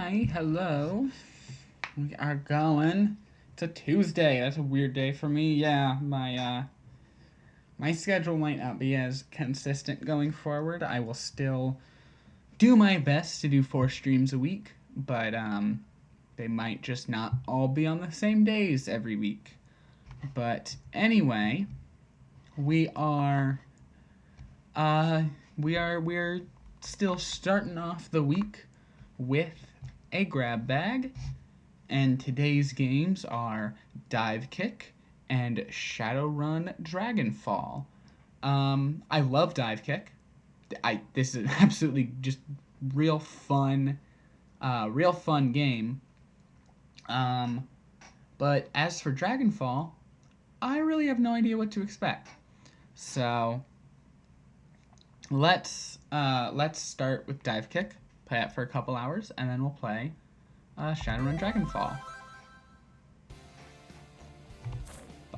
Hi, hello. We are going. It's a Tuesday. That's a weird day for me. Yeah, my schedule might not be as consistent going forward. I will still do my best to do 4 streams a week, but they might just not all be on the same days every week. But anyway, we're still starting off the week with a grab bag, and today's games are Divekick and Shadowrun Dragonfall. I love Divekick. This is absolutely just real fun game. But as for Dragonfall, I really have no idea what to expect. So let's start with Divekick, play it for a couple hours, and then we'll play Shadowrun Dragonfall.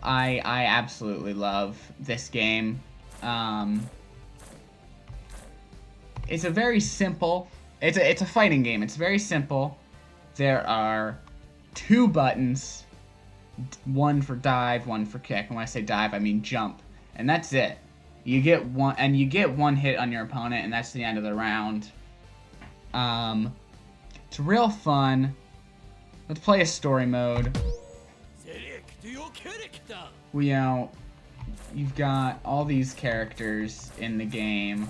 I absolutely love this game. It's a very simple. It's a fighting game. It's very simple. There are 2 buttons, one for dive, one for kick. And when I say dive, I mean jump, and that's it. You get one hit on your opponent, and that's the end of the round. It's real fun. Let's play a story mode. You've got all these characters in the game.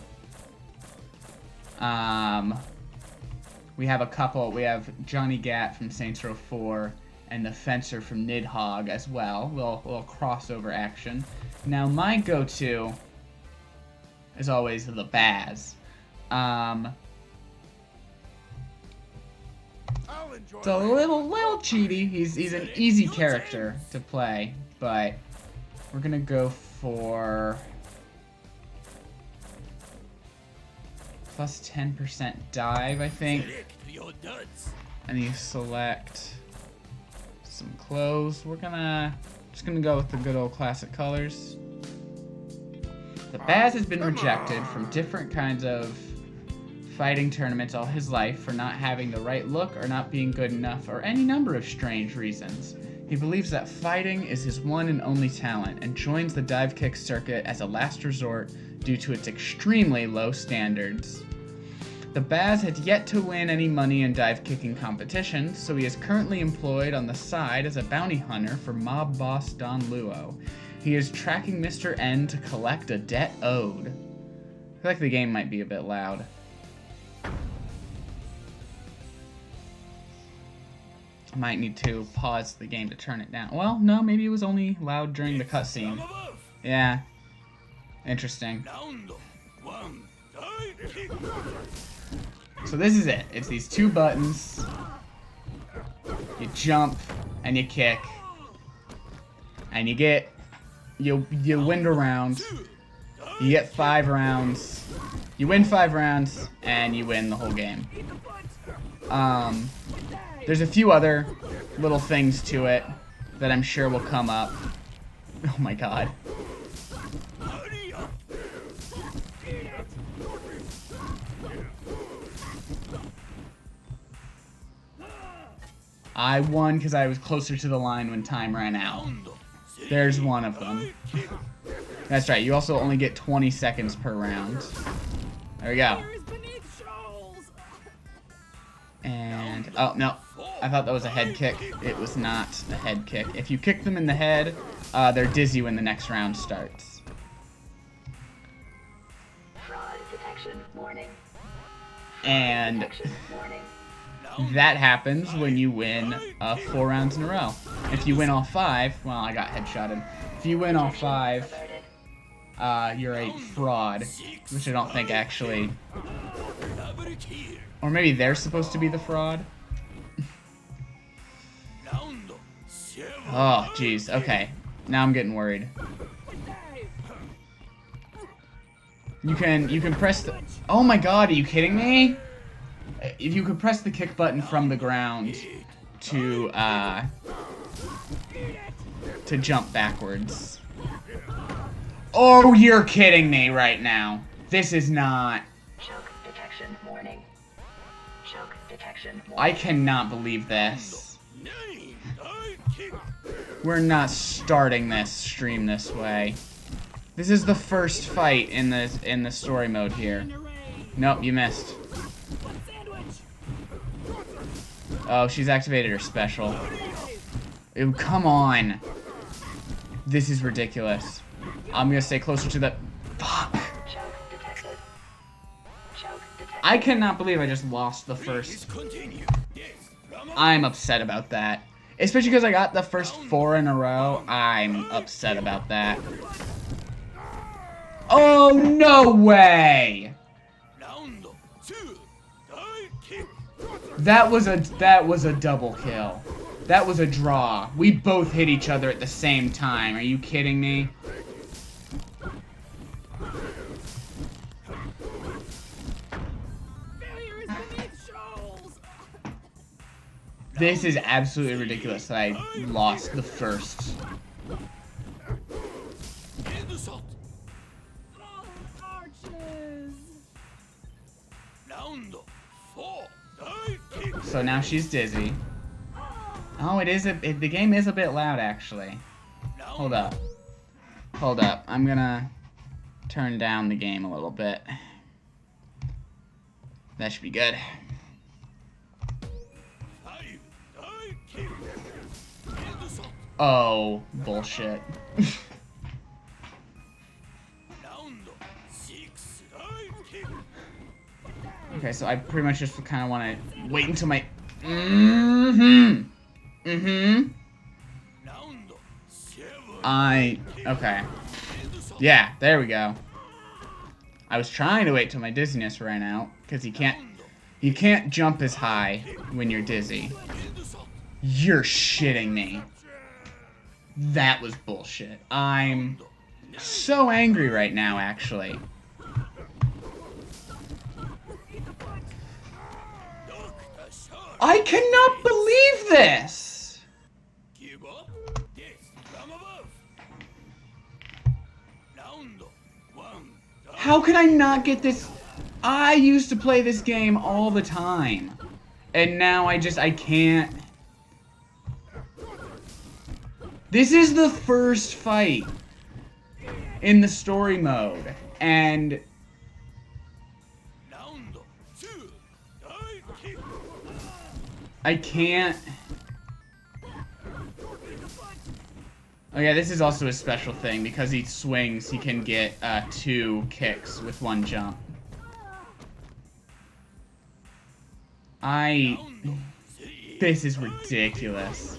We have a couple. We have Johnny Gat from Saints Row 4 and the Fencer from Nidhogg as well. Little crossover action. Now my go-to is always the Baz. It's a little cheaty. He's an easy character to play, but we're gonna go for plus 10% dive, I think. And you select some clothes. We're just gonna go with the good old classic colors. The Baz has been rejected from different kinds of fighting tournaments all his life for not having the right look or not being good enough or any number of strange reasons. He believes that fighting is his one and only talent and joins the Divekick circuit as a last resort due to its extremely low standards. The Baz had yet to win any money in dive-kicking competitions, so he is currently employed on the side as a bounty hunter for mob boss Don Luo. He is tracking Mr. N to collect a debt owed. I feel like the game might be a bit loud. I might need to pause the game to turn it down. Well, no, maybe it was only loud during the cutscene. Yeah. Interesting. So this is it. It's these 2 buttons. You jump and you kick. And you win a round. You get 5 rounds. You win 5 rounds and you win the whole game. There's a few other little things to it that I'm sure will come up. Oh my god. I won because I was closer to the line when time ran out. There's one of them. That's right, you also only get 20 seconds per round. There we go. And, oh, no. I thought that was a head kick. It was not a head kick. If you kick them in the head, they're dizzy when the next round starts. Fraud detection warning. And that happens when you win 4 rounds in a row. If you win all 5, well, I got headshotted. If you win all 5, you're a fraud, which I don't think actually... Or maybe they're supposed to be the fraud. Oh, jeez. Okay. Now I'm getting worried. You can press the... Oh my god, are you kidding me? If you could press the kick button from the ground to jump backwards. Oh, you're kidding me right now. This is not... Choke detection warning. Choke detection. action. I cannot believe this. We're not starting this stream this way. This is the first fight in the story mode here. Nope, you missed. Oh, she's activated her special. Ew, come on. This is ridiculous. I'm gonna stay closer to the... Fuck. I cannot believe I just lost the first. I'm upset about that. Especially because I got the first 4 in a row. I'm upset about that. Oh, no way! That was a double kill. That was a draw. We both hit each other at the same time. Are you kidding me? This is absolutely ridiculous that I lost the first. So now she's dizzy. Oh, the game is a bit loud, actually. Hold up. Hold up. I'm gonna turn down the game a little bit. That should be good. Oh, bullshit. Okay, so I pretty much just kind of want to wait until my... Okay. Yeah, there we go. I was trying to wait till my dizziness ran out, because you can't jump as high when you're dizzy. You're shitting me. That was bullshit. I'm so angry right now, actually. I cannot believe this! How can I not get this? I used to play this game all the time. And now I can't. This is the first fight in the story mode. And I can't. Oh yeah, this is also a special thing. Because he swings, he can get 2 kicks with 1 jump. This is ridiculous.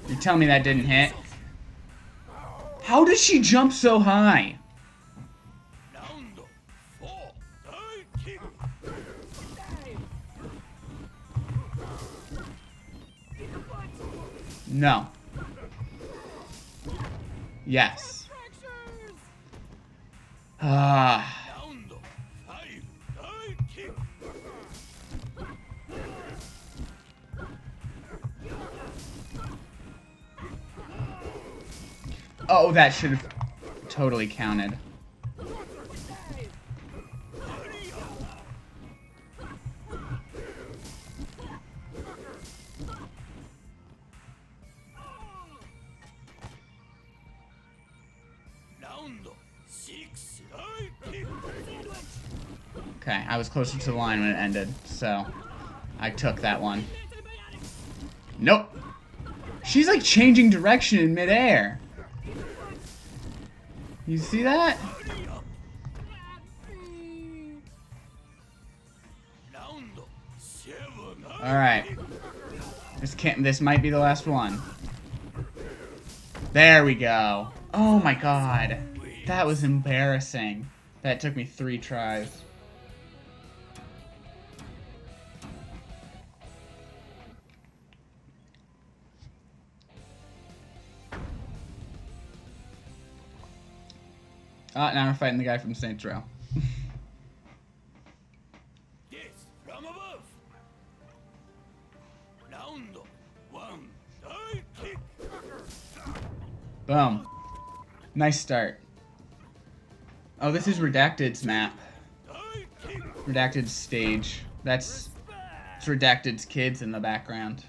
You tell me that didn't hit? How does she jump so high? No. Yes. Oh, that should have totally counted. Okay, I was closer to the line when it ended, so I took that one. Nope. She's like changing direction in midair. You see that? Alright. This might be the last one. There we go. Oh my god. That was embarrassing. That took me 3 tries. Now we're fighting the guy from Saints Row. Yes, from above. Round 1. Kick. Boom. Nice start. Oh, this is Redacted's map. Redacted's stage. That's it's Redacted's kids in the background.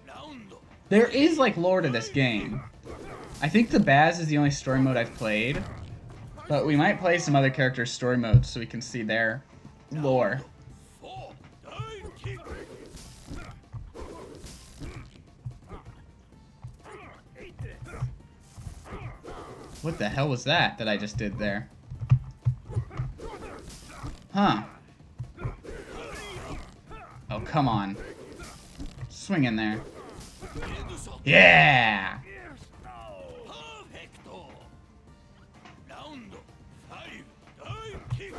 Round. There is like lore to this game. I think the Baz is the only story mode I've played, but we might play some other characters' story modes so we can see their lore. 4. Divekick. What the hell was that I just did there? Huh. Oh, come on. Swing in there. Yeah! Perfecto. Round. 5. Divekick.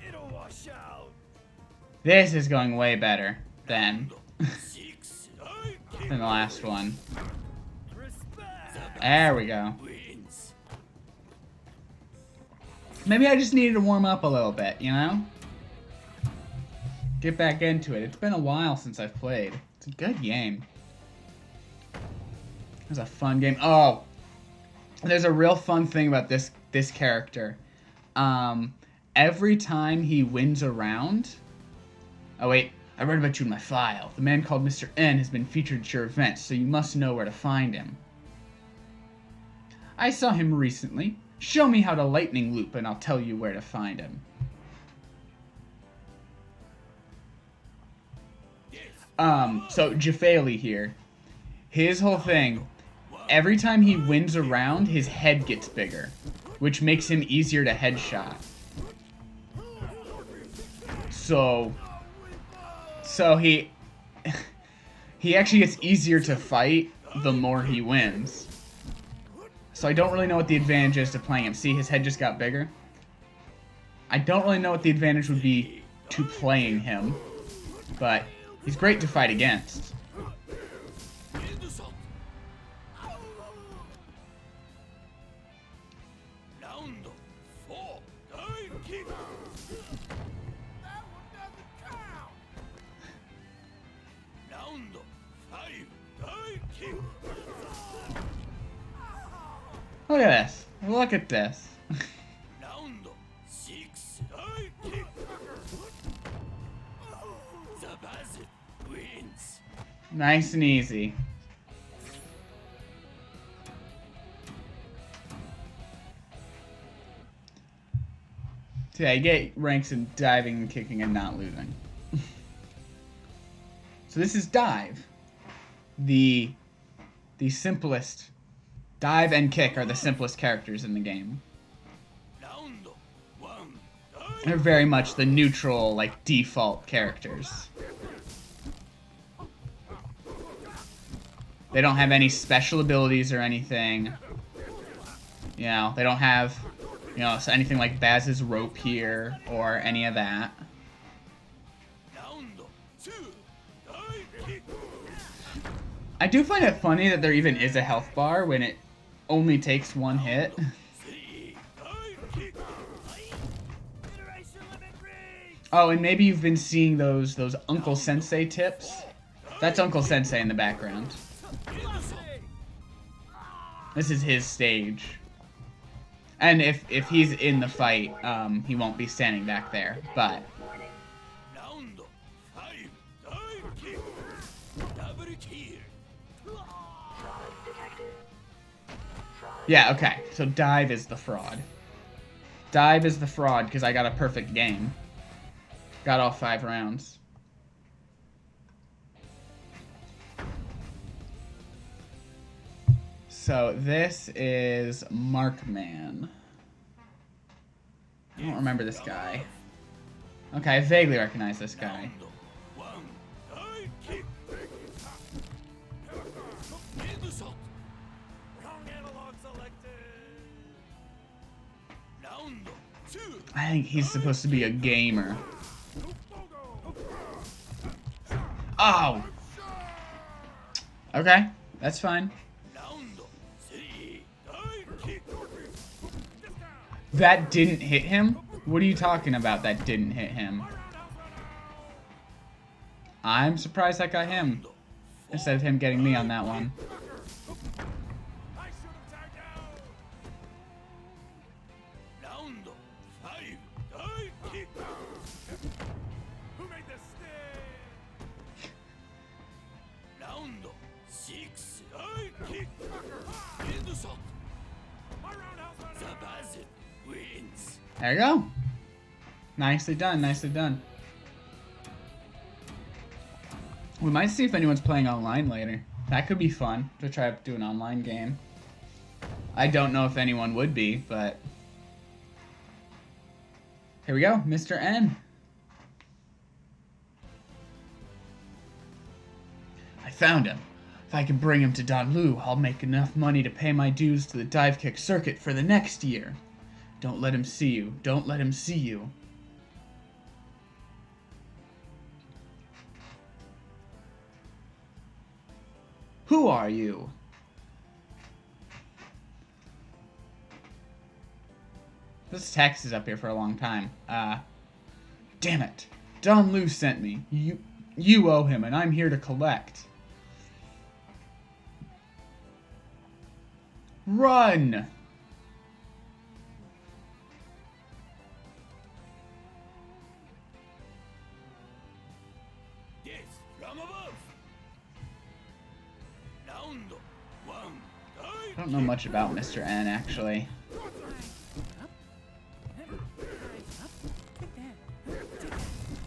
It'll wash out. This is going way better than 6. Divekick. the last one. Respect. There we go. Wins. Maybe I just needed to warm up a little bit, you know? Get back into it. It's been a while since I've played. It's a good game. It was a fun game. Oh! There's a real fun thing about this character. Every time he wins a round... Oh wait, I read about you in my file. The man called Mr. N has been featured at your event, so you must know where to find him. I saw him recently. Show me how to lightning loop and I'll tell you where to find him. So Jafali here. His whole thing, every time he wins a round, his head gets bigger, which makes him easier to headshot. So he actually gets easier to fight the more he wins. So I don't really know what the advantage is to playing him. See, his head just got bigger. I don't really know what the advantage would be to playing him, but he's great to fight against. Round. 4. Divekick. That one doesn't count. Round. 5. Divekick. Look at this. Look at this. Round. 6. Divekick. The Baz wins. Nice and easy. So yeah, you get ranks in diving and kicking and not losing. So this is dive. The simplest. Dive and kick are the simplest characters in the game. Round. 1. They're very much the neutral, like, default characters. They don't have any special abilities or anything. You know, they don't have, you know, anything like Baz's rope here or any of that. Round. 2. Divekick. I do find it funny that there even is a health bar when it only takes one hit. 3. Divekick. Iteration limit ring. Oh, and maybe you've been seeing those Uncle Sensei tips. That's Uncle Sensei in the background. This is his stage. And if he's in the fight, he won't be standing back there, but... Round. 5. Divekick. Double kill. Fraud detected. Fraud. Yeah, okay. So dive is the fraud. Dive is the fraud because I got a perfect game. Got all 5 rounds. So this is Markman. I don't remember this guy. Okay, I vaguely recognize this guy. Round. 1. Divekick. Headshot. Wrong analog selected. Round. 2. I think he's supposed to be a gamer. Oh! Okay, that's fine. Round. 3. Divekick. That didn't hit him? What are you talking about that didn't hit him? I'm surprised that got him. Instead of him getting me on that one. Round. There you go. Nicely done, nicely done. We might see if anyone's playing online later. That could be fun to try to do an online game. I don't know if anyone would be, but... Here we go, Mr. N. I found him. If I can bring him to Danlu, I'll make enough money to pay my dues to the Divekick circuit for the next year. Don't let him see you. Don't let him see you. Who are you? This text is up here for a long time. Damn it. Don Lu sent me. You owe him, and I'm here to collect. Run! Yes, from above. Round one. I don't know much about Mr. N, actually.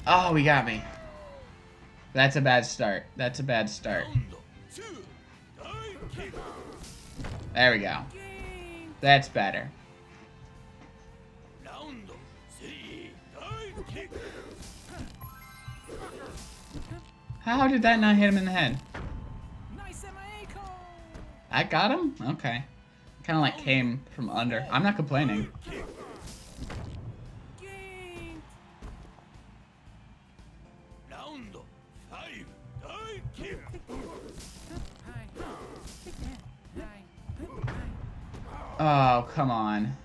Oh, he got me. That's a bad start. That's a bad start. There we go. That's better. How did that not hit him in the head? I got him? Okay. Kind of like came from under. I'm not complaining. Oh, come on.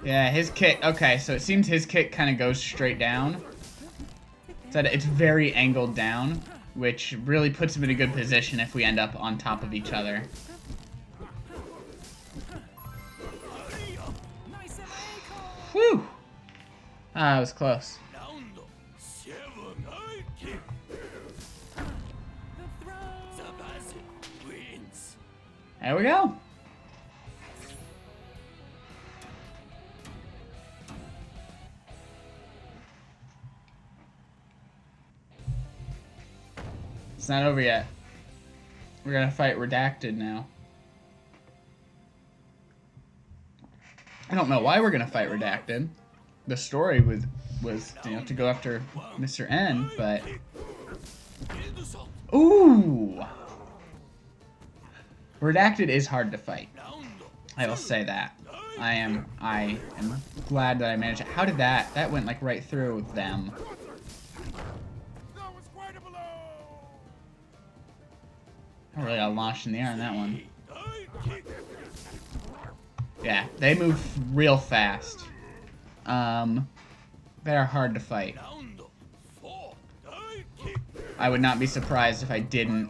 Yeah, his kick. Okay, so it seems his kick kind of goes straight down. So it's very angled down, which really puts him in a good position if we end up on top of each other. Whew! Ah, that was close. There we go. It's not over yet. We're gonna fight Redacted now. I don't know why we're gonna fight Redacted. The story was you know, to go after Mr. N, but... Ooh! Redacted is hard to fight. I will say that. I am glad that I managed it. How did that? That went like right through them. I really got launched in the air on that one. Yeah, they move real fast. They are hard to fight. I would not be surprised if I didn't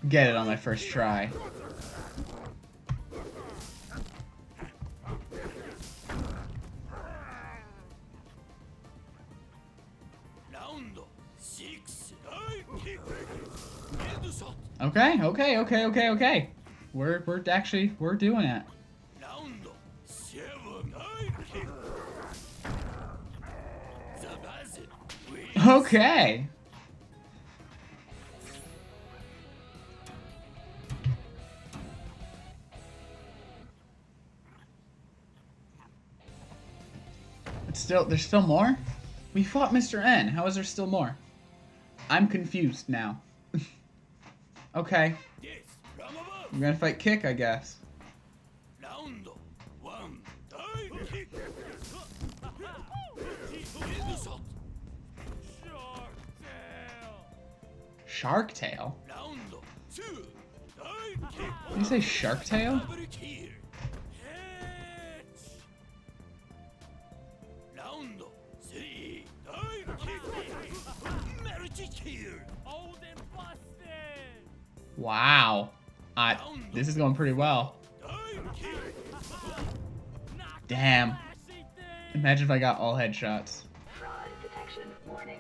get it on my first try. Okay. We're doing it. Okay. There's still more? We fought Mr. N. How is there still more? I'm confused now. Okay. We're gonna fight Kick, I guess. Shark Tail? Did you say Shark Tail? Wow. This is going pretty well. Damn. Imagine if I got all headshots.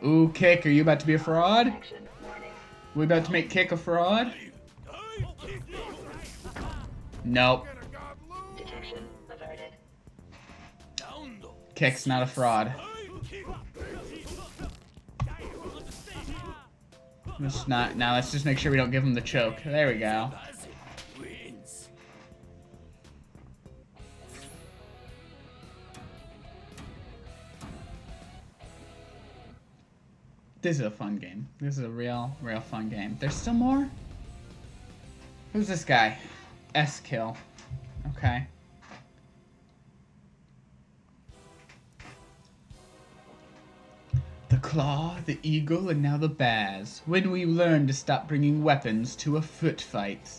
Ooh, Kick, are you about to be a fraud? We about to make Kick a fraud? Nope. Detection averted. Kick's not a fraud. Let's not. Now let's just make sure we don't give him the choke. There we go. This is a fun game. This is a real fun game. There's still more? Who's this guy? S-Kill. Okay. The claw, the eagle, and now the baz. When we learn to stop bringing weapons to a foot fight.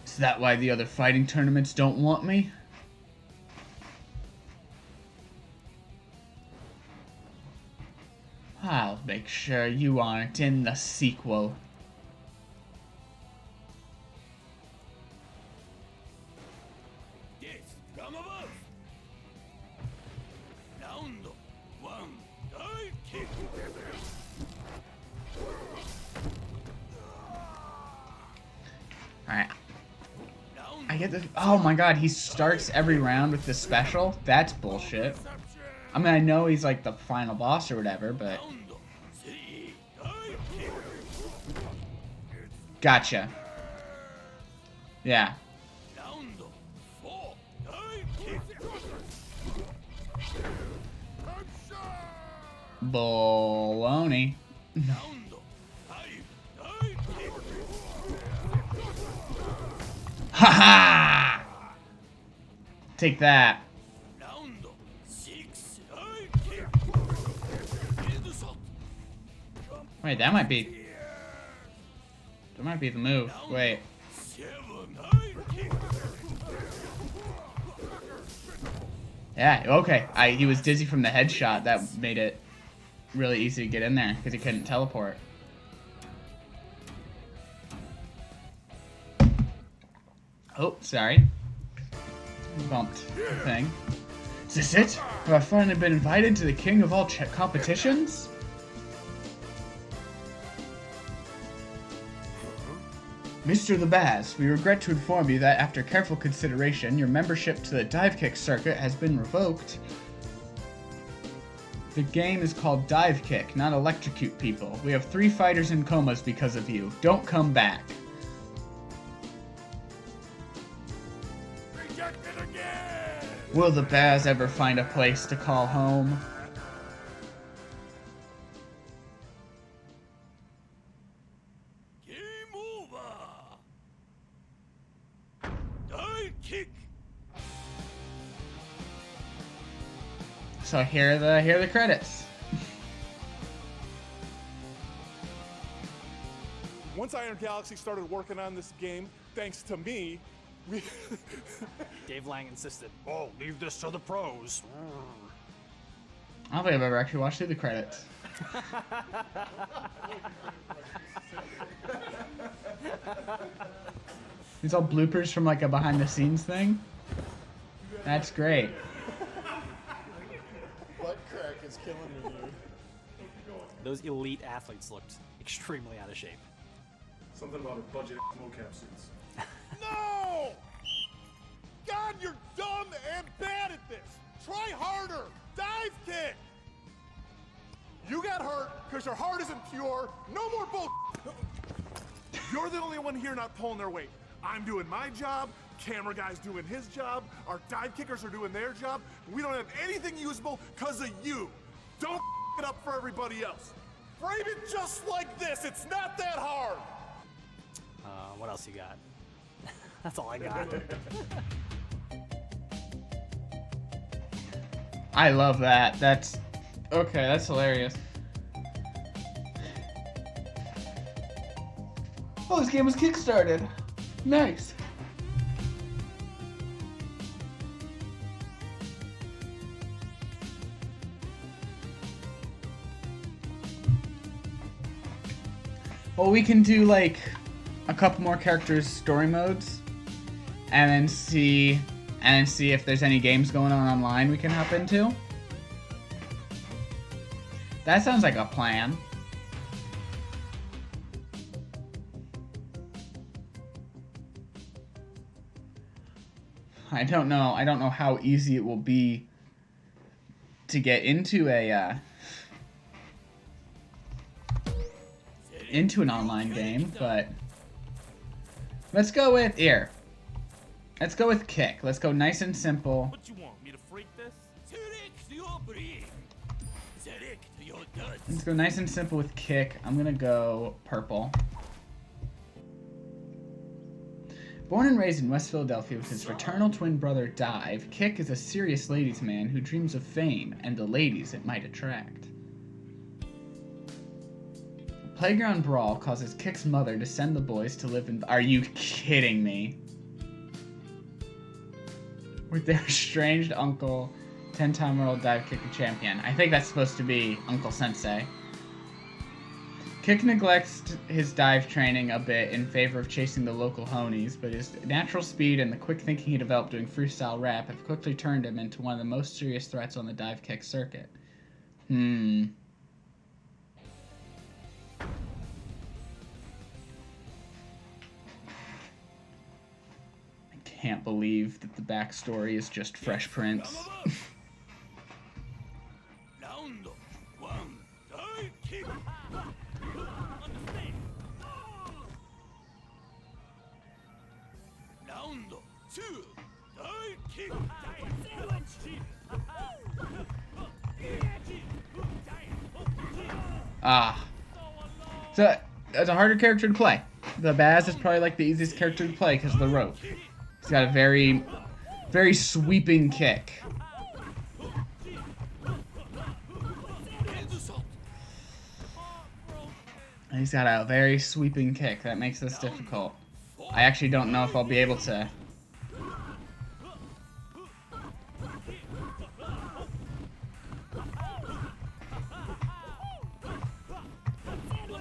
Is that why the other fighting tournaments don't want me? I'll make sure you aren't in the sequel. Alright. I get this. Oh my god, he starts every round with the special? That's bullshit. I mean, I know he's like the final boss or whatever, but... Gotcha. Yeah. Baloney. Ha-ha! Take that. Wait, that might be the move. Wait. Yeah, okay. He was dizzy from the headshot. That made it really easy to get in there because he couldn't teleport. Oh, sorry. Bumped the thing. Is this it? Have I finally been invited to the king of all competitions? Mr. the Baz, we regret to inform you that after careful consideration, your membership to the Divekick circuit has been revoked. The game is called Divekick, not Electrocute People. We have 3 fighters in comas because of you. Don't come back. Rejected again! Will the Baz ever find a place to call home? So here are the credits. Once Iron Galaxy started working on this game, thanks to me, we... Dave Lang insisted, "Oh, leave this to the pros." I don't think I've ever actually watched through the credits. These all bloopers from like a behind the scenes thing. That's great. Butt crack is killing me, dude. Those elite athletes looked extremely out of shape. Something about a budget mocap suits. No! God, you're dumb and bad at this! Try harder! Dive kick! You got hurt because your heart isn't pure. No more bull. You're the only one here not pulling their weight. I'm doing my job. Camera guy's doing his job. Our dive kickers are doing their job. We don't have anything usable because of you. Don't it up for everybody else. Frame it just like this. It's not that hard. What else you got? That's all I got. I love that. That's okay. That's hilarious. Oh, this game was kickstarted. Nice. Well, we can do like a couple more characters story modes and then see if there's any games going on online we can hop into. That sounds like a plan. I don't know. I don't know how easy it will be to get into a into an online game, but let's go with here. Let's go with kick. Let's go nice and simple. What you want? Me to freak this? Select your breed. Select your duds. Let's go nice and simple with kick. I'm gonna go purple. Born and raised in West Philadelphia with his fraternal twin brother Dive, Kick is a serious ladies' man who dreams of fame and the ladies it might attract. A playground brawl causes Kick's mother to send the boys to live in... Are you kidding me? With their estranged uncle, 10-time world Divekick champion. I think that's supposed to be Uncle Sensei. Kick neglects his dive training a bit in favor of chasing the local honies, but his natural speed and the quick thinking he developed doing freestyle rap have quickly turned him into one of the most serious threats on the dive kick circuit. I can't believe that the backstory is just Fresh Prince. Round one. Dive kick. Round two. Dive kick. So it's a harder character to play. The Baz is probably like the easiest character to play because of the rope. He's got a very, very sweeping kick. And he's got a very sweeping kick. That makes this difficult. I actually don't know if I'll be able to...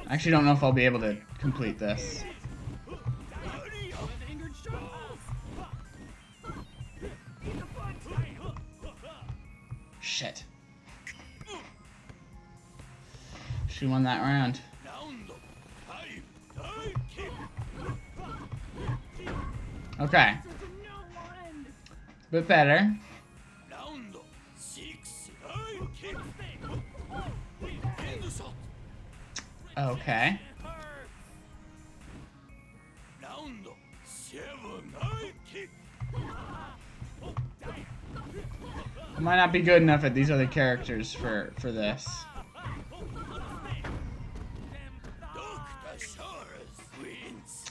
I actually don't know if I'll be able to complete this. Shit. She won that round. Okay. Bit better. Okay. I might not be good enough at these other characters for this.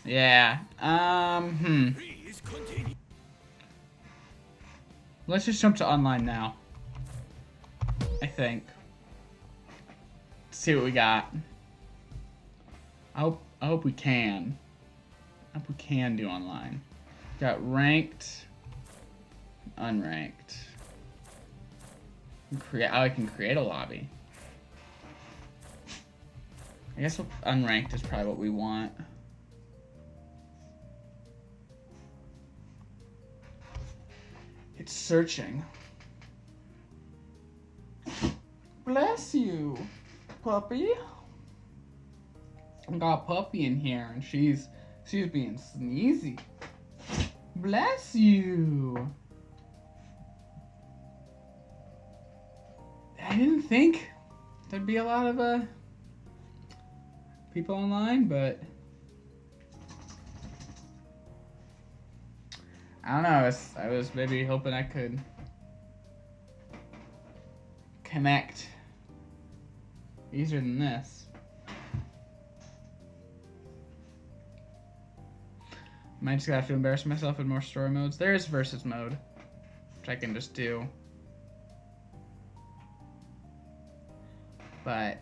Yeah. Let's just jump to online now. I think. Let's see what we got. I hope we can. I hope we can do online. Got ranked, unranked. I can create a lobby. I guess unranked is probably what we want. It's searching. Bless you, puppy. I got a puppy in here, and she's being sneezy. Bless you. I didn't think there'd be a lot of people online, but I don't know. I was maybe hoping I could connect easier than this. Might just have to embarrass myself in more story modes. There is versus mode, which I can just do. But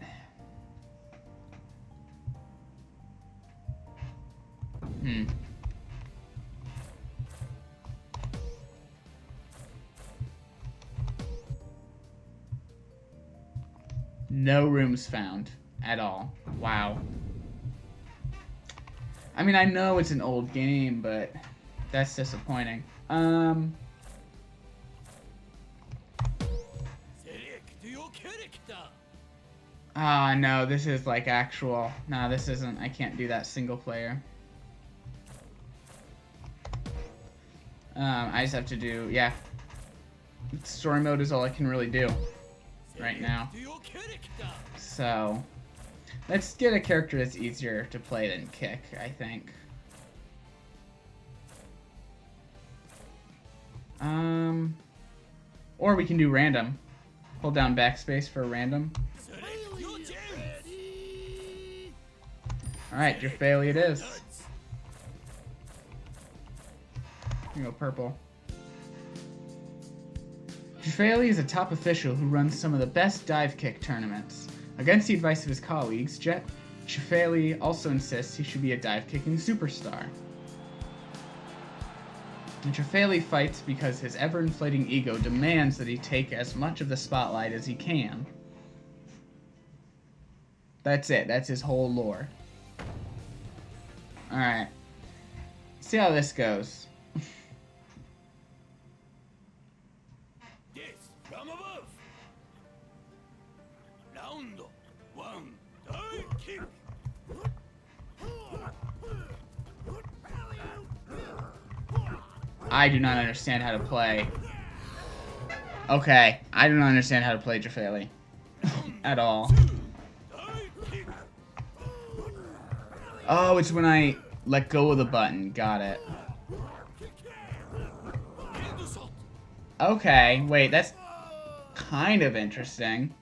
no rooms found at all. Wow. I mean, I know it's an old game, but that's disappointing. Ah, no, this is like actual. No, this isn't. I can't do that single player. I just have to do, yeah. Story mode is all I can really do right now. So, let's get a character that's easier to play than Kick, I think. Or we can do random. Hold down backspace for random. Alright, Drafali it is. You go purple. Drafali is a top official who runs some of the best dive kick tournaments. Against the advice of his colleagues, Drafali also insists he should be a dive kicking superstar. And Drafali fights because his ever-inflating ego demands that he take as much of the spotlight as he can. That's it. That's his whole lore. Alright. See how this goes. Yes, from above. Round one, dive kick. I do not understand how to play. Okay, I do not understand how to play Drafali. At all. Oh, it's when I let go of the button. Got it. Okay, wait, that's kind of interesting.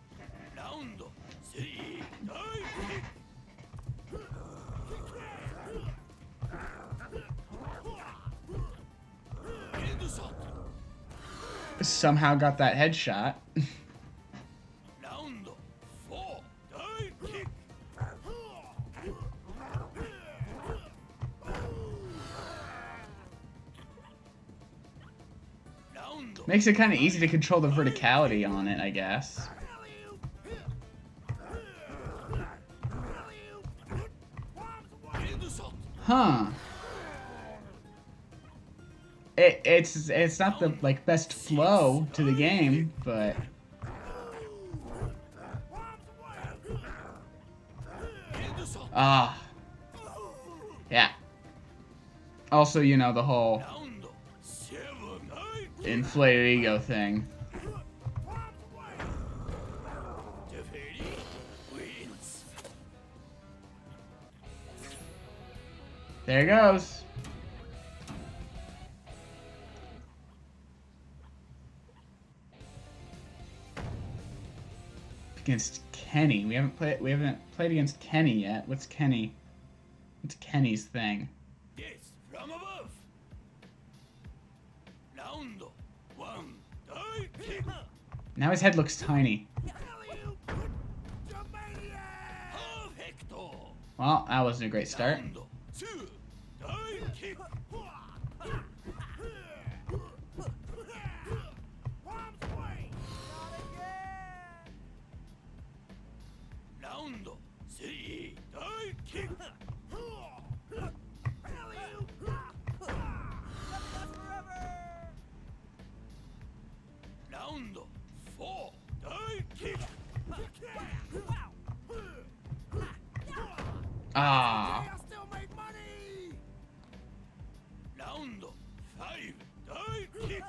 Somehow got that headshot. Round four, dive kick. Makes it kind of easy to control the verticality on it, I guess. Huh. It's not the like best flow to the game, but yeah. Also, you know, the whole inflated ego thing. There it goes. Against Kenny. We haven't played against Kenny yet. What's Kenny? What's Kenny's thing? Yes, from above. Round one, dive kick. Now his head looks tiny. Well, that wasn't a great start. Round two, dive kick. Round three, dive kick. Round four, dive kick. Ah. Round five, dive kick.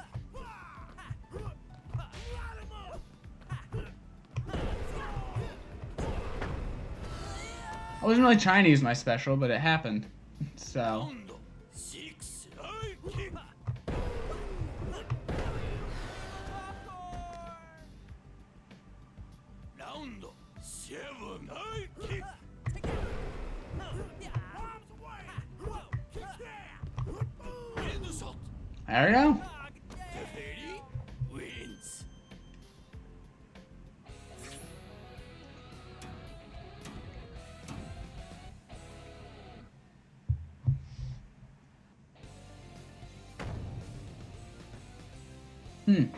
I wasn't really trying to use my special, but it happened. So. Round six, dive kick. Round seven, dive kick. There we go. Divekick wins.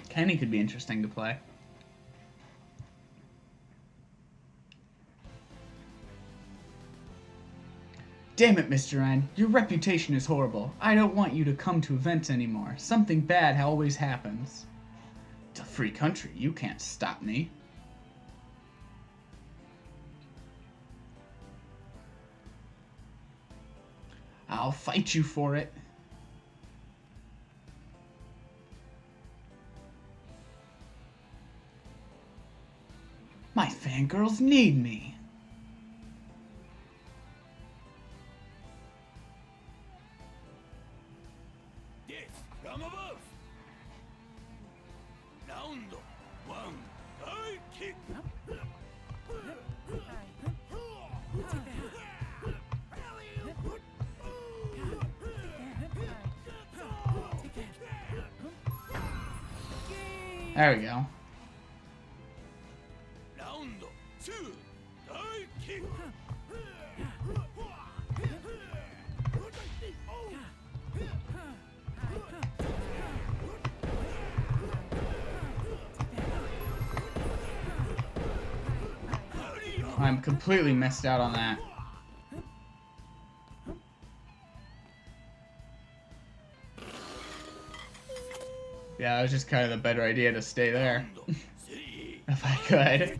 Kenny could be interesting to play. Damn it, Mr. N. Your reputation is horrible. I don't want you to come to events anymore. Something bad always happens. It's a free country. You can't stop me. I'll fight you for it. Man, girls need me. This from above. Round one. High kick. There we go. Round two. High kick. I'm completely missed out on that. Yeah, it was just kind of the better idea to stay there. Three. If I could.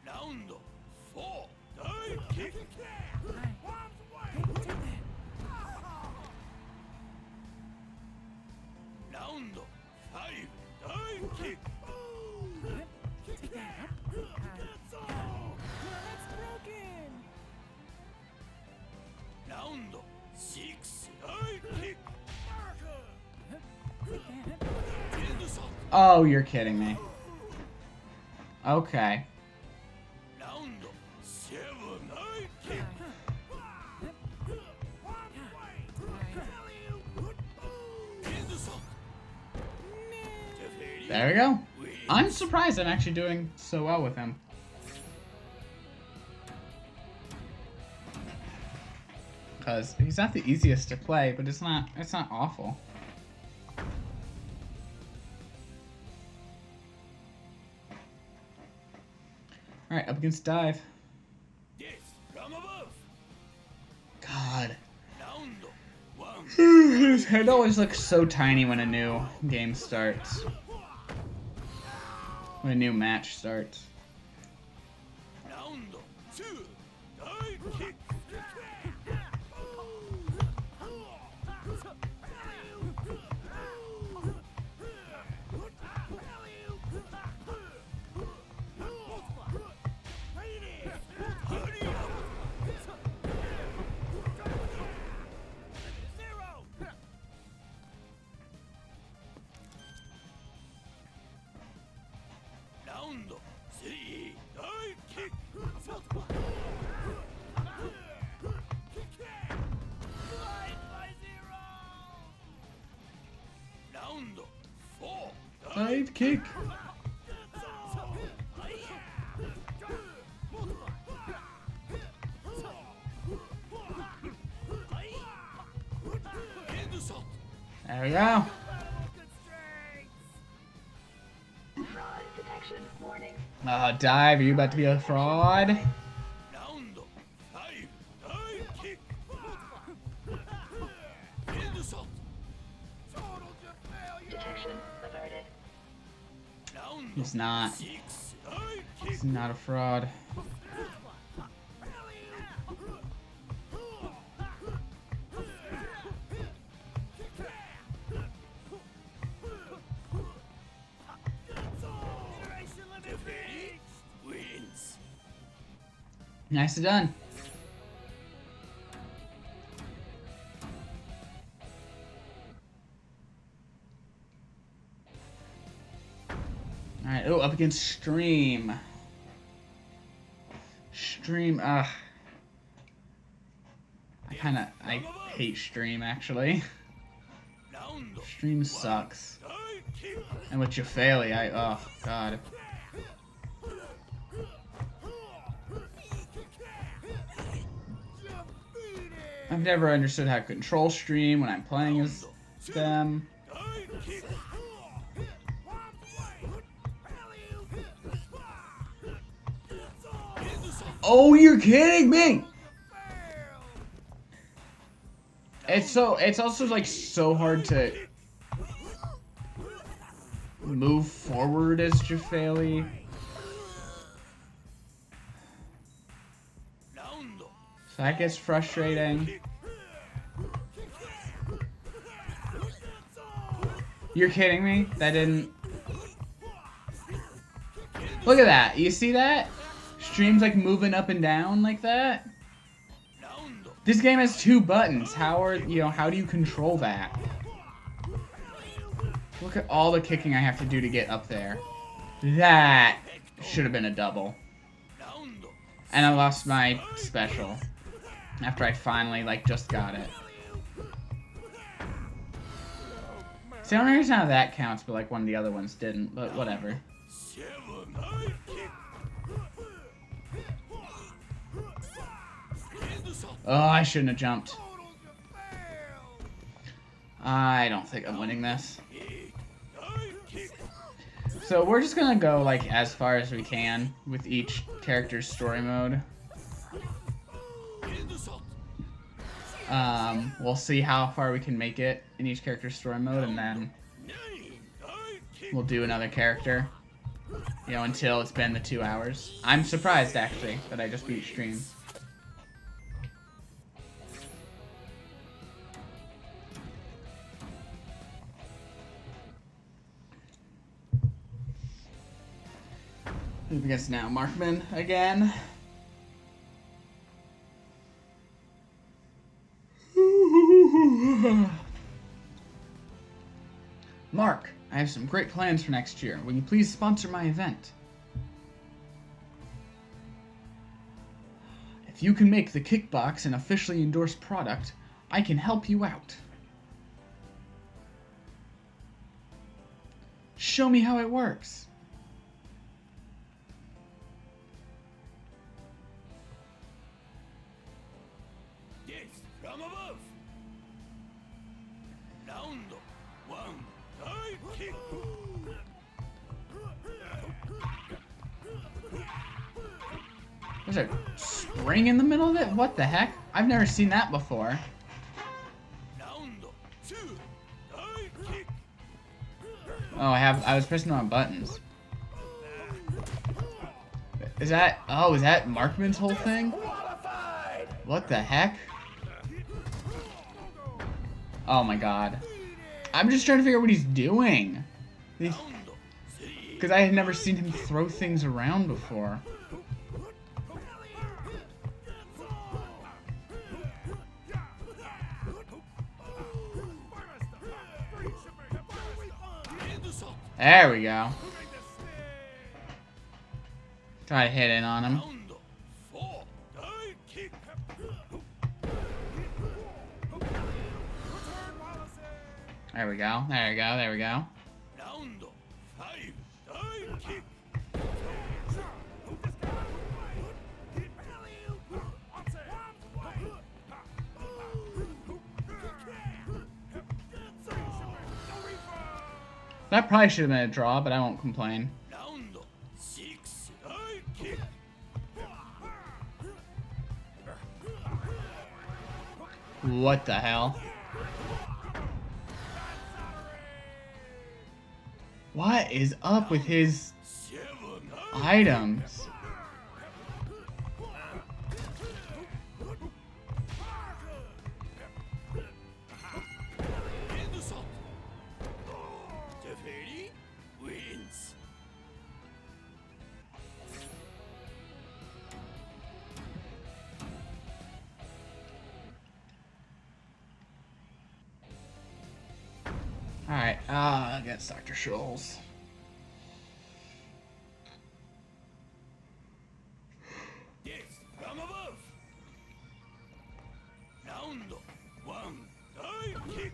Round four. High kick. Round five. High kick. Round six. High kick. Oh, you're kidding me. Okay. Round seven. High kick. There we go. I'm surprised I'm actually doing so well with him. Because he's not the easiest to play, but it's not awful. Alright, up against Dive. This from above. God. Round one. His head always looks so tiny when a new game starts. When a new match starts. Round two. High kick. Round three. High kick. Round four. Dive kick. There we go. Fraud detection warning. Dive, are you about to be a fraud? Round five. High kick. Detection averted. Round He's not. six. High kick. He's not a fraud. Wins. Nicely done. Alright, oh, up against Stream. Stream, I hate Stream, actually. Round Stream sucks. high kick. And with Jafali, oh, God. I've never understood how to control Stream when I'm playing as them. High kick. Oh, you're kidding me! It's also like so hard to move forward as Jafali. Round So that gets frustrating. You're kidding me? That didn't... Look at that. You see that? Stream's like moving up and down like that. This game has 2 buttons. How do you control that? Look at all the kicking I have to do to get up there. That should have been a double. And I lost my special after I finally, like, just got it. See, I don't understand how that counts, but, like, one of the other ones didn't, but whatever. Oh, I shouldn't have jumped. I don't think I'm winning this. So we're just gonna go, like, as far as we can with each character's story mode. We'll see how far we can make it in each character's story mode, and then we'll do another character, you know, until it's been the 2 hours. I'm surprised, actually, that I just beat stream. Who begins now? Markman again. Mark, I have some great plans for next year. Will you please sponsor my event? If you can make the Kickbox an officially endorsed product, I can help you out. Show me how it works. There's a spring in the middle of it? What the heck? I've never seen that before. Oh, I was pressing the wrong buttons. Is that Markman's whole thing? What the heck? Oh my god. I'm just trying to figure out what he's doing. Because I had never seen him throw things around before. There we go. Try to hit in on him. There we go. There we go. There we go. That probably should have been a draw, but I won't complain. What the hell? What is up with his items? Alright, against Dr. Scholes. Yes, from above. Round one, dive kick.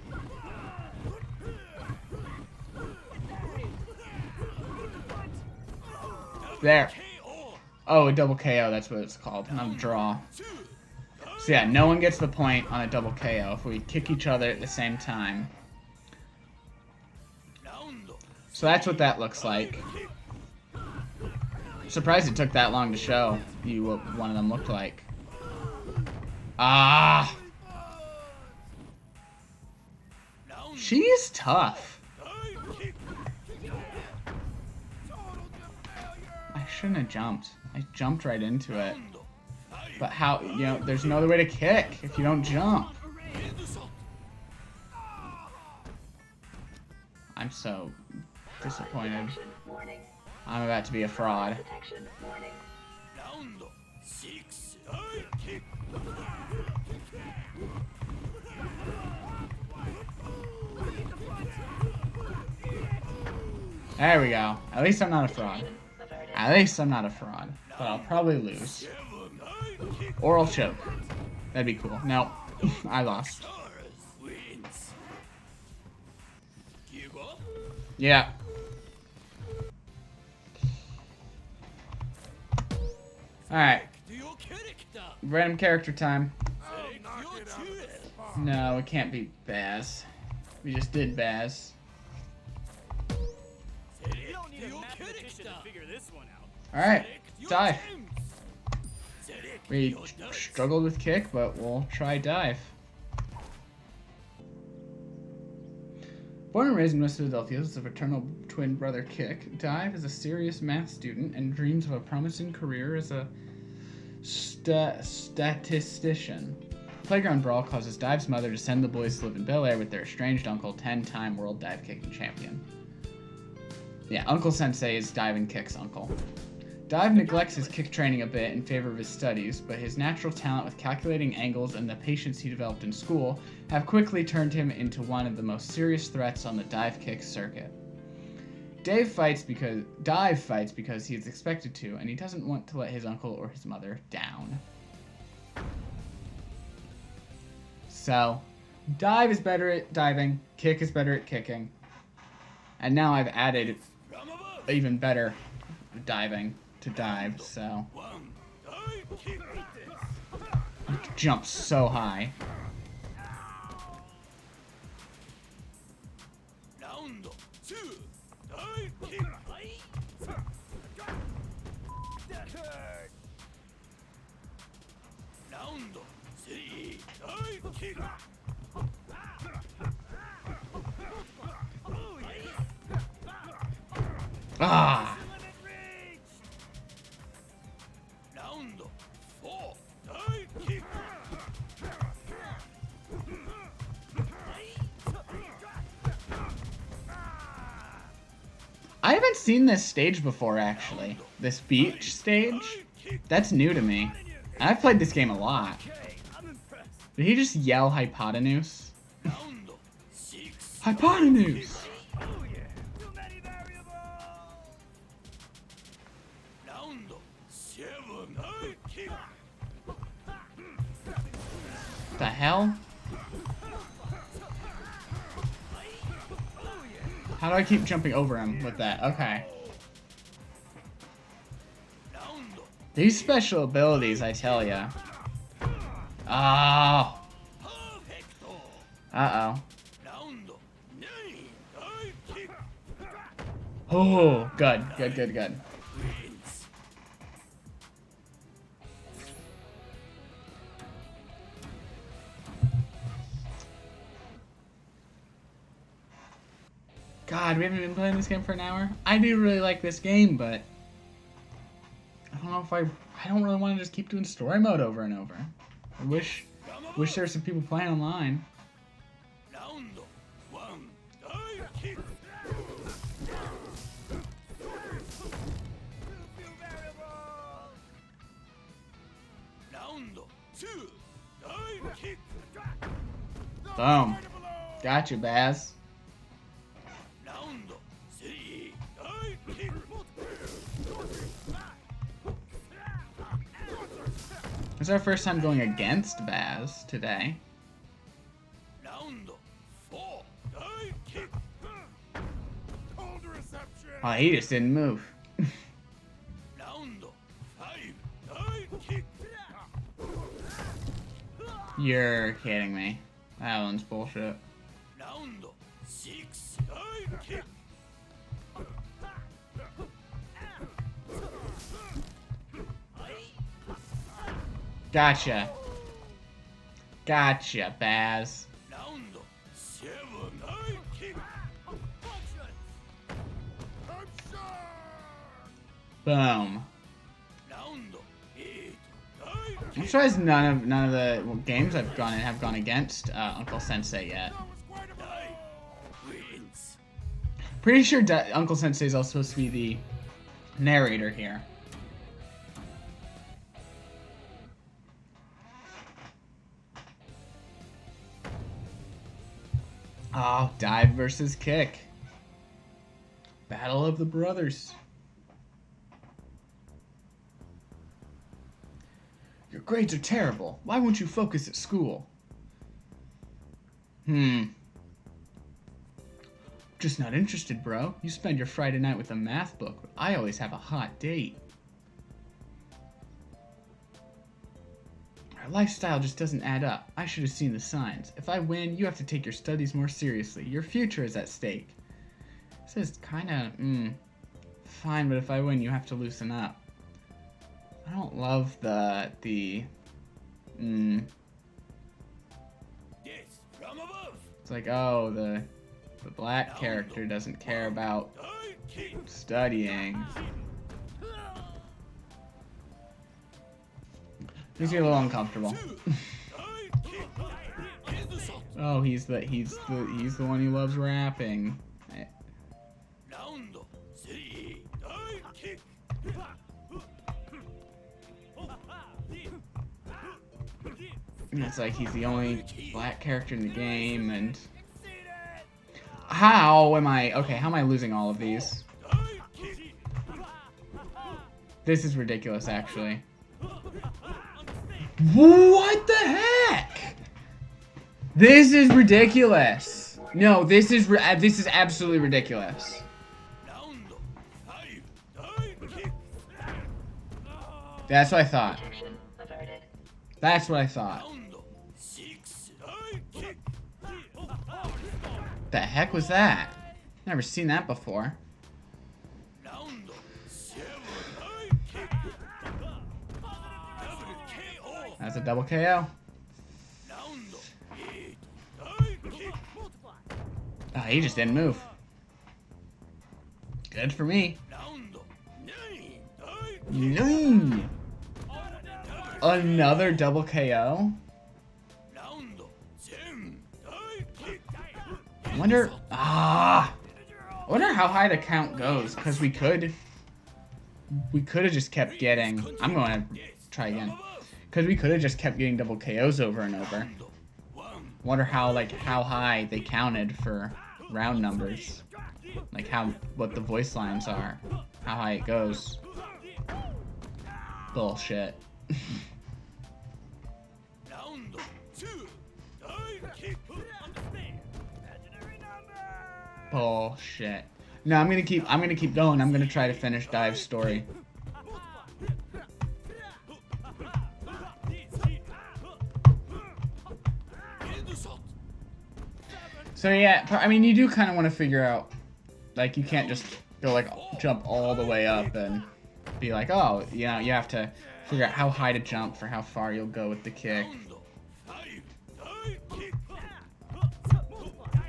There. Oh, a double KO, that's what it's called. Not a draw. So yeah, no one gets the point on a double KO if we kick each other at the same time. So that's what that looks like. I'm surprised it took that long to show you what one of them looked like. Ah! She's tough. I shouldn't have jumped. I jumped right into it. But how, you know, there's no other way to kick if you don't jump. I'm so disappointed. Detection. Warning. I'm about to be a fraud. Detection. Warning. Round 6. I kick. There we go. At least I'm not a fraud. Detection. Averted. At least I'm not a fraud. But I'll probably lose. Or I'll choke. That'd be cool. No, I lost. Wins. Give up. Yeah. Alright. To your character. Random character time. Select your choice. No, it can't be Baz. We just did Baz. Select You don't need a your mathematician character. to figure this one out. Alright. Select your Dive. gems. Select We your nuts. struggled with kick, but we'll try dive. Born and raised in West Philadelphia as a fraternal twin brother Kick, Dive is a serious math student and dreams of a promising career as a statistician. Playground brawl causes Dive's mother to send the boys to live in Bel Air with their estranged uncle, 10-time world dive kicking champion. Yeah, Uncle Sensei is Dive and Kick's uncle. Dive neglects his kick training a bit in favor of his studies, but his natural talent with calculating angles and the patience he developed in school have quickly turned him into one of the most serious threats on the dive kick circuit. Dive fights because he is expected to, and he doesn't want to let his uncle or his mother down. So, Dive is better at diving, Kick is better at kicking, and now I've added From above. even better diving to dive, so One. I kick. jump so high. Round 2. I kick. That hurt. Round 3. I kick. Ah! Limit reach. Round 4. I kick. I haven't seen this stage before, actually. This beach stage? That's new to me. And I've played this game a lot. Okay, I'm impressed. Did he just yell hypotenuse? Round 6. Hypotenuse! Oh yeah. Too many variables. Round 7. I kick. The hell? How do I keep jumping over him with that? Okay. Round. These special abilities, I tell ya. Oh. Perfecto. Uh-oh. Round 9. I kick. Oh, good, good, good, good. Wins. God, we haven't been playing this game for an hour. I do really like this game, but I don't know if I don't really want to just keep doing story mode over and over. I wish there were some people playing online. Round 1. I kick. Round 2. I kick. Boom. Gotcha, Baz. Round 3. I kick. This is our first time going against Baz today. Round 4. I kick. Cold reception. Oh, he just didn't move. Round 5. I kick. You're kidding me. That one's bullshit. Round 6. I kick. Gotcha. Gotcha, Baz. Round 7. I kick. I'm sure. Boom. Round 8. I I'm kick. surprised none of the games I've gone in have gone against Uncle Sensei yet. That was quite a Die. Wins. Pretty sure Uncle Sensei is also supposed to be the narrator here. Oh, dive versus kick. Battle of the brothers. Your grades are terrible. Why won't you focus at school? Just not interested, bro. You spend your Friday night with a math book, but I always have a hot date. Our lifestyle just doesn't add up. I should have seen the signs. If I win, you have to take your studies more seriously. Your future is at stake. This is kinda, fine, but if I win, you have to loosen up. I don't love Yes, from above. It's like, oh, the black character doesn't care about studying. He's getting a little uncomfortable. Oh, he's the one who loves rapping. And it's like he's the only black character in the game, and how am I losing all of these? This is ridiculous, actually. What the heck? This is ridiculous. No, this is absolutely ridiculous. That's what I thought. That's what I thought. The heck was that? Never seen that before. That's a double KO. Oh, he just didn't move. Good for me. Another double KO? I wonder how high the count goes, because we could have just kept getting, I'm going to try again, because we could have just kept getting double KOs over and over. Wonder how high they counted for round numbers, like what the voice lines are, how high it goes. Bullshit. Bullshit. No, I'm gonna keep going. I'm gonna try to finish Dive's story. So yeah, I mean, you do kind of want to figure out, like, you can't just go like jump all the way up and be like, oh, you know, you have to figure out how high to jump for how far you'll go with the kick.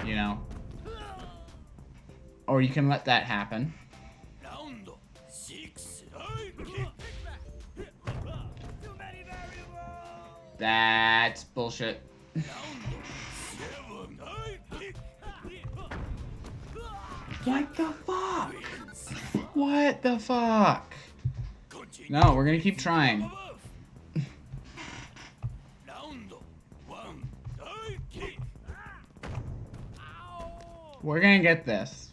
You know. Or you can let that happen. That's bullshit. What the fuck? What the fuck? No, we're gonna keep trying. We're gonna get this.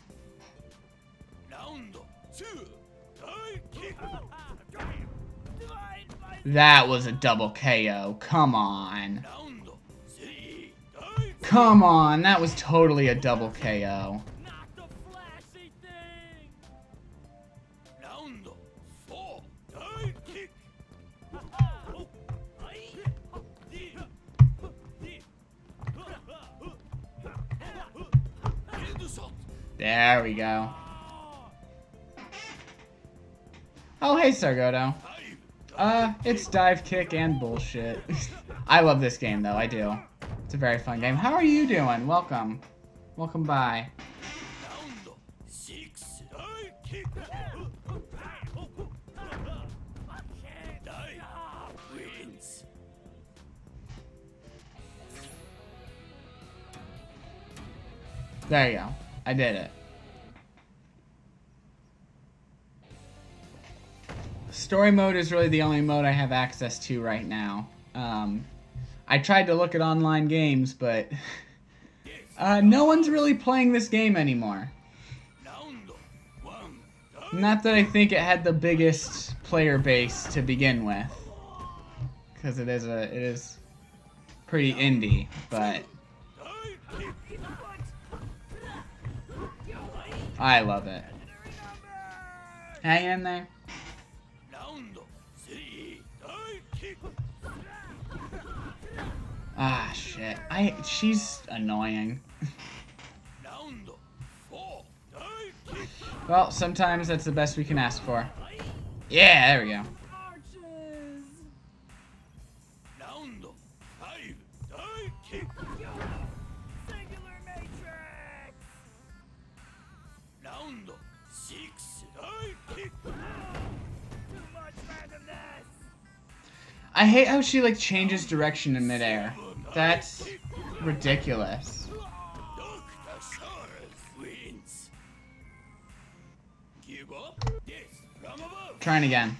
That was a double KO. Come on. Come on, that was totally a double KO. There we go. Oh, hey, Sargoto. It's Divekick and bullshit. I love this game, though. I do. It's a very fun game. How are you doing? Welcome. Welcome by. There you go. I did it. Story mode is really the only mode I have access to right now. I tried to look at online games, but no one's really playing this game anymore. Not that I think it had the biggest player base to begin with, because it is pretty indie, but I love it. Hang in there. Ah, shit. She's annoying. Well, sometimes that's the best we can ask for. Yeah, there we go. I hate how she, like, changes direction in midair. That's ridiculous. Trying again.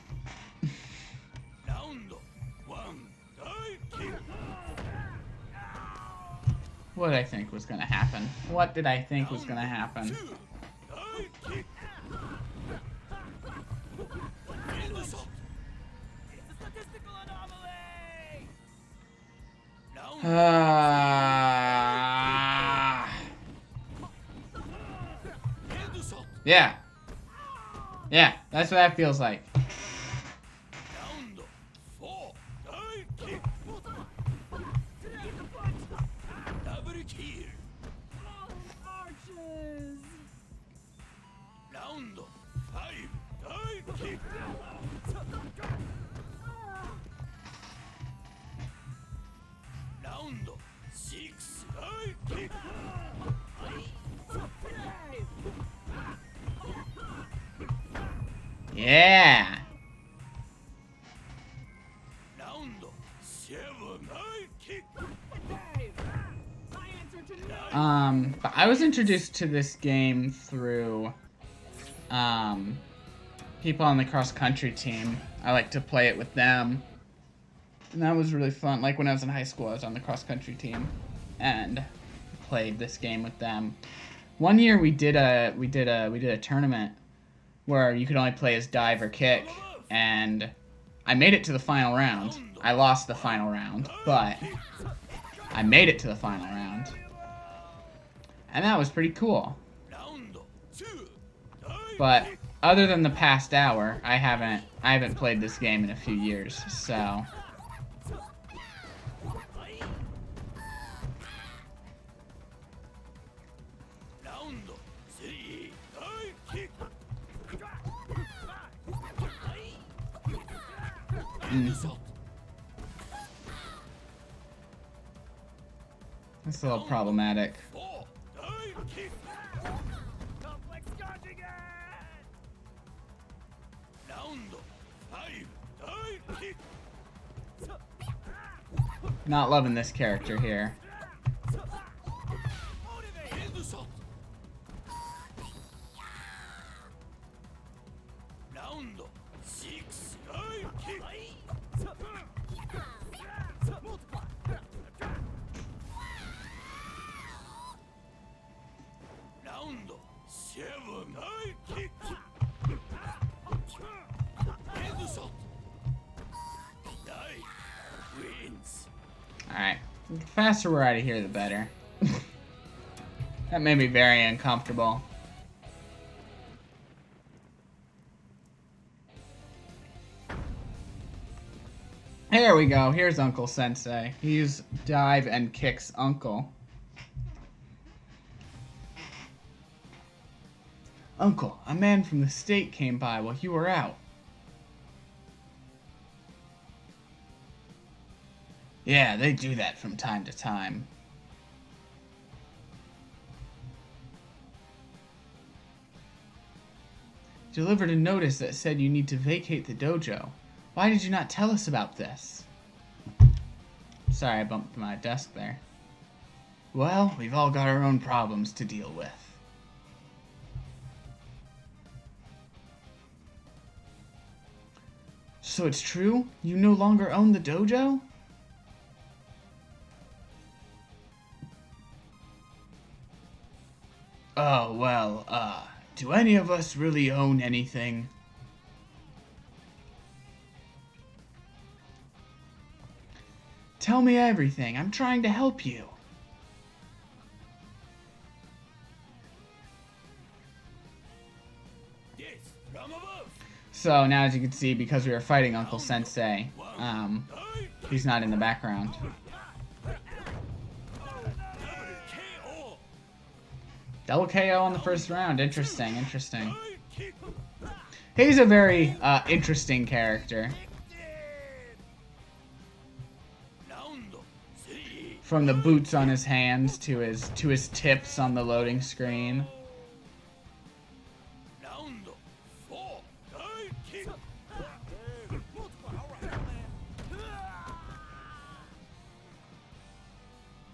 What did I think was gonna happen? What did I think was gonna happen? Yeah. Yeah, that's what that feels like. Yeah. But I was introduced to this game through people on the cross-country team. I like to play it with them, and that was really fun. Like when I was in high school, I was on the cross-country team and played this game with them. One year we did a tournament where you could only play as dive or kick, and I made it to the final round. I lost the final round, but I made it to the final round. And that was pretty cool. But other than the past hour, I haven't played this game in a few years, so That's a little problematic. Not loving this character here. Alright. The faster we're out of here, the better. That made me very uncomfortable. Here we go. Here's Uncle Sensei. He's Dive and Kick's uncle. Uncle, a man from the state came by while you were out. Yeah, they do that from time to time. Delivered a notice that said you need to vacate the dojo. Why did you not tell us about this? Sorry, I bumped my desk there. Well, we've all got our own problems to deal with. So it's true? You no longer own the dojo? Oh, well, do any of us really own anything? Tell me everything. I'm trying to help you. Yes, from above. So now, as you can see, because we were fighting Uncle Sensei, he's not in the background. KO. Double KO on the first round. Interesting, interesting. He's a very interesting character. From the boots on his hands to his tips on the loading screen. Round 4. Divekick.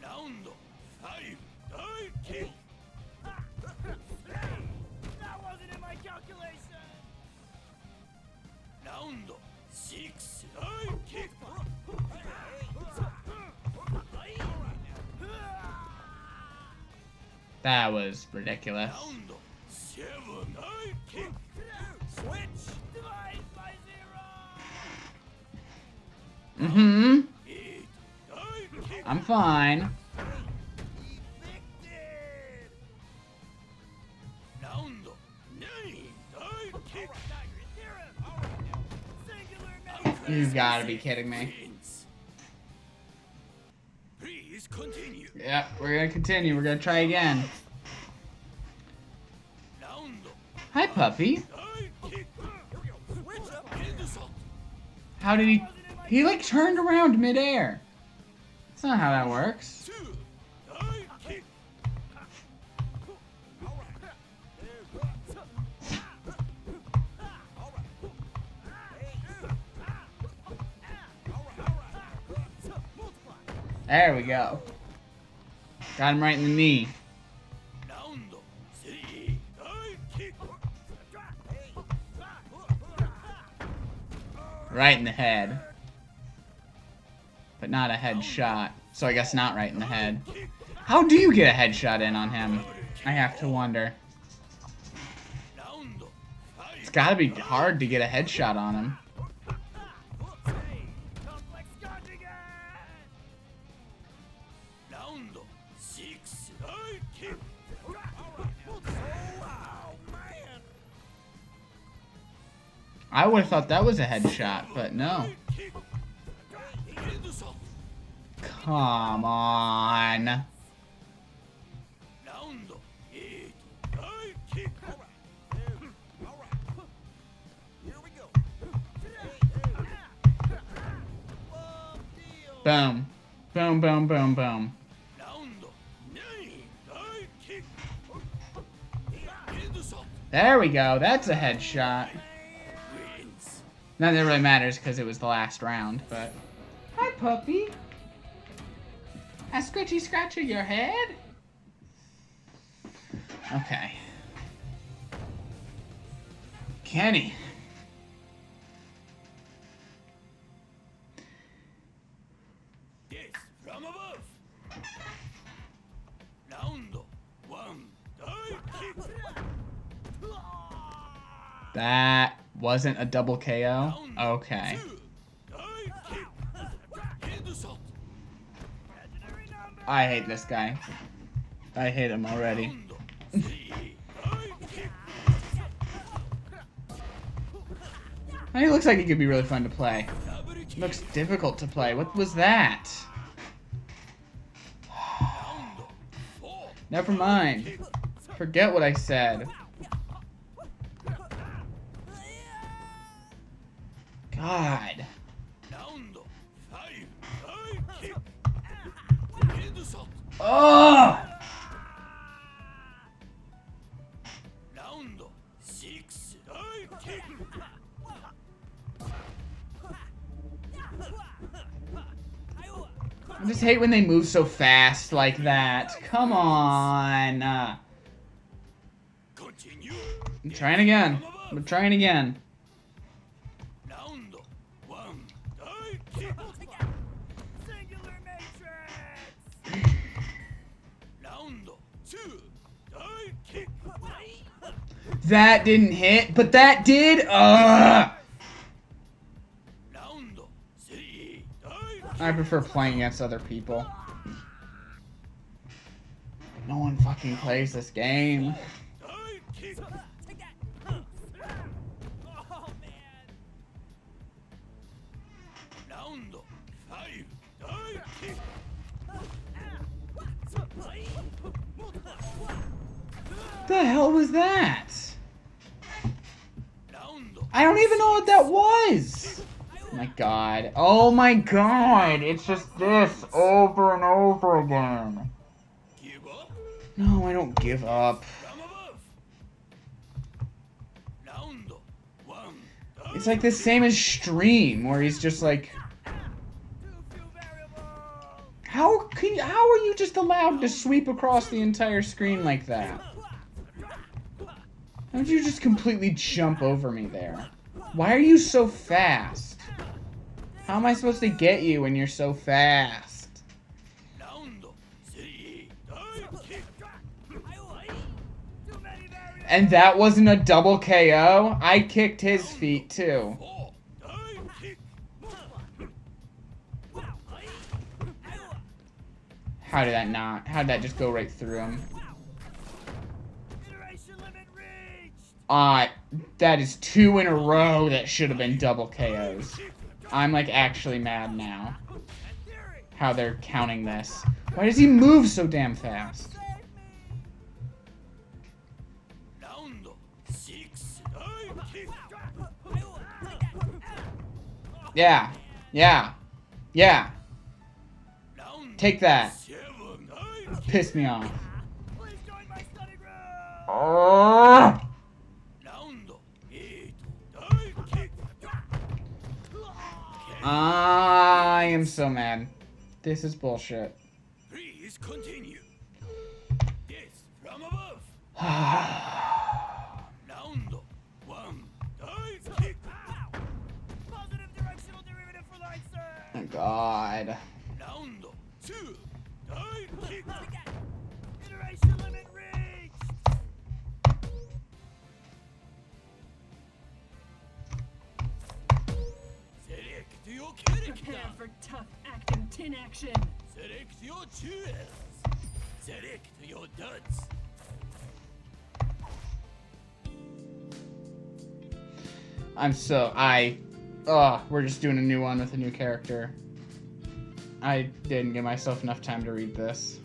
Round 5. Divekick. That wasn't in my calculation! Round 6. Divekick. That was ridiculous. Round 7. Divekick. Switch. Divide by 0! Mm-hmm. 8. Divekick. I'm fine. Round 9. Divekick. You gotta be kidding me. Please continue. Yeah, we're gonna continue. We're gonna try again. Round Hi, puppy. Divekick. Switch up in the salt. How did he... He, like, turned around midair. That's not how that works. 2. Divekick. There we go. Got him right in the knee. Round 3. Divekick. Right in the head. But not a headshot. So I guess not right in the head. How do you get a headshot in on him? I have to wonder. Round 5. It's gotta be hard to get a headshot on him. Complex conjugate! Round 6. Divekick. I would have thought that was a headshot, but no. Divekick. In the salt. Come on. Round 8. Divekick. Boom. Boom, boom, boom, boom. Round 9. Divekick. In the salt. There we go. That's a headshot. Wins. Not that it really matters because it was the last round, but... Hi, puppy. A scratchy scratch of your head? Okay. Kenny. Yes, from above. Round 1. Divekick. That wasn't a double KO? Okay. 2. Divekick. In the salt. I hate this guy. I hate him already. Round 3. Divekick. He looks like he could be really fun to play. Double kick. Looks difficult to play. What was that? Round 4. Never mind. Forget what I said. God. Round 5. Divekick. In the salt. Oh! Round 6. Divekick. I just hate when they move so fast like that. Come on. Continue. I'm trying again. I'm trying again. Round One. Divekick. Singular matrix. Round 2. Divekick. That didn't hit, but that did. Round 3. Divekick. I prefer playing against other people. No one fucking plays this game. Divekick. Take that. Oh man. Round 5. Divekick. The hell was that? Round. I don't even know what that was. Oh my god. Oh my god. It's just this over and over again. Give up. No, I don't give up. From above. Round 1. It's like the same as Stream, where he's just like, Too few variables. how are you just allowed to sweep across the entire screen like that? How did you just completely jump over me there? Why are you so fast? How am I supposed to get you when you're so fast? Round 3. Divekick. Too many variables. And that wasn't a double KO? I kicked his feet too. 4. Divekick. How did that not? How did that just go right through him? Iteration limit reached. That is 2 in a row that should have been double KOs. I'm like actually mad now. How they're counting this. Why does he move so damn fast? Round 6. Divekick. Yeah. Yeah. Yeah. Round Take that. 7. Divekick. Piss me off. Please join my study group. Oh! Round 8. Divekick. I am so mad. This is bullshit. Please continue. Yes, from above. Round 1. Divekick. Positive directional derivative for line Oh search. god. Round 2. Divekick. Iteration limit reached. Select your character. Prepare for tough acting tin action. Select your jewels. Select your duds. We're just doing a new one with a new character. I didn't give myself enough time to read this.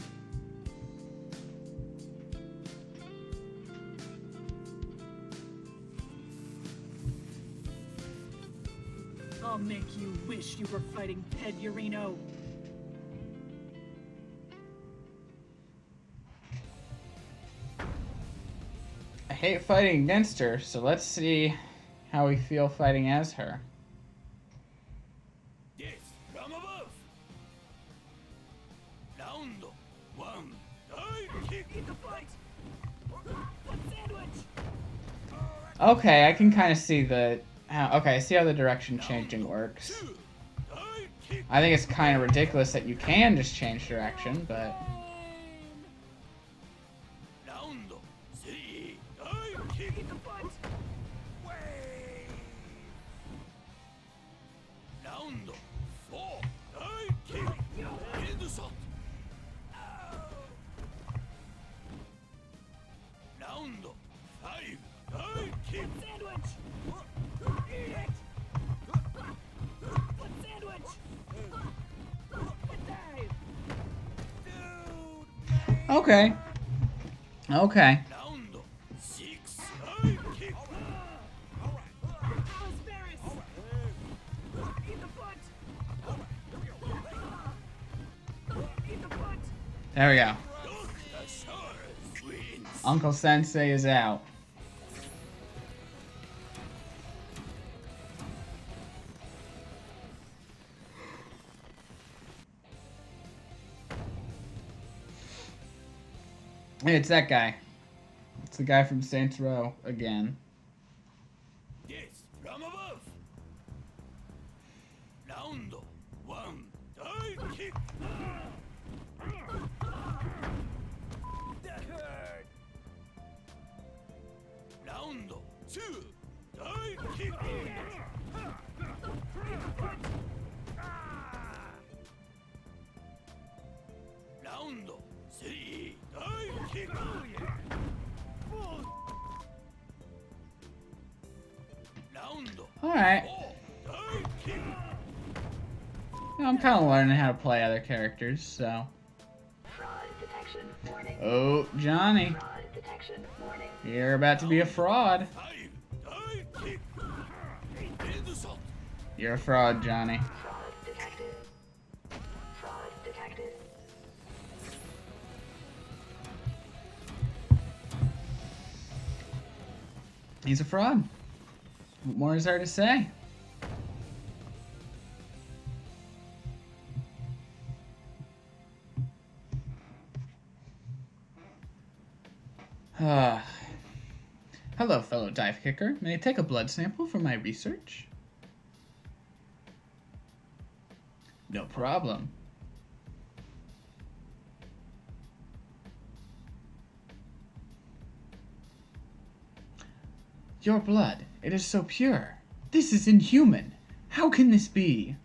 I'll make you wish you were fighting Pedurino. I hate fighting against her, so let's see how we feel fighting as her. Yes, from above. Round 1. Divekick. Eat the fight. One sandwich. Okay, I can kind of see okay, I see how the direction changing works. 2. Divekick. I think it's kind of ridiculous that you can just change direction, but Round 3. Divekick. Eat the fight. Round 4. Divekick. Headshot. Round 5. Divekick. Sandwich. Eat it. One sandwich. One dive. Dude. okay. Okay. Round 6. Divekick. Asparis. Eat the foot. Eat the foot. There we go. Dr. Shores wins. Uncle Sensei is out. Hey, it's that guy. It's the guy from Saints Row again. Yes, from above. Round 1, dive kick. That hurt. Round 2, dive kick. Round 3, dive kick. Round Alright. 4, dive kick. I'm kind of learning how to play other characters, so. Fraud detection warning. Oh, Johnny. Fraud detection warning. You're about to be a fraud. 5, dive kick. End assault. You're a fraud, Johnny. Fraud detected. Fraud detected. He's a fraud. What more is there to say? Hello, fellow dive kicker. May I take a blood sample for my research? No problem. Your blood, it is so pure. This is inhuman. How can this be?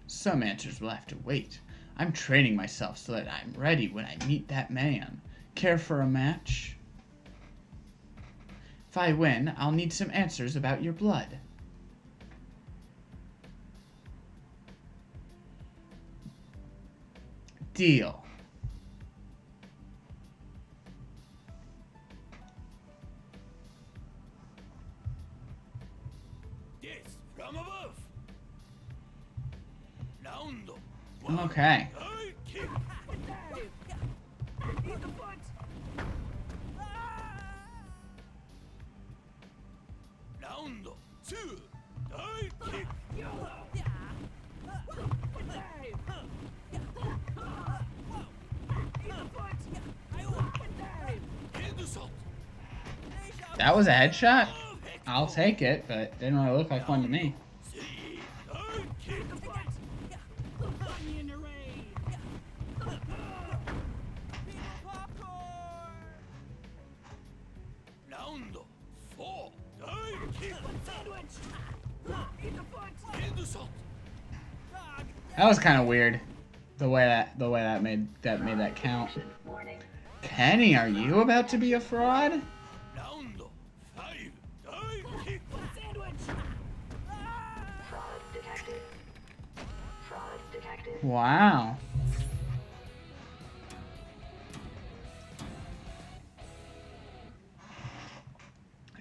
Some answers will have to wait. I'm training myself so that I'm ready when I meet that man. Care for a match? If I win, I'll need some answers about your blood. Deal. Yes, from above. Round 1, Okay. dive kick. Eat the foot. Round 2, dive kick. End assault. That was a headshot? I'll take it, but didn't really look like one to me. 3, dive kick. Onion array. Round 4, dive kick. Sandwich. Eat the foot. End assault. That was kind of weird. The way that made that count. Detection warning. Kenny, are you about to be a fraud? Round 5, dive kick. Sandwich. Fraud detected. Fraud detected. Wow.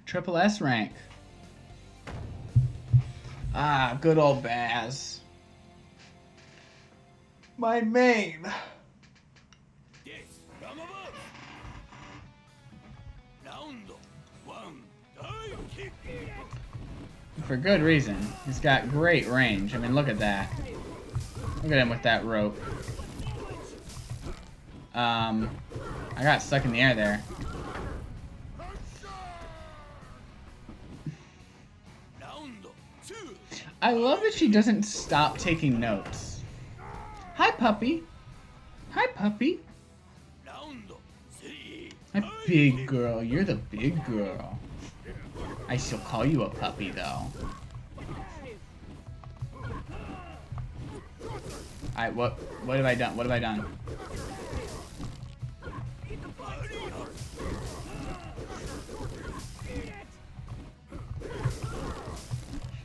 Triple S rank. Ah, good old Baz. My main. Yes, from above. Round 1, dive kick. For good reason. He's got great range. I mean, look at that. Look at him with that rope. I got stuck in the air there. Round 2, I love that she doesn't stop taking notes. Hi, puppy. Hi, puppy. round 3, My big girl. You're the big girl. I shall call you a puppy, though. Alright, what have I done? What have I done?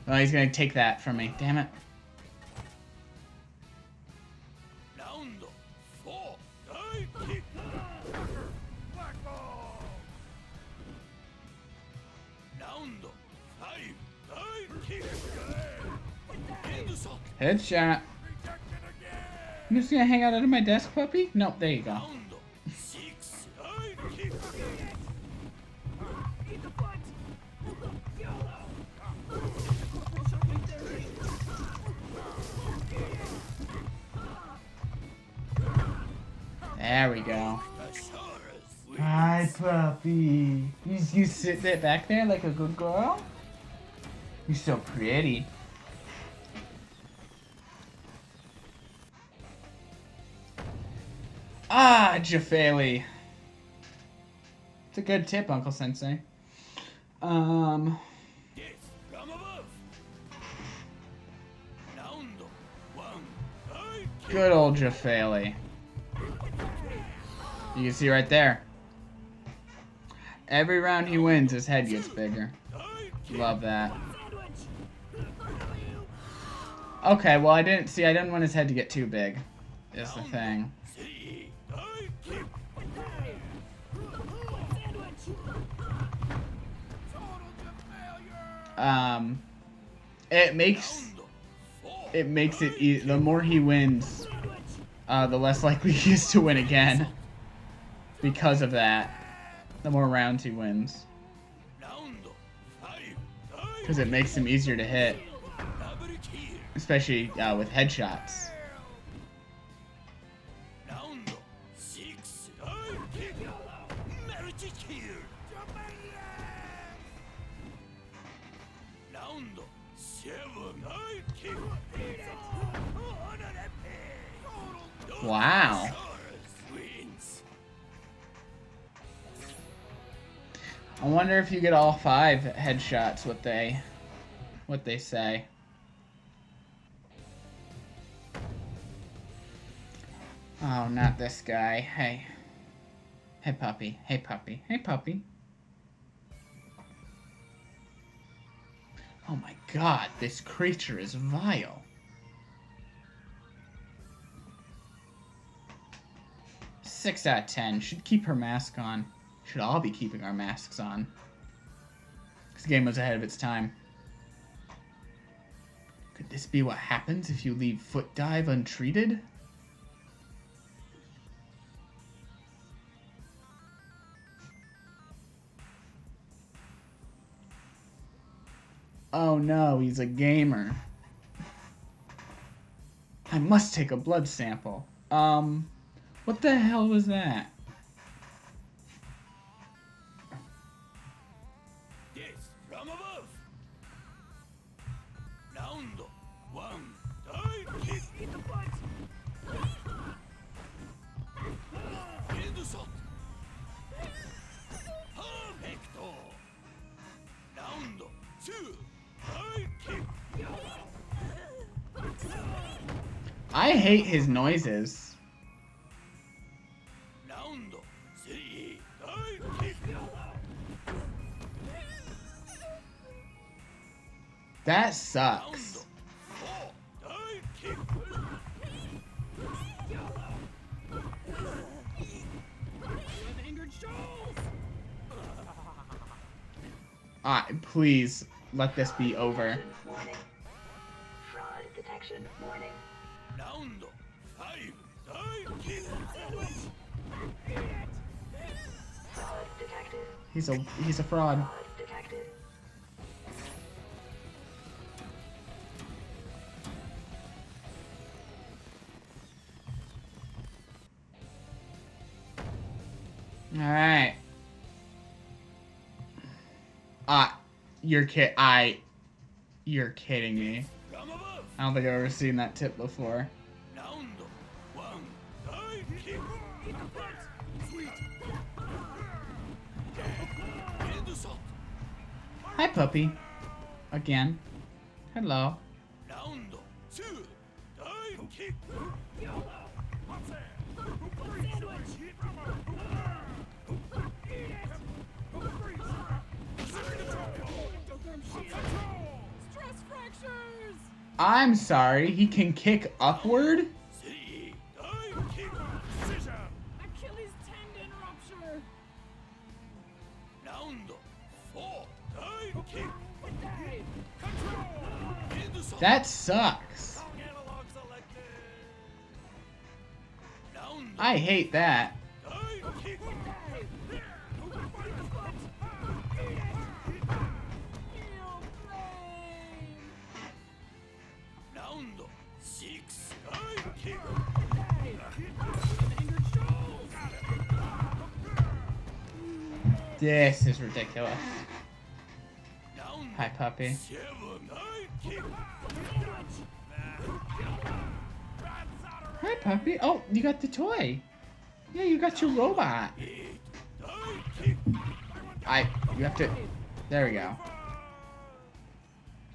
Oh, he's gonna take that from me. Damn it. round 4, dive kick. Round 5, dive kick. End assault. Headshot. You just gonna hang out under my desk, puppy? Nope, there you go. Round 6, dive kick. Eat the foot. There we go. Thesaurus. Hi, puppy. You sit there back there like a good girl? You're so pretty. Ah, Jafeli. It's a good tip, Uncle Sensei. Yes, from above. Round one. I kick. Good old Jafeli. You can see right there. Every round he wins, his head gets bigger. I kick. Love that. Okay, well I didn't want his head to get too big. Is the thing. Three. I kick. It makes it the more he wins, the less likely he is to win again. Because of that, the more rounds he wins, Round five. because it makes him easier to hit, Double kill. especially with headshots. Round six. I kick. Multi kill. Round seven. I kick. Wow. Wins. I wonder if you get all 5 headshots, what they say. Oh, not this guy. Hey. Hey, puppy. Hey, puppy. Hey, puppy. Oh my god, this creature is vile. 6 out of 10. Should keep her mask on. Should all be keeping our masks on. This game was ahead of its time. Could this be what happens if you leave Foot Dive untreated? Oh no, he's a gamer. I must take a blood sample. What the hell was that? Yes, from above. Round one. I kick. In the butt. In the shot. Perfecto. Round two. I kick. I hate his noises. Round three. I kick. That sucks. Four. I kick. Please let this be over. Warning. Fraud detection. Warning. Round five. I kick. Fraud detected. He's a fraud. Fraud detected. Alright. You're kidding me. From above. I don't think I've ever seen that tip before. Round one. I kick. In the butt. Sweet. In the shot. Hi, puppy. Again. Hello. Round two. I kick. I'm sorry, he can kick upward? Three. I kick. Achilles tendon rupture. Round four. I kick. In the shot. That sucks. Round I hate that. I kick. Round six. I kick. This is ridiculous. Round Hi, puppy. Hi, puppy. Oh, you got the toy. Yeah, you got your robot. You have to... There we go.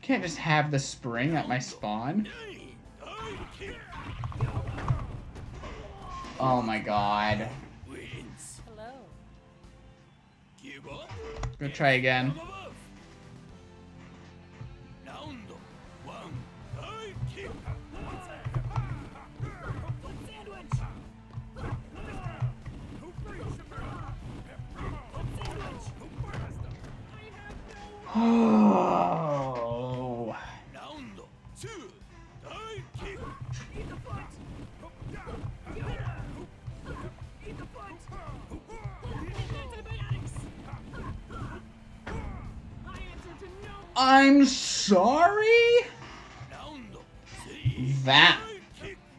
Can't just have the spring at my spawn. Oh my god. Go try again. Oh. I'm sorry? That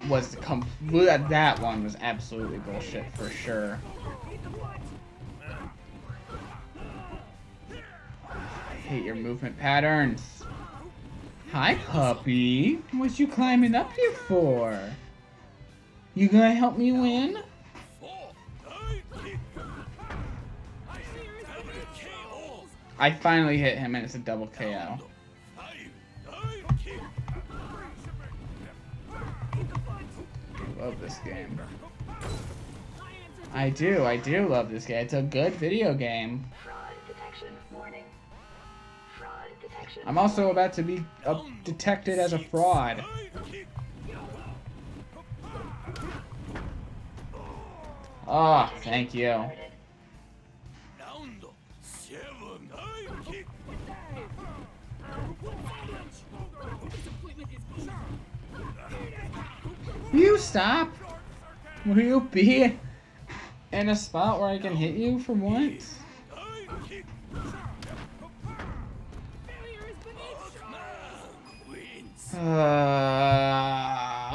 was that one was absolutely bullshit for sure. I hate your movement patterns. Hi, puppy. What you climbing up here for? You gonna help me win? I finally hit him and it's a double KO. I love this game. I do love this game. It's a good video game. Fraud detection warning. Fraud detection. I'm also about to be detected as a fraud. Oh, thank you. Will you stop? Will you be in a spot where I can hit you for once?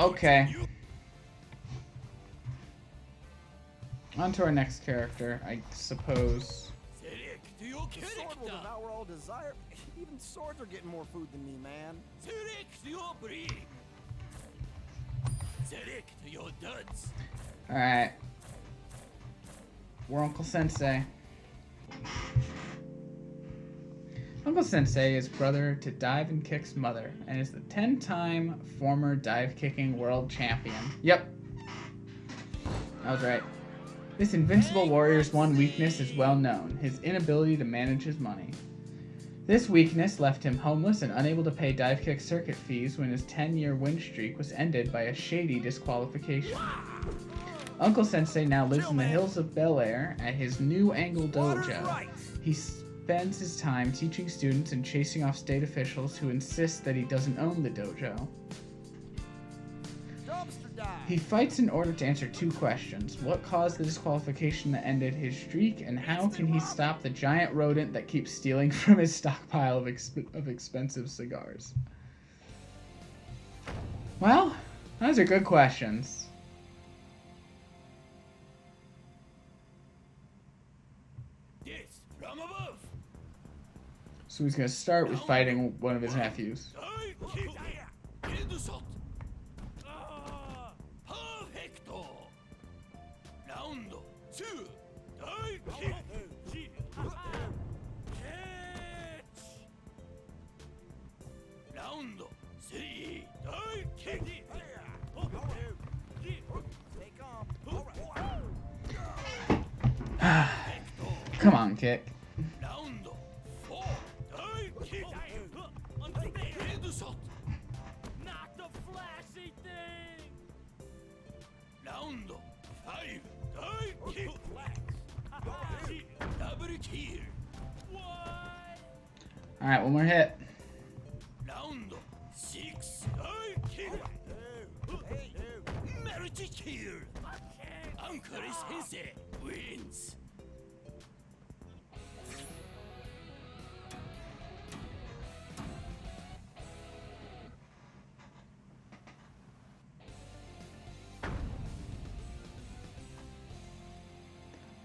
Okay. On to our next character, I suppose. The sword will devour all desire. Even swords are getting more food than me, man. Alright. We're Uncle Sensei. Uncle Sensei is brother to Divekick's mother and is the 10-time former dive-kicking world champion. Yep. I was right. This invincible warrior's one weakness is well known, his inability to manage his money. This weakness left him homeless and unable to pay Divekick circuit fees when his 10-year win streak was ended by a shady disqualification. Uncle Sensei now lives in the hills of Bel Air at his new Angle Dojo. He spends his time teaching students and chasing off state officials who insist that he doesn't own the dojo. He fights in order to answer two questions. What caused the disqualification that ended his streak, and how can he stop the giant rodent that keeps stealing from his stockpile of expensive cigars? Well, those are good questions. So he's going to start with fighting one of his nephews. Come on, Kick. Not the flashy thing. Alright, one more hit. Wins.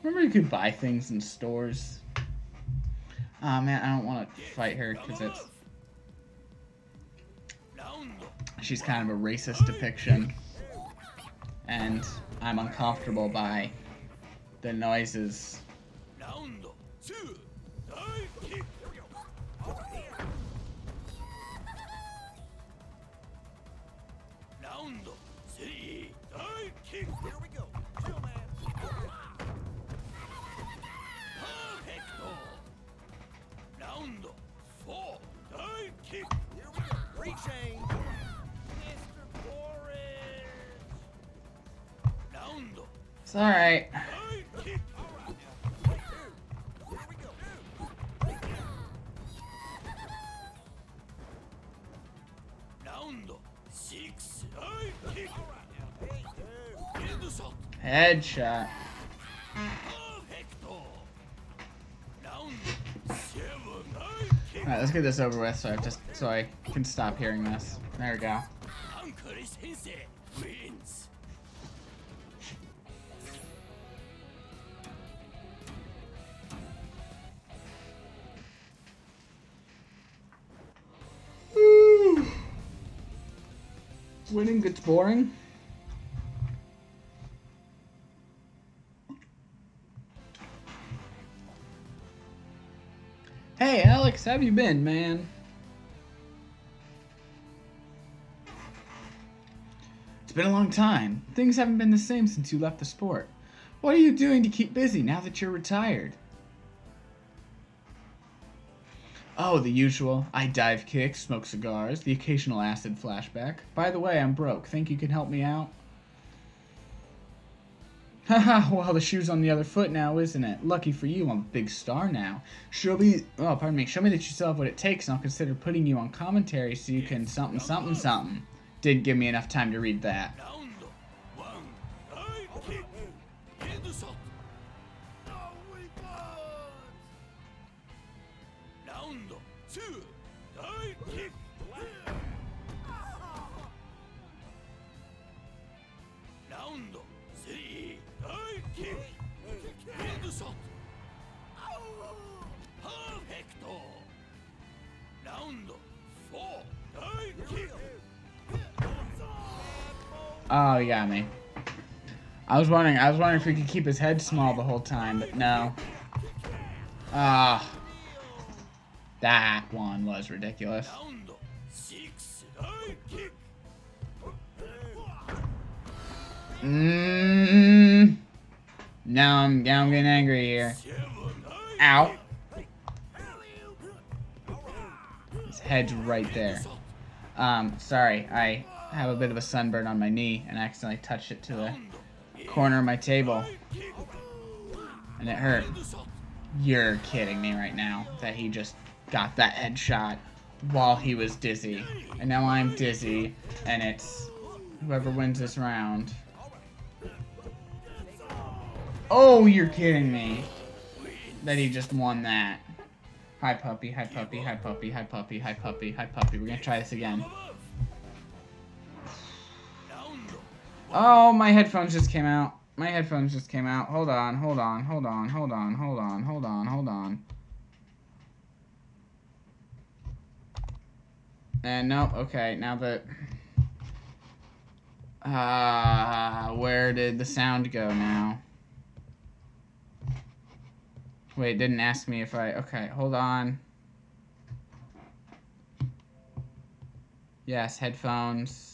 Remember you could buy things in stores? Oh man, I don't want to fight her because she's kind of a racist depiction, and I'm uncomfortable by the noises. It's alright. Headshot. Alright, let's get this over with so I can stop hearing this. There we go. Winning gets boring. Hey Alex, how have you been, man? It's been a long time. Things haven't been the same since you left the sport. What are you doing to keep busy now that you're retired? Oh, the usual. I dive kick, smoke cigars, the occasional acid flashback. By the way, I'm broke. Think you can help me out? Haha, well, the shoe's on the other foot now, isn't it? Lucky for you, I'm a big star now. Show me that you still have what it takes, and I'll consider putting you on commentary so you can something. Didn't give me enough time to read that. Oh, you got me. I was wondering if we could keep his head small the whole time, but no. Ah, that one was ridiculous. Now I'm getting angry here. Ow. His head's right there. Sorry, I have a bit of a sunburn on my knee and I accidentally touched it to the corner of my table. And it hurt. You're kidding me right now that he just got that headshot while he was dizzy. And now I'm dizzy, and it's whoever wins this round. Oh, you're kidding me that he just won that. Hi puppy, hi puppy, hi puppy, hi puppy, hi puppy, hi puppy. We're gonna try this again. Oh, my headphones just came out. My headphones just came out. Hold on. And no, okay, now that... where did the sound go now? Wait, it didn't ask me if I... Okay, hold on. Yes, headphones.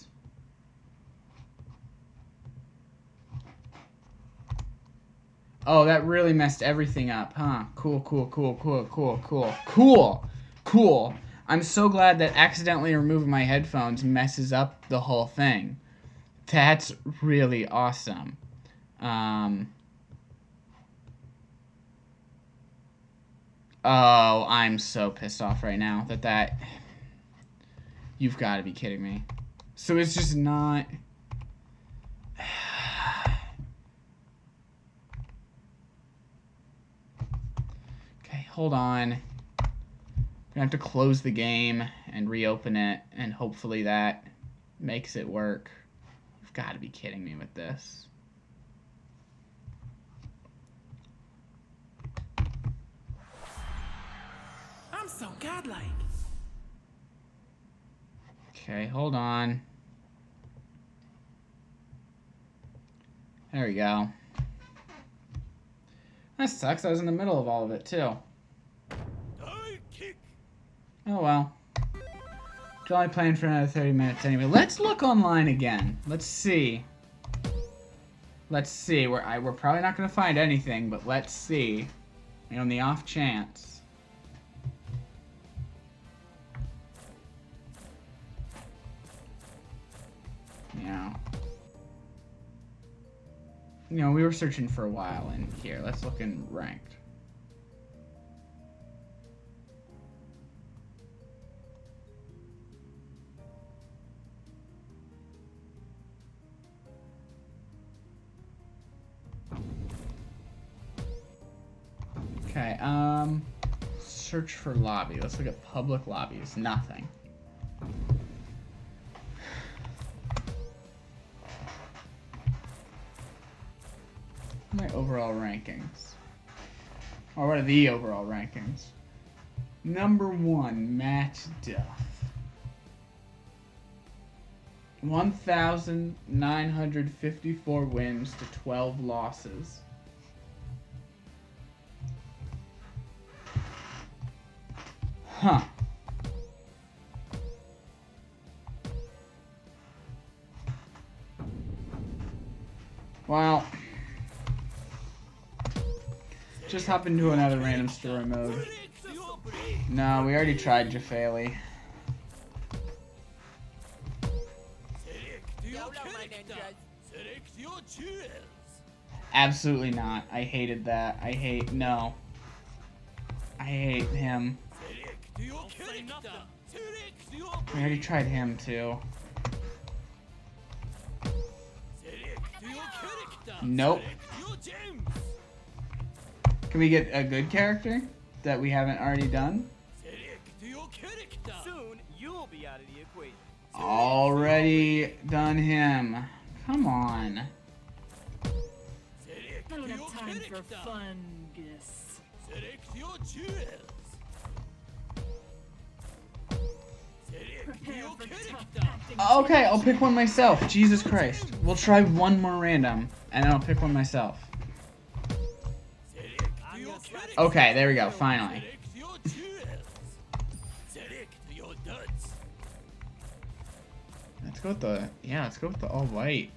Oh, that really messed everything up, huh? Cool. I'm so glad that accidentally removing my headphones messes up the whole thing. That's really awesome. Oh, I'm so pissed off right now that... You've got to be kidding me. So it's just not... Hold on. I'm gonna have to close the game and reopen it, and hopefully that makes it work. You've got to be kidding me with this. so godlike. Okay, hold on. There we go. That sucks. I was in the middle of all of it, too. Divekick. Oh, well. It's only playing for another 30 minutes anyway. Let's look online again. Let's see. Let's see. We're probably not going to find anything, but let's see. You know, on the off chance. Yeah. You know, we were searching for a while in here. Let's look in ranked. Okay, search for lobby. Let's look at public lobbies. Nothing. My overall rankings. Or what are the overall rankings? Number 1, Matt Duff. 1,954 wins to 12 losses. Huh. Well, just hop into another random story mode. No, we already tried Jafali. Absolutely not. I hated that. I hate him. We already tried him too. Nope. Can we get a good character that we haven't already done? Soon you'll be out of the equation. Already done him. Come on. I don't have time for fungus. Prepare for tough acting. Okay, I'll pick one myself. Jesus Christ. We'll try one more random, and then I'll pick one myself. Okay, there we go, finally. Let's go with the all white.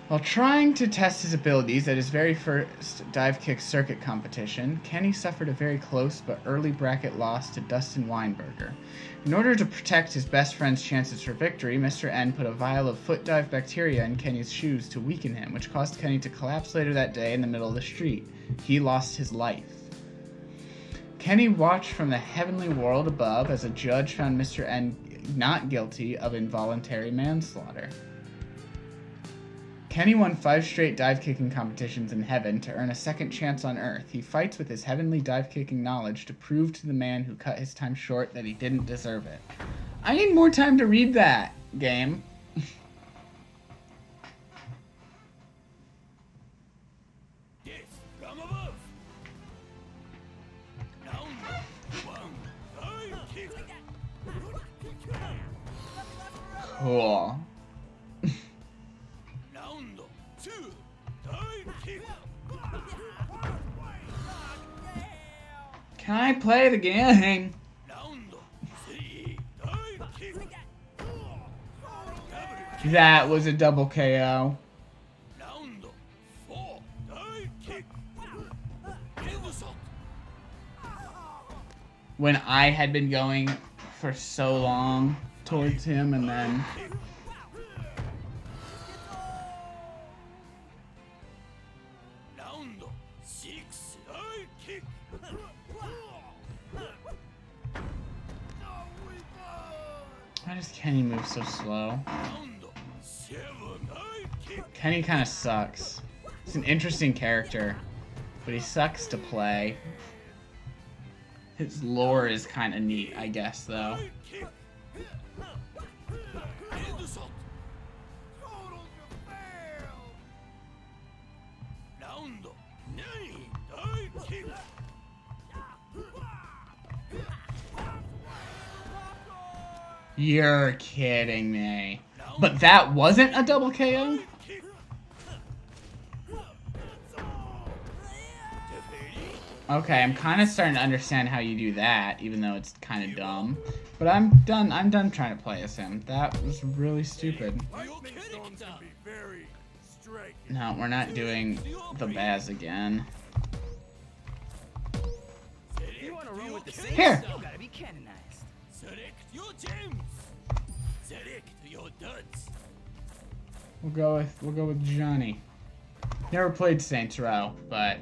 While trying to test his abilities at his very first Divekick circuit competition, Kenny suffered a very close but early bracket loss to Dustin Weinberger. In order to protect his best friend's chances for victory, Mr. N put a vial of foot dive bacteria in Kenny's shoes to weaken him, which caused Kenny to collapse later that day in the middle of the street. He lost his life. Kenny watched from the heavenly world above as a judge found Mr. N not guilty of involuntary manslaughter. Kenny won 5 straight dive-kicking competitions in heaven to earn a second chance on Earth. He fights with his heavenly dive-kicking knowledge to prove to the man who cut his time short that he didn't deserve it. I need more time to read that, game. Cool. Can I play the game? That was a double KO. When I had been going for so long towards him and then... Why does Kenny move so slow? Kenny kind of sucks. He's an interesting character, but he sucks to play. His lore is kind of neat, I guess, though. You're kidding me. But that wasn't a double KO? Okay, I'm kind of starting to understand how you do that, even though it's kind of dumb. But I'm done trying to play as him. That was really stupid. No, we're not doing the Baz again. Here! You gotta be canonized. Select your gems. Select your duds. We'll go with Johnny. Never played Saints Row, but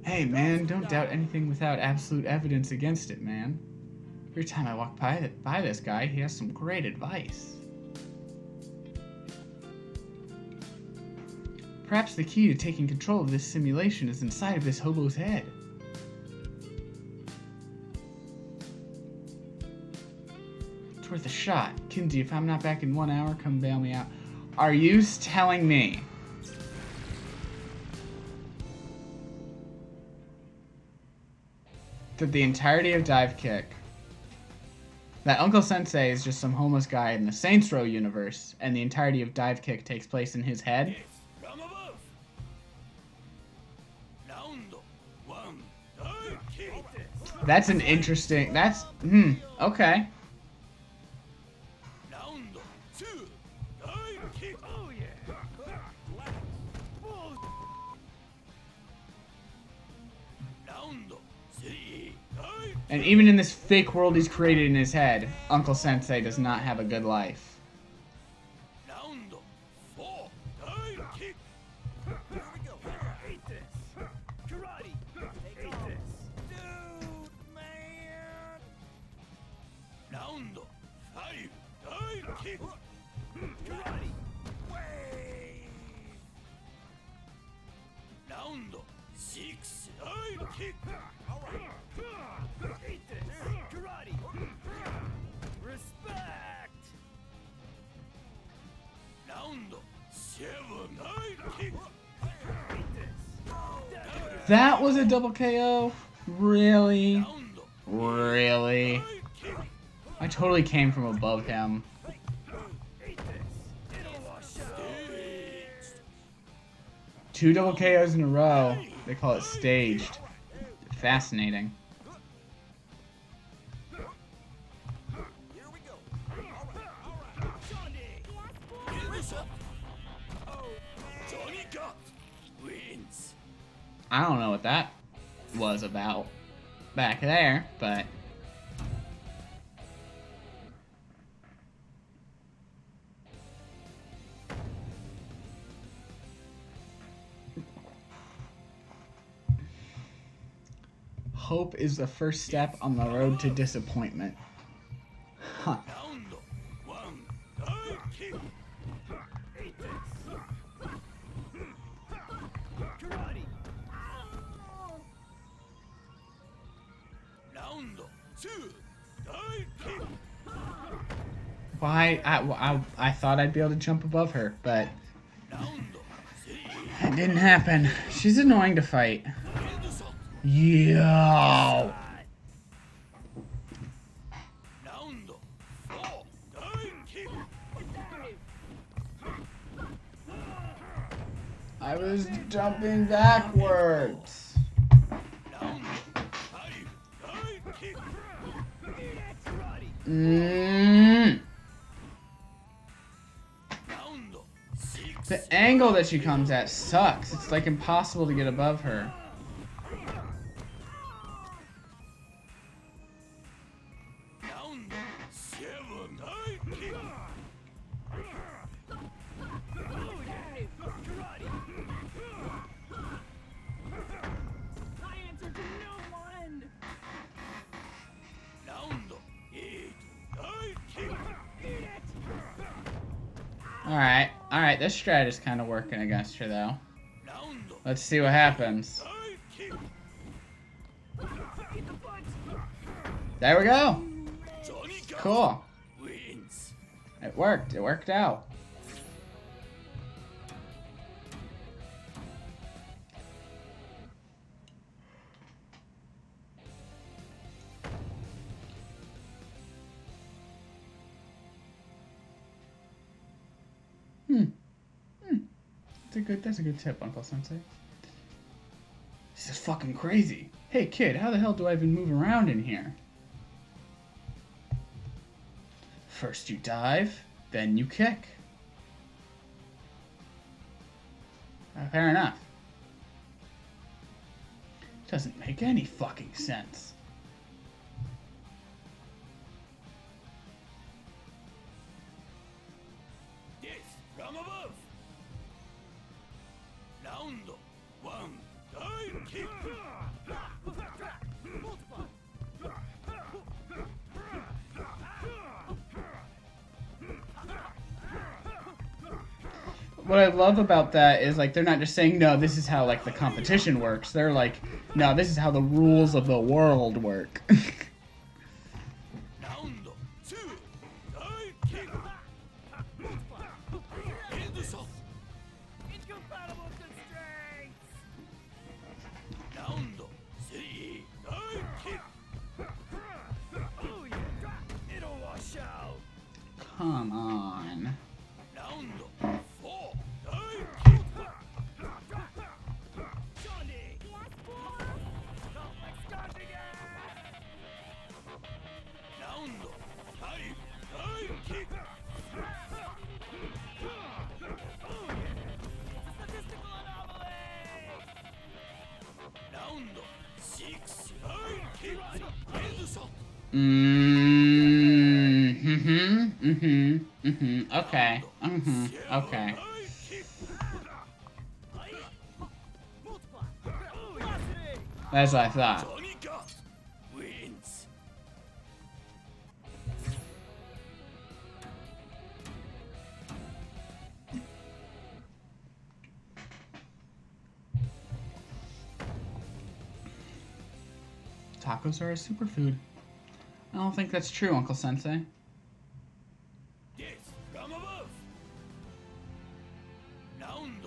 hey man, don't doubt anything without absolute evidence against it, man. Every time I walk by this guy, he has some great advice. Perhaps the key to taking control of this simulation is inside of this hobo's head. It's worth a shot. Kinsey, if I'm not back in 1 hour, come bail me out. Are you telling me that the entirety of Divekick, that Uncle Sensei is just some homeless guy in the Saints Row universe, and the entirety of Divekick takes place in his head? From above. Round one. Divekick. That's an interesting, okay. Round two. Divekick. Oh yeah. Round three. And even in this fake world he's created in his head, Uncle Sensei does not have a good life. Round four. Divekick. Here we go. Hate this. Karate. Hate this. Dude, man. Round five. Divekick. Karate. Wave. Round six. Divekick. All right. Hate this. Karate. Respect. Round seven. Divekick. Hate this. That was a double KO? Really? Round Really? kick. I totally came from above him. Hate this. It'll wash out. 2 double KOs in a row. They call it staged. Fascinating. Here we go. All right. Johnny. Get this up. Oh, Johnny got wins. I don't know what that was about back there, but hope is the first step on the road to disappointment. Huh. Round one. Divekick. Hate this. Karate. Round two. Divekick. Why? I thought I'd be able to jump above her, but Round three. it didn't happen. She's annoying to fight. Get this up. Yo! Round four. Divekick. I was jumping backwards. Round five. Divekick. Karate. Round six. The angle that she comes at sucks. It's like impossible to get above her. Round seven. Divekick. Karate. I answer to no one. Round eight. Divekick. Alright, this strat is kind of working against her though. Round Let's see what happens. Divekick. There we go. Johnny got Cool. wins. It worked. It worked out. That's a good tip, Uncle Sensei. This is fucking crazy. Hey kid, how the hell do I even move around in here? First you dive, then you kick. Fair enough. Doesn't make any fucking sense. Yes, from above. Round 1. Dive kick. What I love about that is, like, they're not just saying, no, this is how, like, the competition works. They're like, no, this is how the rules of the world work. Round 2. Dive kick. End shot. Incompatible constraints! Round 3. Dive kick. Oh yeah! It'll wash out! Come on. Round 4. Dive kick. Johnny! Not like starting it! Round 5. Dive kick. Statistical anomaly! Round 6. Dive kick. End shot. Okay. Okay. Dive kick. Multiply! Velocity! That's what I thought. Johnny Got wins. Tacos are a superfood. I don't think that's true, Uncle Sensei. Yes, from above. Round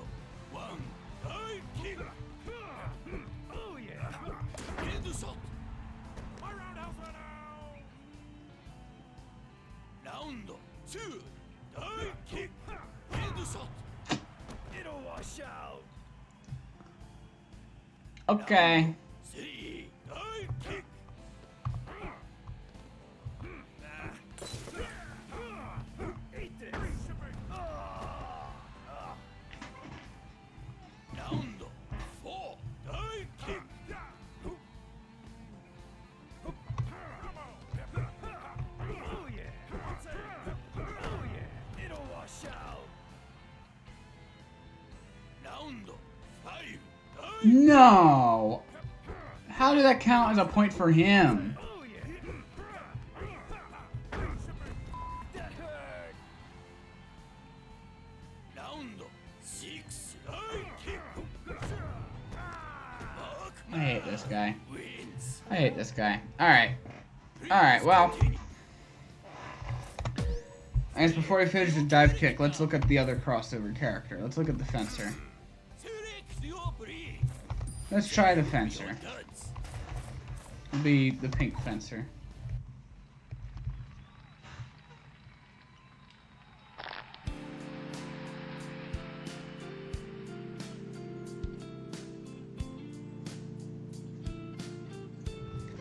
1. Dive kick. Oh yeah! End shot. My roundhouse right now! Round 2. Dive kick. End shot. It'll wash out! Okay. 3. Dive kick. Eat this! Round 4. Dive kick. Oh yeah! Oh yeah! It'll wash out! Round 5. Dive. No! How did that count as a point for him? Oh yeah! That hurt! Round 6. Dive kick. I hate this guy. Wins. I hate this guy. Alright. Alright, well. I guess before we finish the dive kick, let's look at the other crossover character. Let's look at the fencer. Let's try the fencer. It'll be the pink fencer.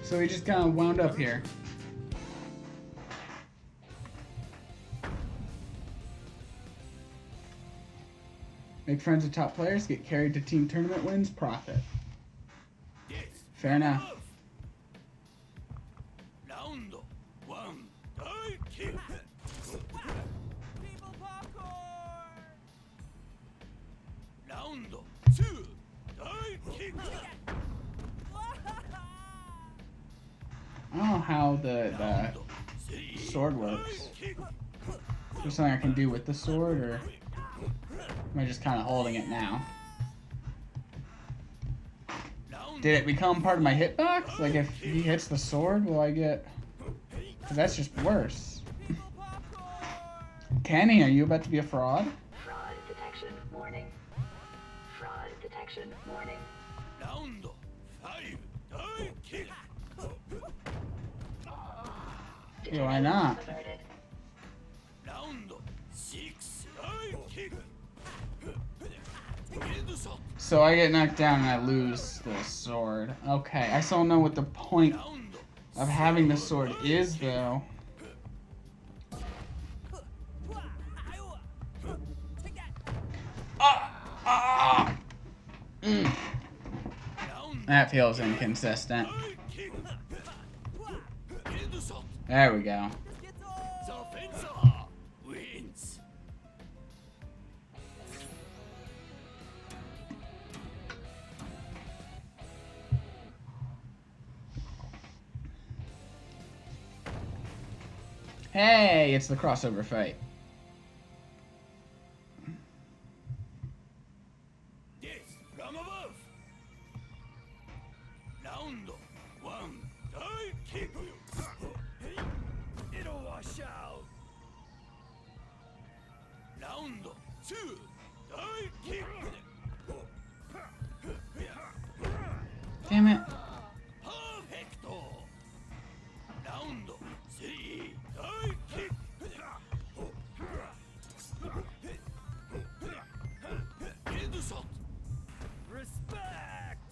So we just kind of wound up here. Make friends with top players, get carried to team tournament wins, profit. Fair enough. Round 1. Dive kick. People popcorn! Round 2. Dive kick. I don't know how the sword works. Is there something I can do with the sword, or am I just kind of holding it now? Did it become part of my hitbox? Like, if he hits the sword, will I get... Because that's just worse. Kenny, are you about to be a fraud? Fraud detection warning. Fraud detection warning. Round 5. Dive kick. Yeah, why not? Averted. Round 6. Dive kick. So I get knocked down and I lose the sword. Okay, I still don't know what the point of having the sword is, though. That feels inconsistent. There we go. Wins. Hey, it's the crossover fight. Yes, from above. Round one. Divekick. It'll wash out. Round two. Divekick. Damn it. Perfecto. Round three. Divekick. Headshot. Respect.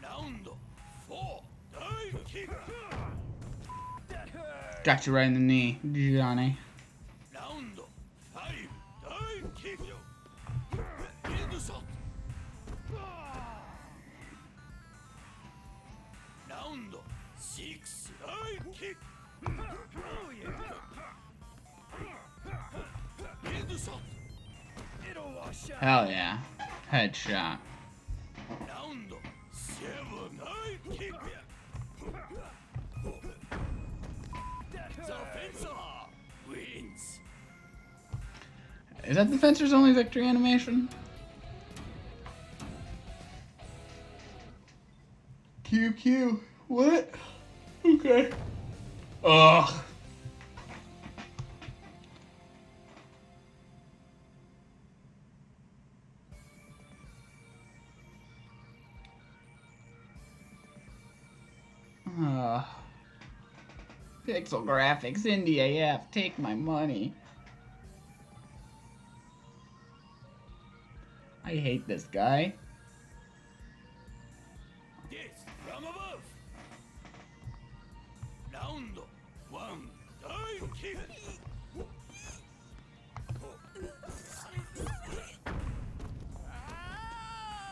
Round four. Divekick. That hurt. Got you right in the knee, Johnny. Round five. Divekick. Headshot. Round six. Divekick. Oh yeah. Headshot. It'll wash out. Hell yeah. Headshot. Round seven. Divekick. The fencer wins. Is that the Fencer's only victory animation? QQ. What? Okay. Ugh. Pixel graphics, Indie AF, take my money. I hate this guy. Yes, from above. Round one. Divekick.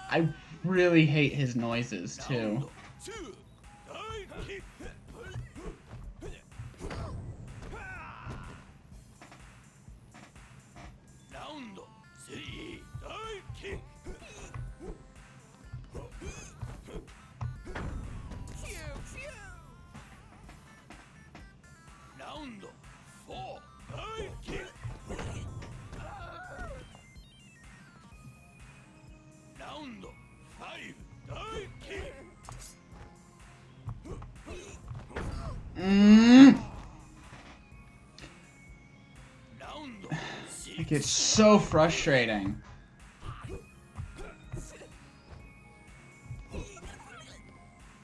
I really hate his noises too. Round two. Divekick. Round three. Divekick. Round four. Divekick. Round five. Divekick. Round six. It gets so frustrating.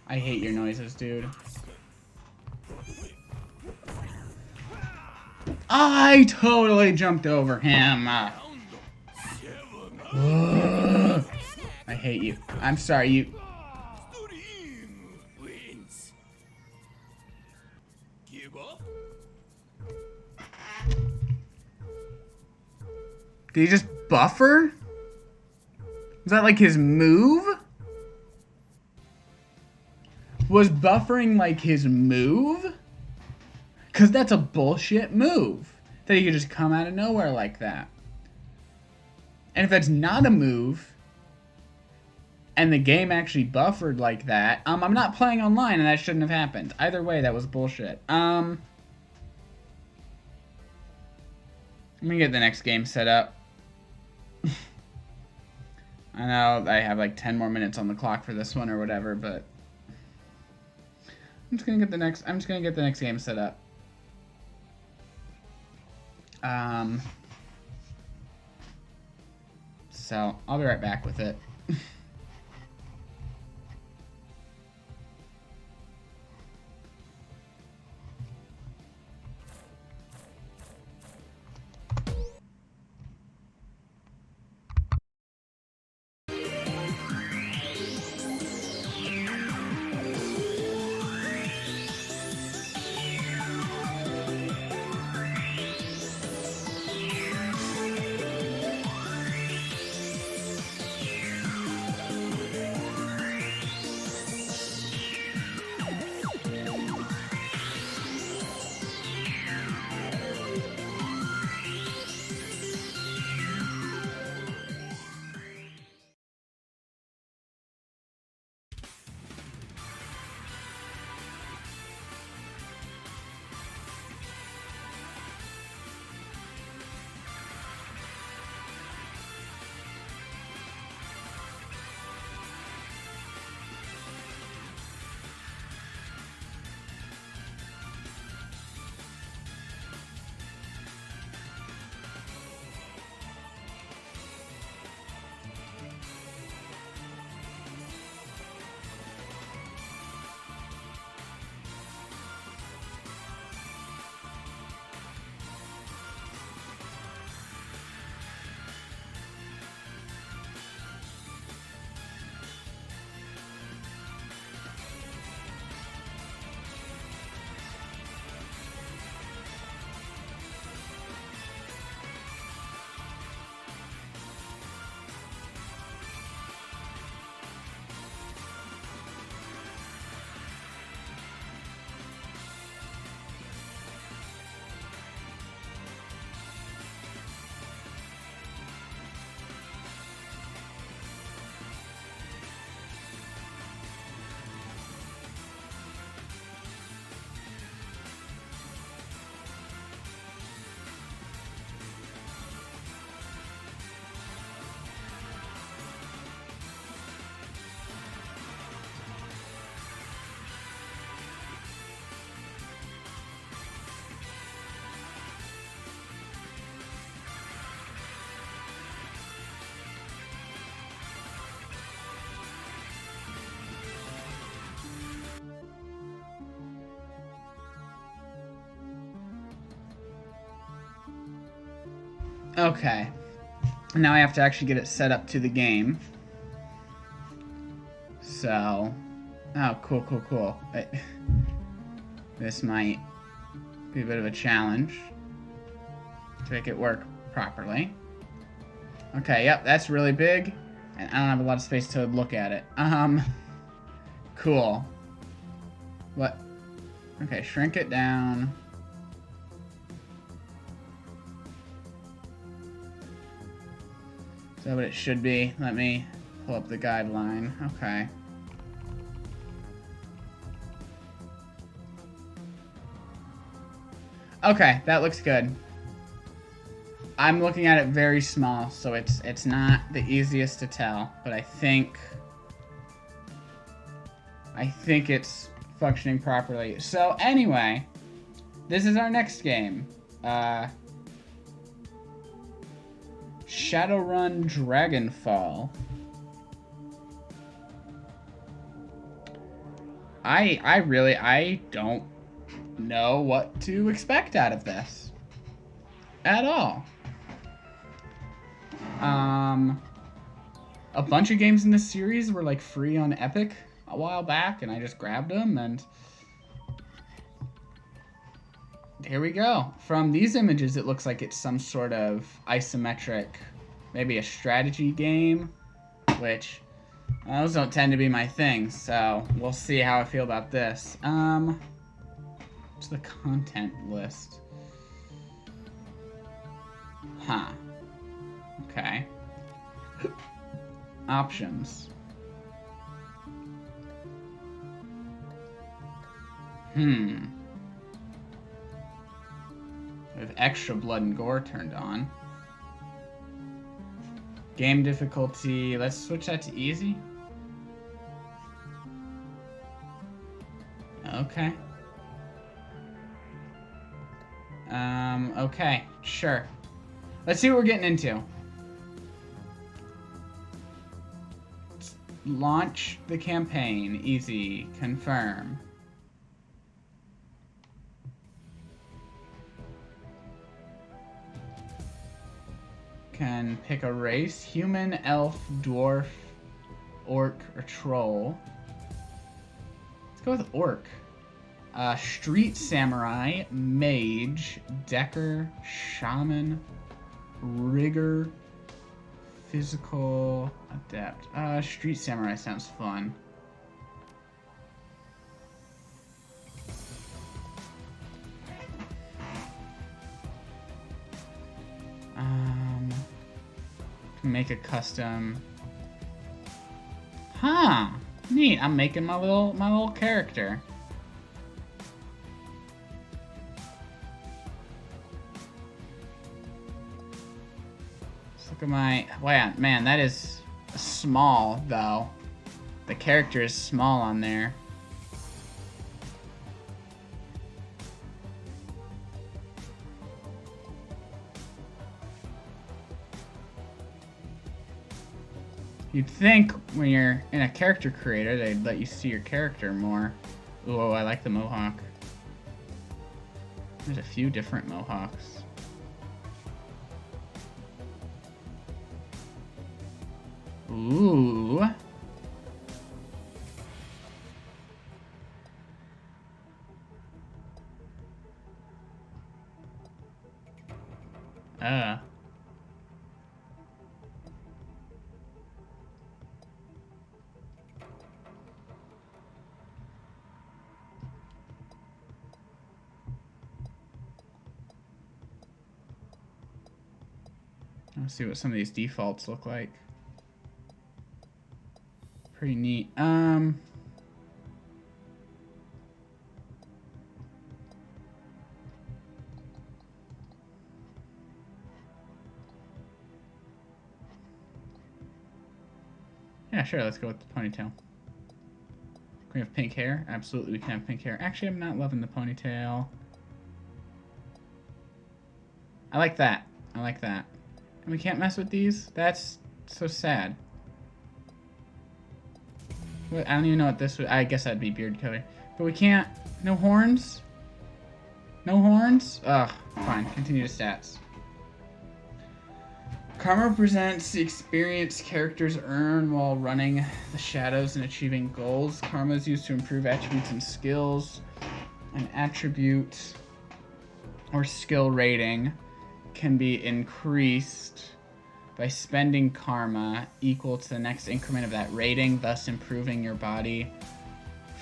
I hate your noises, dude. I totally jumped over him. Round seven. I hate you. I'm sorry, you. Stream wins. Give up. Did he just buffer? Was that like his move? Was buffering like his move? Because that's a bullshit move. That he could just come out of nowhere like that. And if that's not a move, and the game actually buffered like that, I'm not playing online and that shouldn't have happened. Either way, that was bullshit. I'm gonna get the next game set up. I know I have like 10 more minutes on the clock for this one or whatever, but I'm just gonna get the next game set up. So I'll be right back with it. Okay. Now I have to actually get it set up to the game. So... Oh, cool, cool, cool. This might be a bit of a challenge to make it work properly. Okay, yep, that's really big. And I don't have a lot of space to look at it. Cool. What? Okay, shrink it down. Is that what it should be? Let me pull up the guideline. Okay. Okay, that looks good. I'm looking at it very small, so it's not the easiest to tell, but I think it's functioning properly. So anyway, this is our next game. Shadowrun Dragonfall. I don't know what to expect out of this at all. A bunch of games in this series were like free on Epic a while back, and I just grabbed them, and here we go. From these images, it looks like it's some sort of isometric, maybe a strategy game, which those don't tend to be my thing, so we'll see how I feel about this. What's the content list? Huh. Okay. Options. With extra blood and gore turned on. Game difficulty, let's switch that to easy. Okay. Okay, sure. Let's see what we're getting into. Let's launch the campaign. Easy. Confirm. Can pick a race. Human, elf, dwarf, orc, or troll. Let's go with orc. Street samurai, mage, decker, shaman, rigger, physical, adept. Street samurai sounds fun. Make a custom. Huh. Neat. I'm making my little character. Let's look at my. Wow, man, that is small though. The character is small on there. You'd think when you're in a character creator, they'd let you see your character more. Ooh, I like the mohawk. There's a few different mohawks. Ooh. Let's see what some of these defaults look like. Pretty neat. Yeah, sure, let's go with the ponytail. Can we have pink hair? Absolutely, we can have pink hair. Actually, I'm not loving the ponytail. I like that. I like that. And we can't mess with these? That's so sad. What, I don't even know what this would... I guess that'd be beard color. But we can't... No horns? No horns? Ugh, fine. Continue to stats. Karma represents the experience characters earn while running the shadows and achieving goals. Karma is used to improve attributes and skills. An attribute or skill rating can be increased by spending karma equal to the next increment of that rating, thus improving your body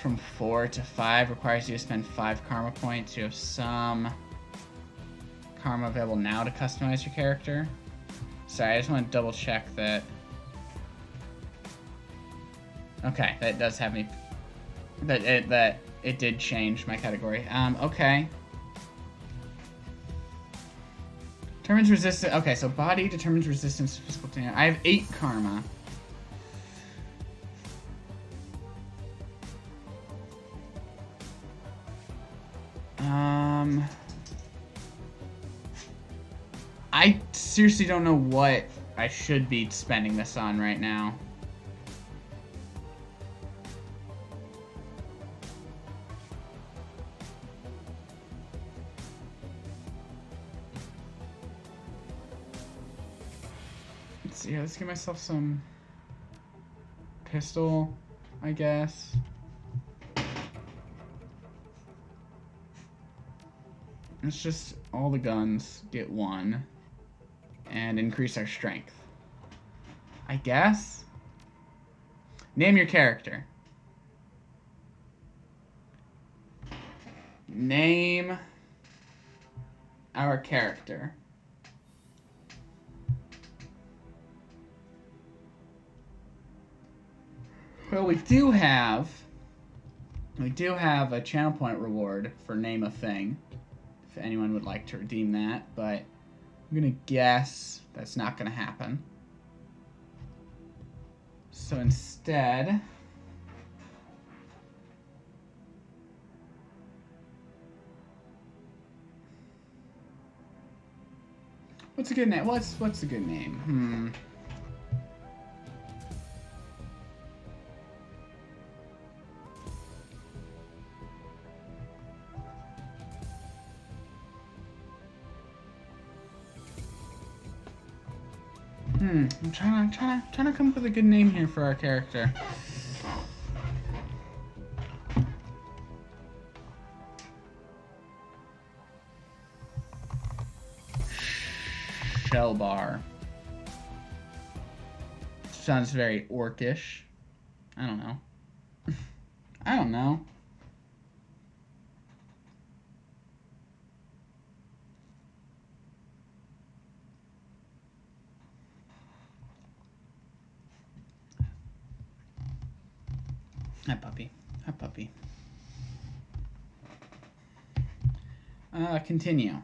from 4 to 5. Requires you to spend 5 karma points. You have some karma available now to customize your character. Sorry, I just want to double check that. Okay, that does have me. That it did change my category. Okay. Determines resistance. Okay, so body determines resistance to physical damage. I have 8 karma. I seriously don't know what I should be spending this on right now. Let's see, let's give myself some pistol, I guess. Let's just all the guns get 1 and increase our strength, I guess. Name your character. Name our character. Well, we do have a channel point reward for name a thing, if anyone would like to redeem that, but I'm gonna guess that's not gonna happen. So instead, what's a good name? What's a good name? I'm trying to come up with a good name here for our character. Shellbar. Sounds very orcish. I don't know. I don't know. Hi, puppy. Hi, puppy. Continue.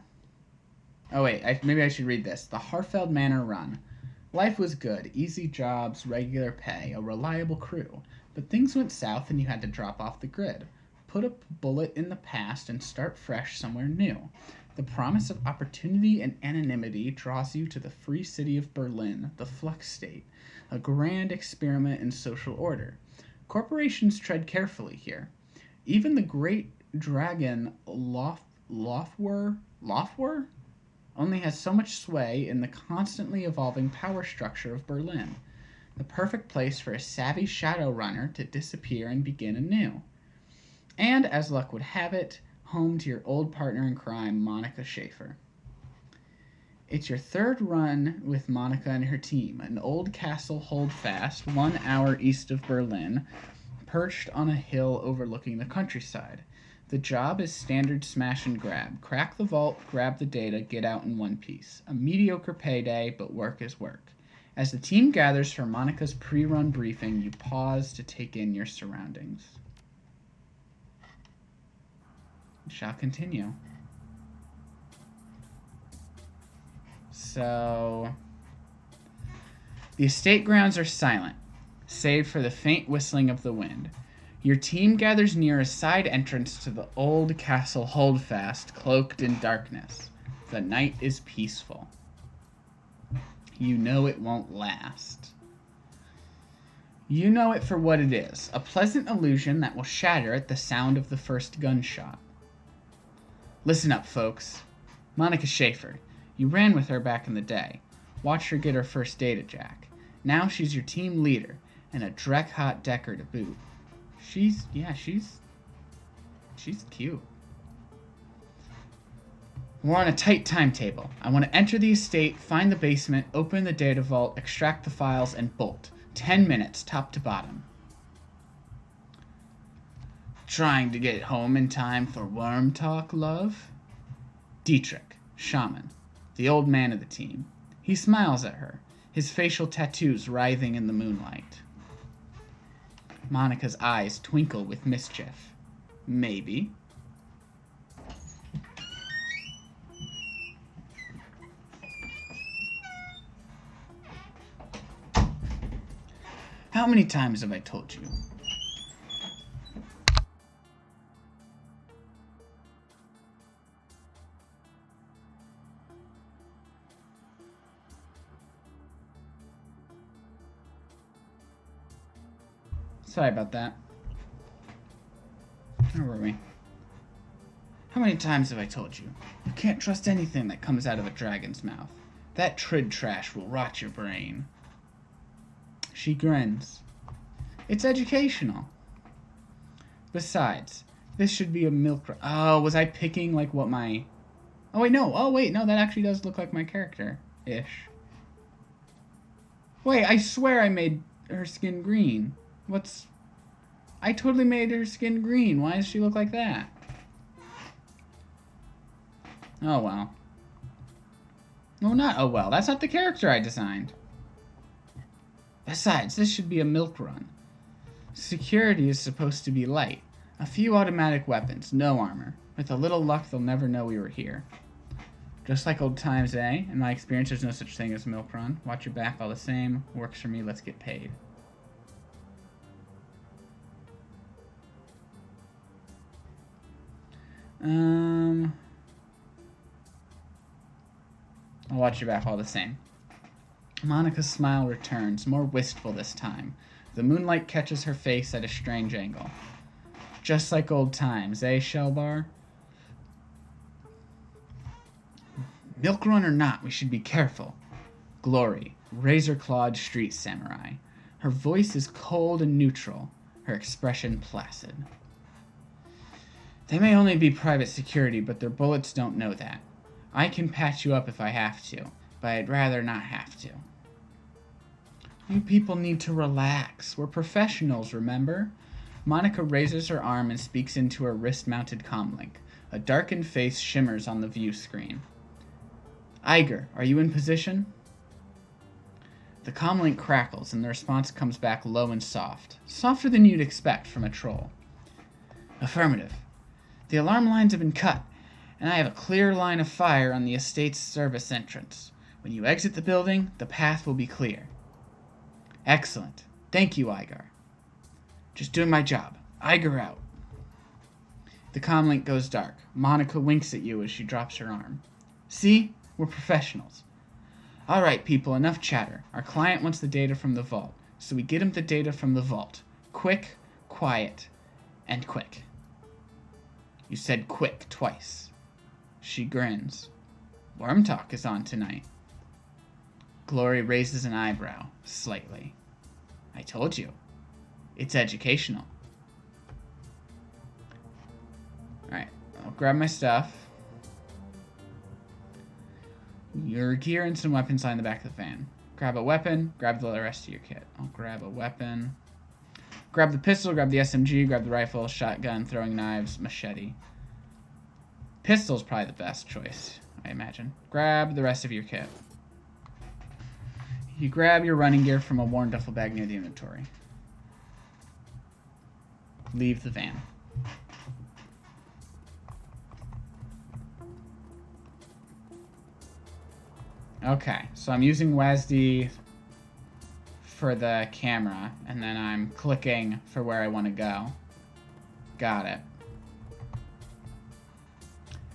Oh, wait. Maybe I should read this. The Harfeld Manor Run. Life was good. Easy jobs, regular pay, a reliable crew. But things went south and you had to drop off the grid. Put a bullet in the past and start fresh somewhere new. The promise of opportunity and anonymity draws you to the free city of Berlin, the Flux State, a grand experiment in social order. Corporations tread carefully here. Even the great dragon Lofwer only has so much sway in the constantly evolving power structure of Berlin. The perfect place for a savvy Shadowrunner to disappear and begin anew. And, as luck would have it, home to your old partner in crime, Monica Schaefer. It's your third run with Monica and her team, an old castle holdfast 1 hour east of Berlin, perched on a hill overlooking the countryside. The job is standard smash and grab. Crack the vault, grab the data, get out in one piece. A mediocre payday, but work is work. As the team gathers for Monica's pre-run briefing, you pause to take in your surroundings. Shall continue. So, the estate grounds are silent, save for the faint whistling of the wind. Your team gathers near a side entrance to the old castle holdfast, cloaked in darkness. The night is peaceful. You know it won't last. You know it for what it is, a pleasant illusion that will shatter at the sound of the first gunshot. Listen up, folks. Monica Schaefer. You ran with her back in the day. Watched her get her first data jack. Now she's your team leader, and a Dreck-hot Decker to boot. She's cute. We're on a tight timetable. I want to enter the estate, find the basement, open the data vault, extract the files, and bolt. 10 minutes, top to bottom. Trying to get home in time for worm talk, love? Dietrich, shaman, the old man of the team. He smiles at her, his facial tattoos writhing in the moonlight. Monica's eyes twinkle with mischief. Maybe. How many times have I told you? Sorry about that. Where were we? How many times have I told you? You can't trust anything that comes out of a dragon's mouth. That trid trash will rot your brain. She grins. It's educational. Besides, this should be a milk run. Oh, was I picking like what my... Oh wait, no. Oh wait, no, that actually does look like my character-ish. Wait, I swear I made her skin green. What's... I totally made her skin green. Why does she look like that? Oh well. No, not oh well. That's not the character I designed. Besides, this should be a milk run. Security is supposed to be light. A few automatic weapons, no armor. With a little luck, they'll never know we were here. Just like old times, eh? In my experience, there's no such thing as a milk run. Watch your back all the same. Works for me, let's get paid. I'll watch your back all the same. Monica's smile returns, more wistful this time. The moonlight catches her face at a strange angle. Just like old times, eh, Shellbar? Milk run or not, we should be careful. Glory, razor-clawed street samurai. Her voice is cold and neutral, her expression placid. They may only be private security, but their bullets don't know that. I can patch you up if I have to, but I'd rather not have to. You people need to relax. We're professionals, remember? Monica raises her arm and speaks into her wrist-mounted comlink. A darkened face shimmers on the view screen. Iger, are you in position? The comlink crackles, and the response comes back low and soft. Softer than you'd expect from a troll. Affirmative. The alarm lines have been cut, and I have a clear line of fire on the estate's service entrance. When you exit the building, the path will be clear. Excellent. Thank you, Iger. Just doing my job. Iger out. The comlink goes dark. Monica winks at you as she drops her arm. See? We're professionals. All right, people, enough chatter. Our client wants the data from the vault, so we get him the data from the vault. Quick, quiet, and quick. You said quick twice. She grins. Worm Talk is on tonight. Glory raises an eyebrow, slightly. I told you. It's educational. Alright, I'll grab my stuff. Your gear and some weapons lie in the back of the van. Grab a weapon, grab the rest of your kit. I'll grab a weapon. Grab the pistol, grab the SMG, grab the rifle, shotgun, throwing knives, machete. Pistol's probably the best choice, I imagine. Grab the rest of your kit. You grab your running gear from a worn duffel bag near the inventory. Leave the van. Okay, so I'm using WASD for the camera, and then I'm clicking for where I want to go. Got it.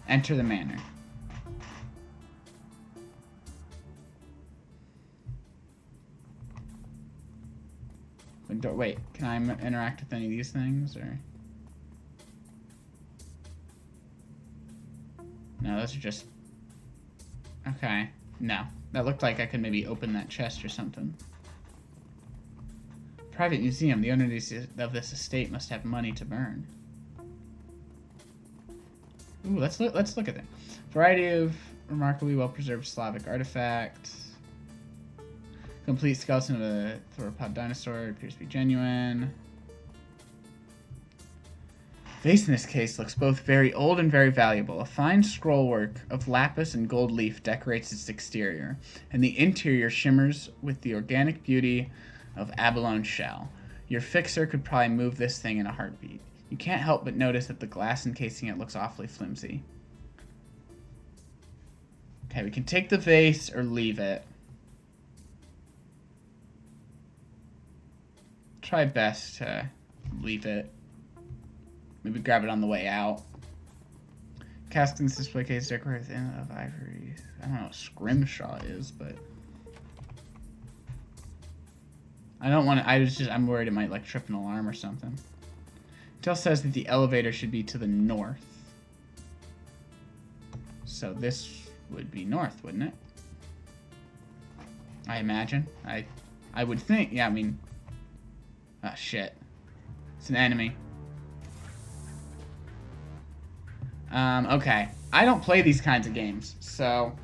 Enter the manor. Wait, can I interact with any of these things, or? No, those are just... Okay, no. That looked like I could maybe open that chest or something. Private museum. The owner of this estate must have money to burn. Ooh, let's look at that. Variety of remarkably well-preserved Slavic artifacts. Complete skeleton of a theropod dinosaur. Appears to be genuine. Vase in this case looks both very old and very valuable. A fine scrollwork of lapis and gold leaf decorates its exterior, and the interior shimmers with the organic beauty of abalone shell. Your fixer could probably move this thing in a heartbeat. You can't help but notice that the glass encasing it looks awfully flimsy. Okay, we can take the vase or leave it. Try best to leave it. Maybe grab it on the way out. Cask in this display case decorated with of ivory. I don't know what scrimshaw is, but I don't want to. I'm worried it might like trip an alarm or something. Intel says that the elevator should be to the north. So this would be north, wouldn't it? I imagine. I would think. Yeah, I mean. Ah, shit. It's an enemy. Okay. I don't play these kinds of games, so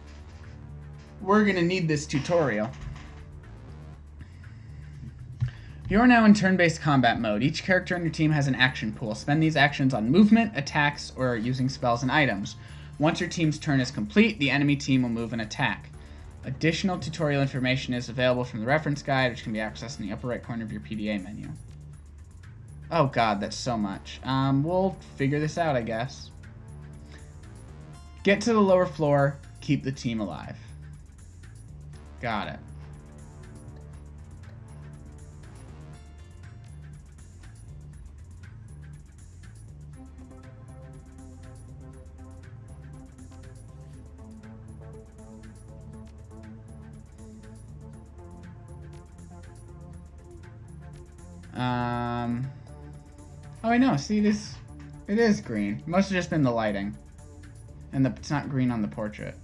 we're gonna need this tutorial. You are now in turn-based combat mode. Each character on your team has an action pool. Spend these actions on movement, attacks, or using spells and items. Once your team's turn is complete, the enemy team will move and attack. Additional tutorial information is available from the reference guide, which can be accessed in the upper right corner of your PDA menu. Oh god, that's so much. We'll figure this out, I guess. Get to the lower floor, keep the team alive. Got it. Oh, I know. See, it is green. It must have just been the lighting. And it's not green on the portrait.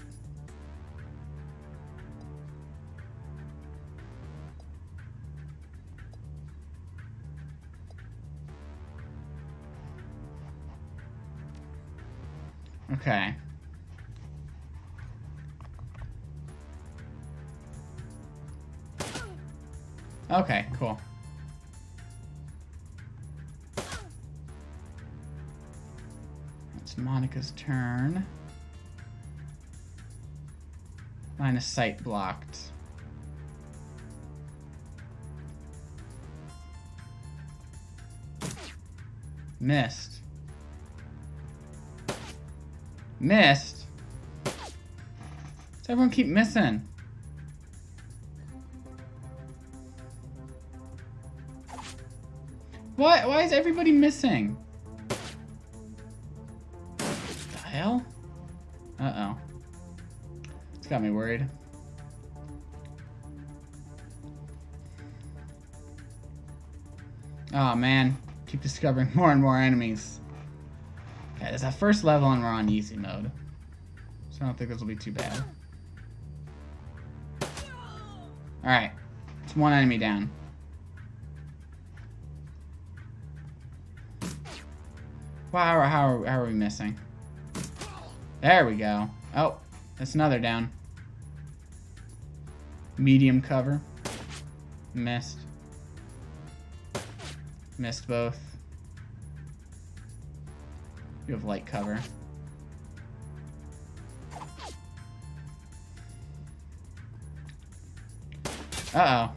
Okay. Okay, cool. It's Monica's turn. Line of sight blocked. Missed. Missed? Does everyone keep missing? Why is everybody missing? What the hell? Uh-oh. It's got me worried. Oh man, keep discovering more and more enemies. Okay, it's our first level and we're on easy mode. So I don't think this will be too bad. Alright, it's one enemy down. Wow, how are we missing? There we go. Oh, that's another down. Medium cover. Missed. Missed both. You have light cover. Uh-oh.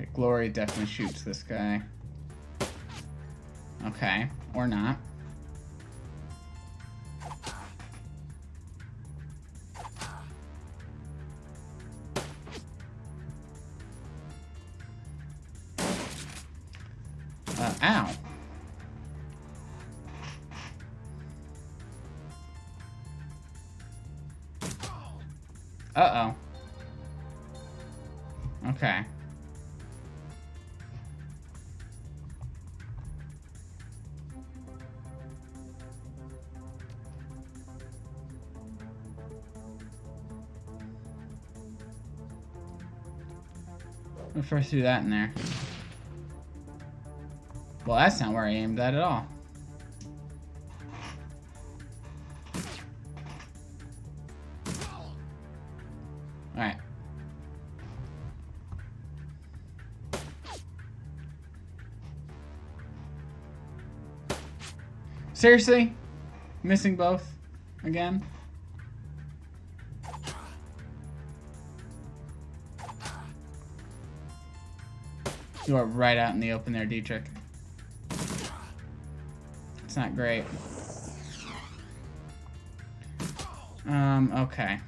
Okay, Glory definitely shoots this guy. Okay, or not. Ow. Uh-oh. Okay. We'll first do that in there. Well, that's not where I aimed at all. Alright. Seriously? Missing both? Again? You are right out in the open there, Dietrich. It's not great. Okay.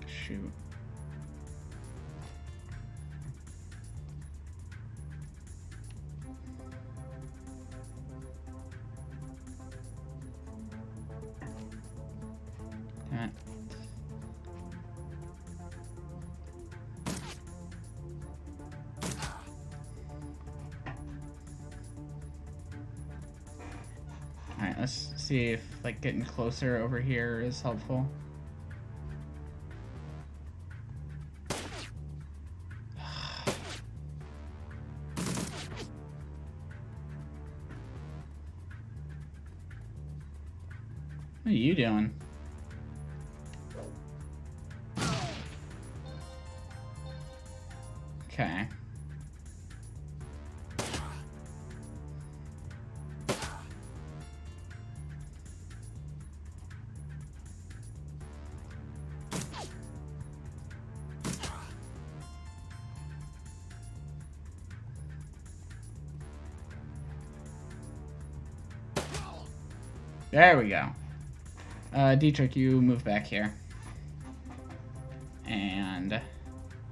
Shoot. Alright. Alright, let's see if like getting closer over here is helpful. What are you doing? Okay. There we go. Dietrich, you move back here. And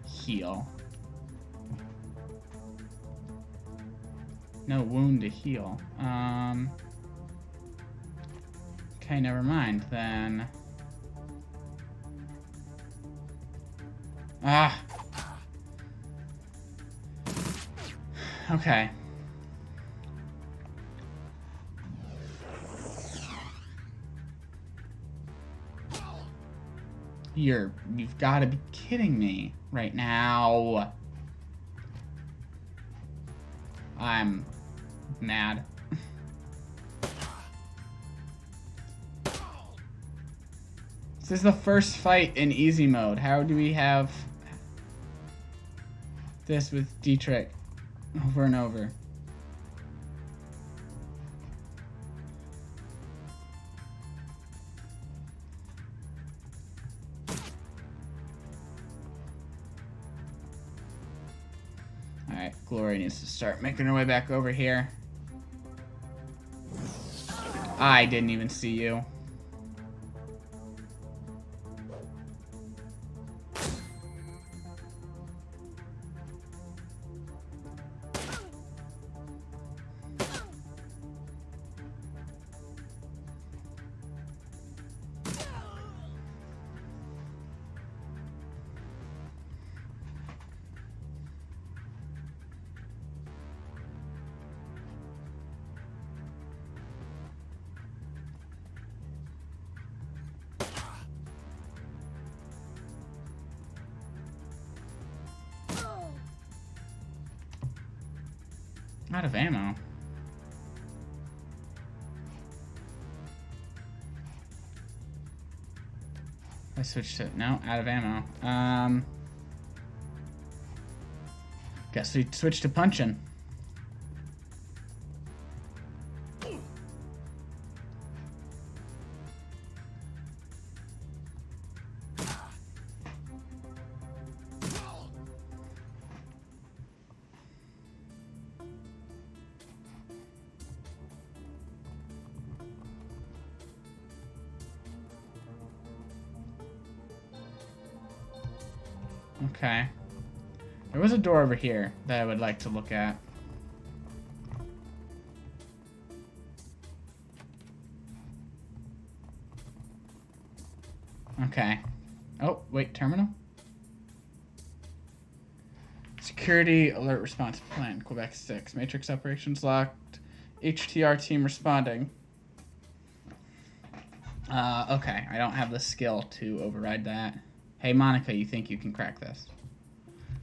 heal. No wound to heal. Okay, never mind then. Ah. Okay. You've got to be kidding me right now. I'm mad. This is the first fight in easy mode. How do we have this with Dietrich over and over? Alright, Glory needs to start making her way back over here. I didn't even see you. Out of ammo. I switched it. No, out of ammo. Guess we switched to punching. Okay. There was a door over here that I would like to look at. Okay. Oh, wait, terminal? Security alert response plan, Quebec 6. Matrix operations locked. HTR team responding. Okay. I don't have the skill to override that. Hey, Monica, you think you can crack this?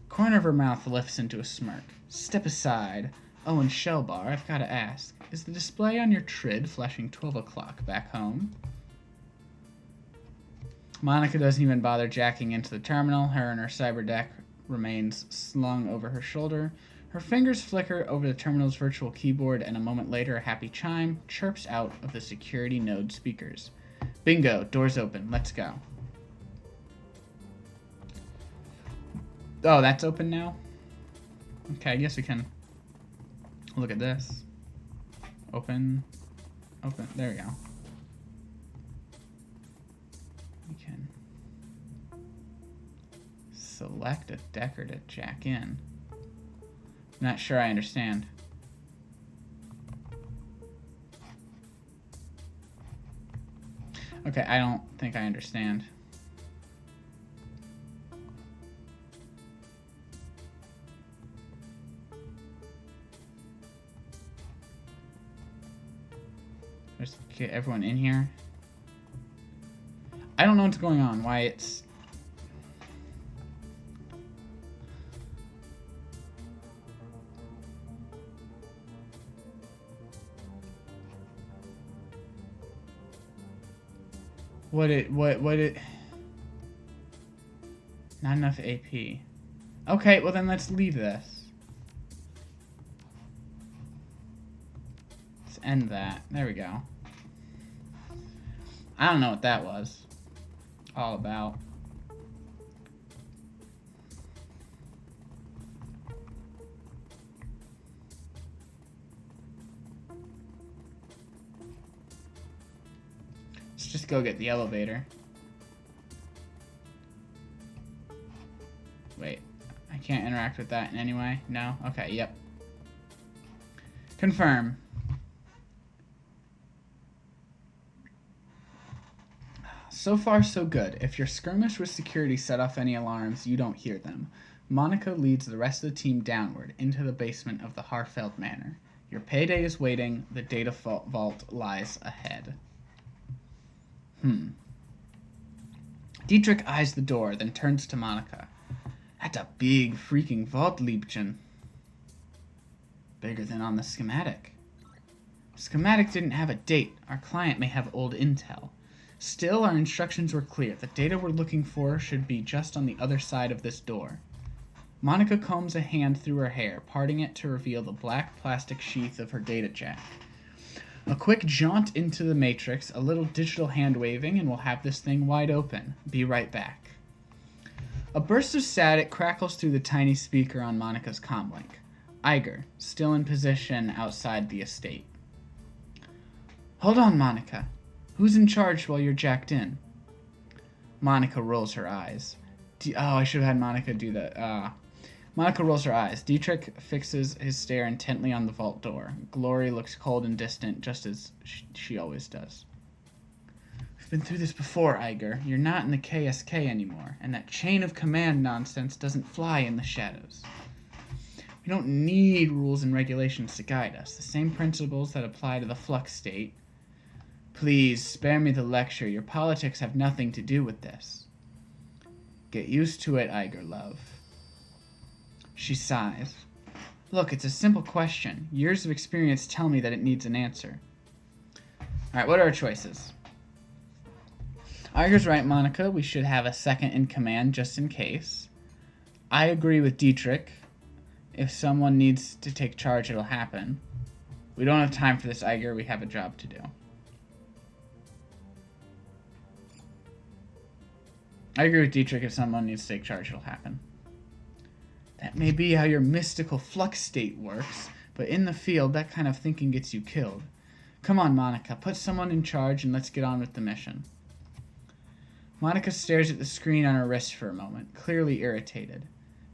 Corner of her mouth lifts into a smirk. Step aside. Oh, and Shellbar, I've got to ask. Is the display on your TRID flashing 12 o'clock back home? Monica doesn't even bother jacking into the terminal. Her and her cyber deck remains slung over her shoulder. Her fingers flicker over the terminal's virtual keyboard, and a moment later a happy chime chirps out of the security node speakers. Bingo, doors open, let's go. Oh, that's open now? Okay, I guess we can look at this. Open, open, there we go. We can select a decker to jack in. Not sure I understand. Okay, I don't think I understand. Just get everyone in here. I don't know what's going on, why it's... What it... Not enough AP. Okay, well then let's leave this. Let's end that. There we go. I don't know what that was all about. Let's just go get the elevator. Wait, I can't interact with that in any way? No? Okay, yep. Confirm. So far, so good. If your skirmish with security set off any alarms, you don't hear them. Monica leads the rest of the team downward into the basement of the Harfeld Manor. Your payday is waiting. The data vault lies ahead. Dietrich eyes the door, then turns to Monica. That's a big freaking vault, Liebchen. Bigger than on the schematic. The schematic didn't have a date. Our client may have old intel. Still, our instructions were clear. The data we're looking for should be just on the other side of this door. Monica combs a hand through her hair, parting it to reveal the black plastic sheath of her data jack. A quick jaunt into the matrix, a little digital hand waving, and we'll have this thing wide open. Be right back. A burst of static crackles through the tiny speaker on Monica's comlink. Iger, still in position outside the estate. Hold on, Monica. Who's in charge while you're jacked in? Monica rolls her eyes. Oh, I should have had Monica do that. Monica rolls her eyes. Dietrich fixes his stare intently on the vault door. Glory looks cold and distant, just as she always does. We've been through this before, Iger. You're not in the KSK anymore, and that chain of command nonsense doesn't fly in the shadows. We don't need rules and regulations to guide us. The same principles that apply to the flux state. Please, spare me the lecture. Your politics have nothing to do with this. Get used to it, Iger, love. She sighs. Look, it's a simple question. Years of experience tell me that it needs an answer. Alright, what are our choices? Iger's right, Monica. We should have a second in command just in case. I agree with Dietrich. If someone needs to take charge, it'll happen. We don't have time for this, Iger. We have a job to do. I agree with Dietrich. If someone needs to take charge, it'll happen. That may be how your mystical flux state works, but in the field, that kind of thinking gets you killed. Come on, Monica. Put someone in charge and let's get on with the mission. Monica stares at the screen on her wrist for a moment, clearly irritated.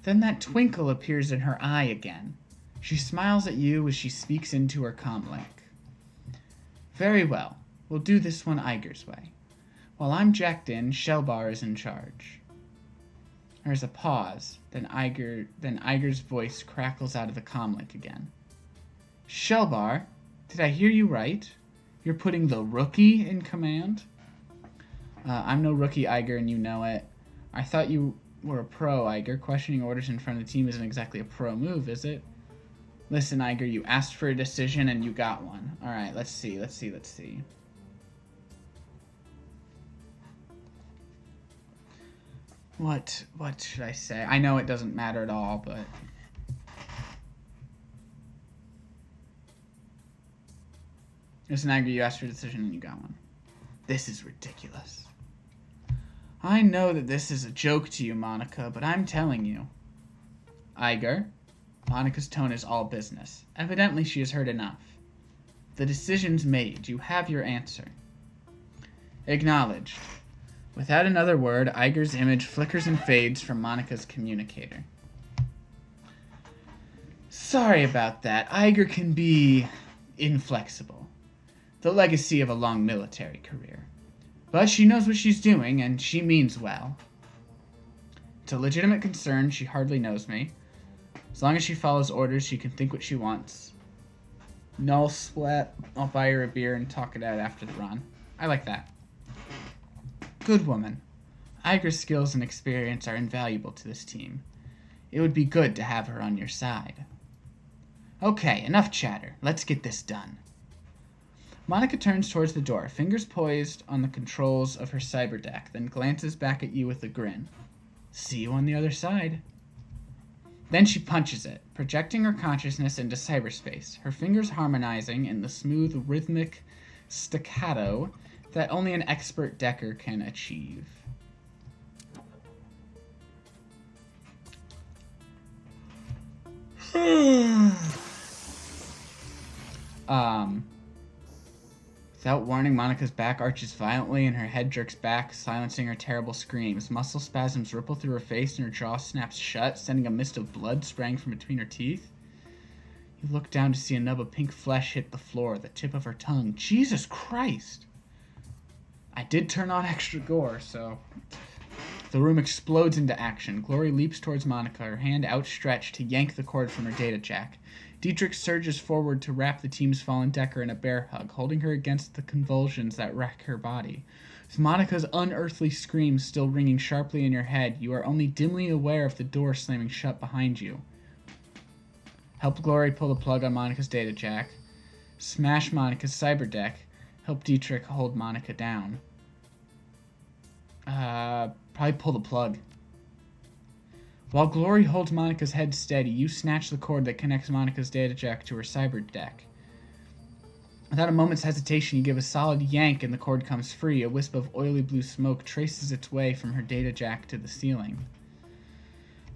Then that twinkle appears in her eye again. She smiles at you as she speaks into her comlink. Very well. We'll do this one Iger's way. While I'm jacked in, Shellbar is in charge. There's a pause, then Iger's voice crackles out of the comlink again. Shellbar, did I hear you right? You're putting the rookie in command? I'm no rookie, Iger, and you know it. I thought you were a pro, Iger. Questioning orders in front of the team isn't exactly a pro move, is it? Listen, Iger, you asked for a decision and you got one. Alright, let's see. What should I say? I know it doesn't matter at all, but... Listen, Iger, you asked for a decision and you got one. This is ridiculous. I know that this is a joke to you, Monica, but I'm telling you. Iger? Monica's tone is all business. Evidently she has heard enough. The decision's made. You have your answer. Acknowledged. Without another word, Iger's image flickers and fades from Monica's communicator. Sorry about that. Iger can be inflexible. The legacy of a long military career. But she knows what she's doing, and she means well. It's a legitimate concern. She hardly knows me. As long as she follows orders, she can think what she wants. No sweat. I'll buy her a beer and talk it out after the run. I like that. Good woman. Iger's skills and experience are invaluable to this team. It would be good to have her on your side. Okay, enough chatter. Let's get this done. Monica turns towards the door, fingers poised on the controls of her cyber deck, then glances back at you with a grin. See you on the other side. Then she punches it, projecting her consciousness into cyberspace, her fingers harmonizing in the smooth, rhythmic staccato that only an expert decker can achieve. Without warning, Monica's back arches violently and her head jerks back, silencing her terrible screams. Muscle spasms ripple through her face and her jaw snaps shut, sending a mist of blood spraying from between her teeth. You look down to see a nub of pink flesh hit the floor, the tip of her tongue. Jesus Christ! I did turn on extra gore, so... The room explodes into action. Glory leaps towards Monica, her hand outstretched to yank the cord from her data jack. Dietrich surges forward to wrap the team's fallen decker in a bear hug, holding her against the convulsions that wreck her body. With Monica's unearthly screams still ringing sharply in your head, you are only dimly aware of the door slamming shut behind you. Help Glory pull the plug on Monica's data jack. Smash Monica's cyber deck. Help Dietrich hold Monica down. Probably pull the plug. While Glory holds Monica's head steady, you snatch the cord that connects Monica's data jack to her cyber deck. Without a moment's hesitation, you give a solid yank and the cord comes free. A wisp of oily blue smoke traces its way from her data jack to the ceiling.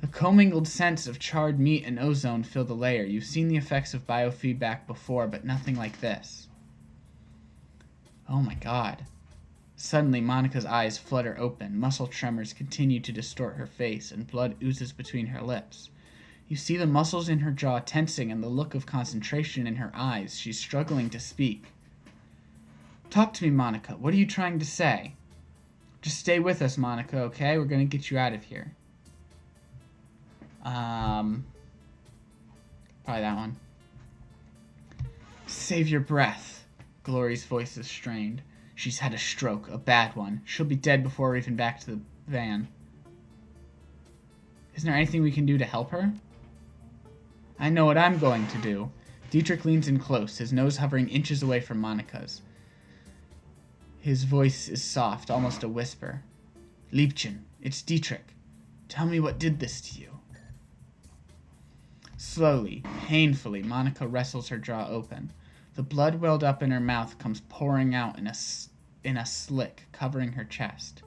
The commingled scents of charred meat and ozone fill the layer. You've seen the effects of biofeedback before, but nothing like this. Oh my god. Suddenly, Monica's eyes flutter open. Muscle tremors continue to distort her face, and blood oozes between her lips. You see the muscles in her jaw tensing and the look of concentration in her eyes. She's struggling to speak. Talk to me, Monica. What are you trying to say? Just stay with us, Monica, okay? We're gonna get you out of here. Probably that one. Save your breath. Glory's voice is strained. She's had a stroke, a bad one. She'll be dead before we're even back to the van. Isn't there anything we can do to help her? I know what I'm going to do. Dietrich leans in close, his nose hovering inches away from Monica's. His voice is soft, almost a whisper. Liebchen, it's Dietrich. Tell me what did this to you. Slowly, painfully, Monica wrestles her jaw open. The blood welled up in her mouth comes pouring out in a slick, covering her chest.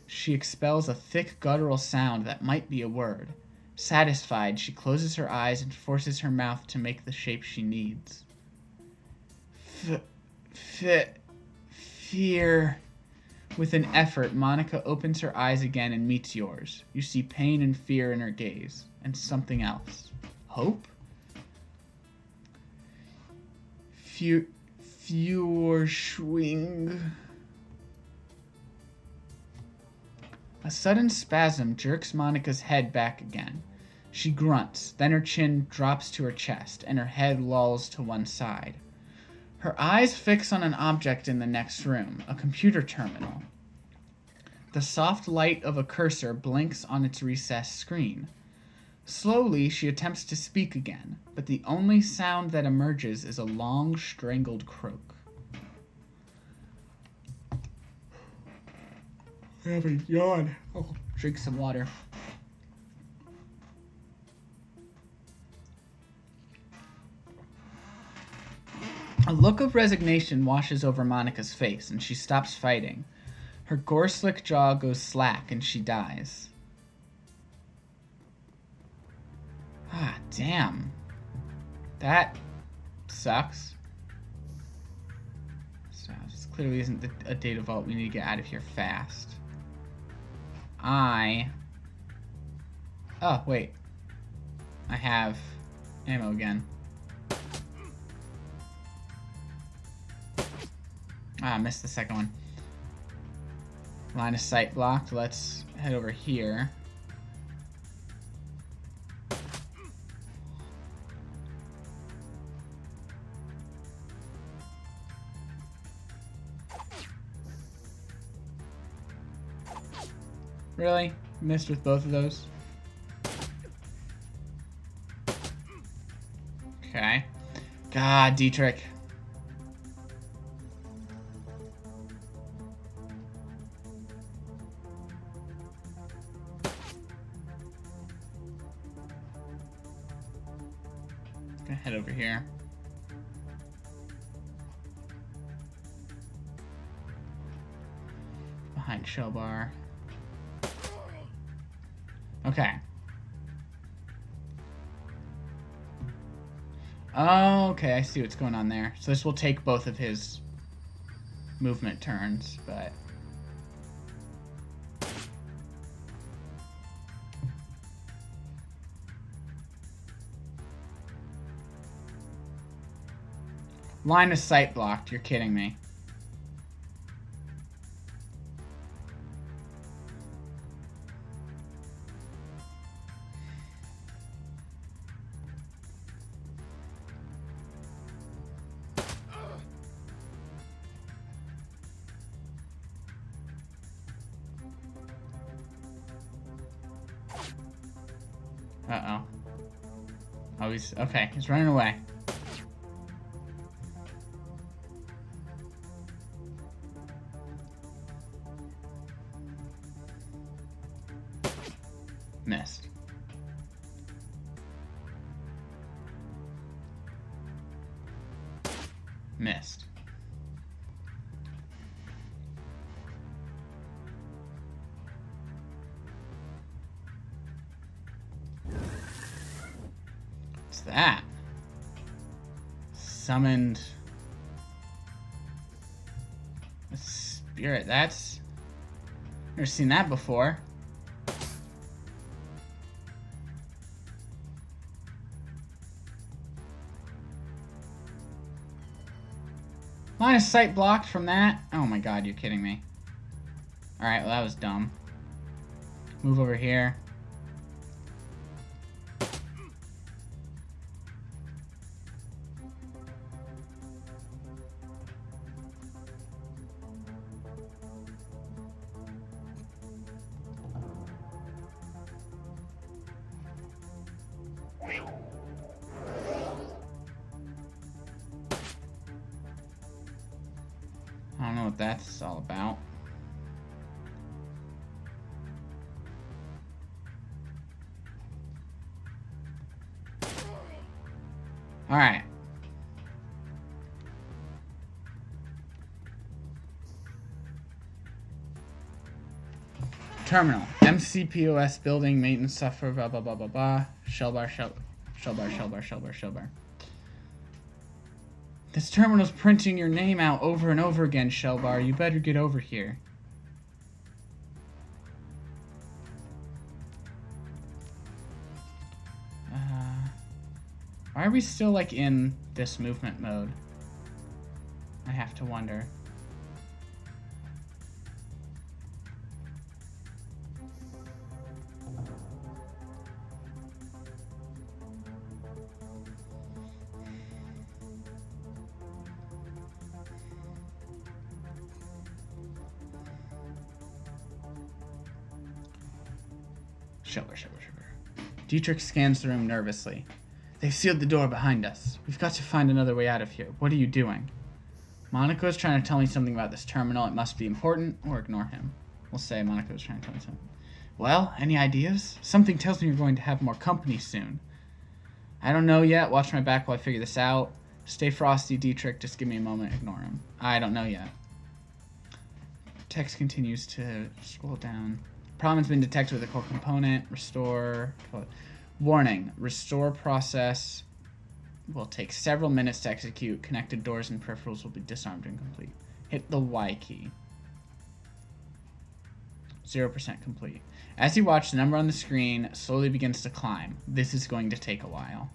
She expels a thick, guttural sound that might be a word. Satisfied, she closes her eyes and forces her mouth to make the shape she needs. Fear. With an effort, Monica opens her eyes again and meets yours. You see pain and fear in her gaze, and something else. Hope? Fürschwing. A sudden spasm jerks Monica's head back again. She grunts, then her chin drops to her chest, and her head lolls to one side. Her eyes fix on an object in the next room, a computer terminal. The soft light of a cursor blinks on its recessed screen. Slowly, she attempts to speak again, but the only sound that emerges is a long, strangled croak. I have a yawn. I'll drink some water. A look of resignation washes over Monica's face, and she stops fighting. Her gore-slick jaw goes slack, and she dies. Ah, damn. That sucks. So this clearly isn't a data vault. We need to get out of here fast. Oh, wait. I have ammo again. Ah, I missed the second one. Line of sight blocked. Let's head over here. Really? Missed with both of those? Okay. God, Dietrich. Gonna head over here. Behind show bar. Okay. Oh, okay, I see what's going on there. So this will take both of his movement turns, but... Line of sight blocked, you're kidding me. Uh-oh. Oh, he's... Okay, he's running away. Missed. Missed. What's that? Summoned a spirit. That's... Never seen that before. Line of sight blocked from that? Oh my god, you're kidding me. Alright, well that was dumb. Move over here. I don't know what that's all about. All right. Terminal. MCPOS building, maintenance software, blah, blah, blah, blah, blah. Shell bar, shell bar, shell bar, shell bar, shell bar. This terminal's printing your name out over and over again, Shellbar. You better get over here. Why are we still, like, in this movement mode? I have to wonder. Sugar. Dietrich scans the room nervously. They've sealed the door behind us. We've got to find another way out of here. What are you doing? Monaco is trying to tell me something about this terminal. It must be important, or ignore him. We'll say Monaco is trying to tell me something. Well, any ideas? Something tells me you're going to have more company soon. I don't know yet. Watch my back while I figure this out. Stay frosty, Dietrich. Just give me a moment. Ignore him. I don't know yet. Text continues to scroll down. Problem has been detected with a core component. Restore. Warning. Restore process will take several minutes to execute. Connected doors and peripherals will be disarmed and complete. Hit the Y key. 0% complete. As you watch, the number on the screen slowly begins to climb. This is going to take a while.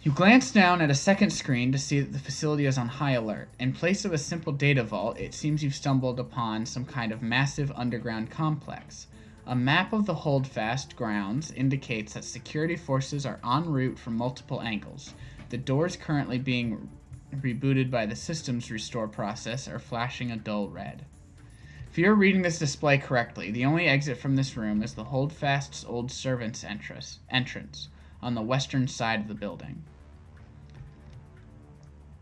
You glance down at a second screen to see that the facility is on high alert. In place of a simple data vault, it seems you've stumbled upon some kind of massive underground complex. A map of the holdfast grounds indicates that security forces are en route from multiple angles. The doors currently being rebooted by the system's restore process are flashing a dull red. If you're reading this display correctly, the only exit from this room is the holdfast's old servants' entrance on the western side of the building.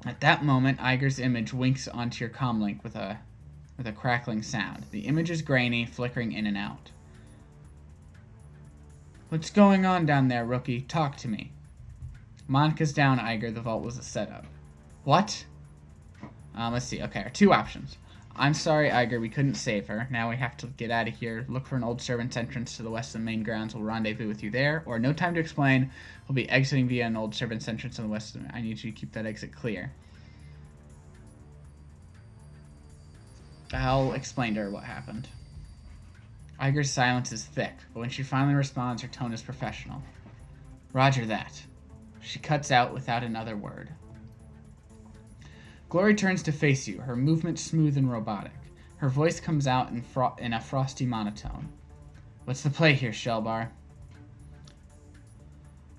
At that moment, Iger's image winks onto your comlink with a crackling sound. The image is grainy, flickering in and out. What's going on down there, rookie? Talk to me. Monica's down, Iger. The vault was a setup. What? Let's see. Okay, 2 options. I'm sorry, Iger, we couldn't save her. Now we have to get out of here. Look for an old servant's entrance to the west of the main grounds. We'll rendezvous with you there. Or no time to explain. We'll be exiting via an old servant's entrance on the west of the... I need you to keep that exit clear. I'll explain to her what happened. Iger's silence is thick, but when she finally responds, her tone is professional. Roger that. She cuts out without another word. Glory turns to face you, her movement smooth and robotic. Her voice comes out in a frosty monotone. What's the play here, Shellbar?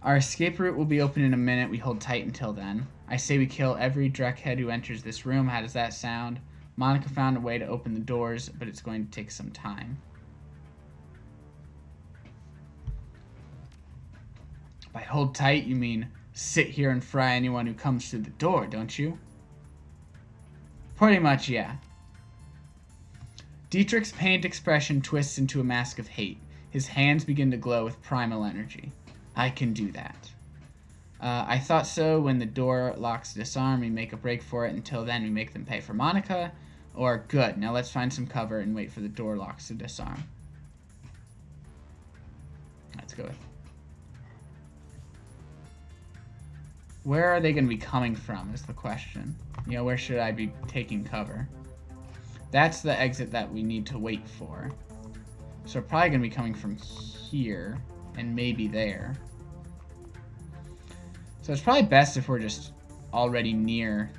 Our escape route will be open in a minute. We hold tight until then. I say we kill every Dreckhead who enters this room. How does that sound? Monica found a way to open the doors, but it's going to take some time. By hold tight, you mean sit here and fry anyone who comes through the door, don't you? Pretty much, yeah. Dietrich's pained expression twists into a mask of hate. His hands begin to glow with primal energy. I can do that. I thought so. When the door locks to disarm, we make a break for it. Until then, we make them pay for Monica. Or, good, now let's find some cover and wait for the door locks to disarm. Let's go with... Where are they going to be coming from is the question. You know, where should I be taking cover? That's the exit that we need to wait for. So we're probably going to be coming from here and maybe there. So it's probably best if we're just already near.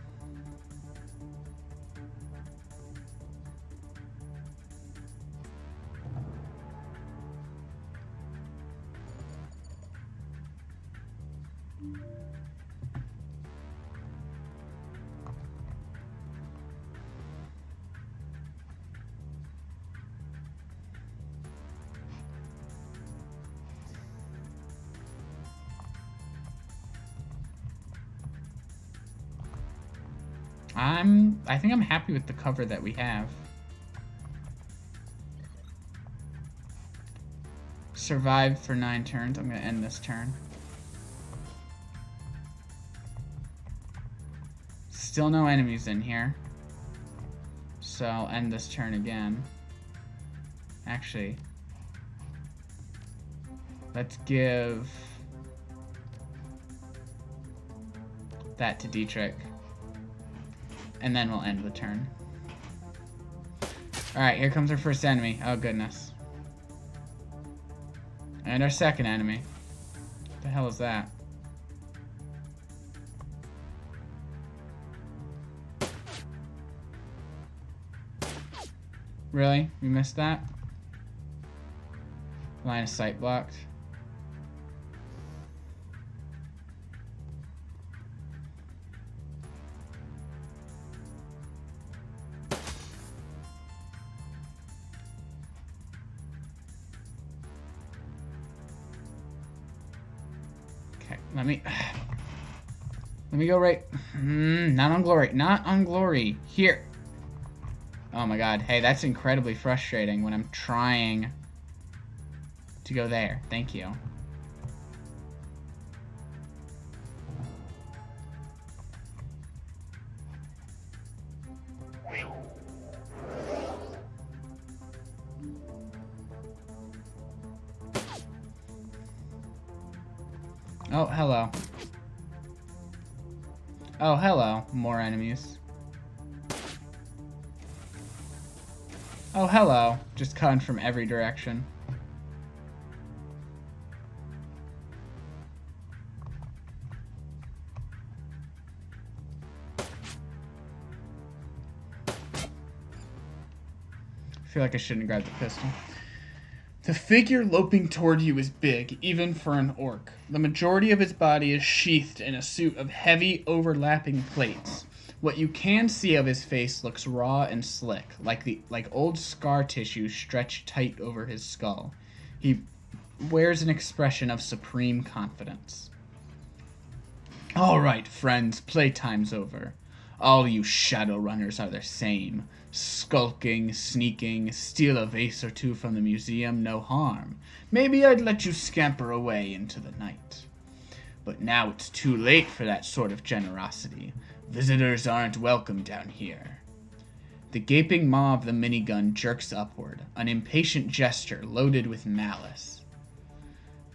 I think I'm happy with the cover that we have. Survived for 9 turns. I'm going to end this turn. Still no enemies in here. So I'll end this turn again. Actually, let's give that to Dietrich. And then we'll end the turn. Alright, here comes our first enemy. Oh, goodness. And our second enemy. What the hell is that? Really? We missed that? Line of sight blocked. Okay, let me go right. Not on glory. Not on glory. Here. Oh my god. Hey, that's incredibly frustrating when I'm trying to go there. Thank you. Oh, hello. Oh, hello. More enemies. Oh, hello. Just coming from every direction. I feel like I shouldn't grab the pistol. The figure loping toward you is big, even for an orc. The majority of his body is sheathed in a suit of heavy, overlapping plates. What you can see of his face looks raw and slick, like old scar tissue stretched tight over his skull. He wears an expression of supreme confidence. All right, friends, playtime's over. All you Shadowrunners are the same. Skulking, sneaking, steal a vase or two from the museum, no harm. Maybe I'd let you scamper away into the night. But now it's too late for that sort of generosity. Visitors aren't welcome down here. The gaping maw of the minigun jerks upward, an impatient gesture loaded with malice.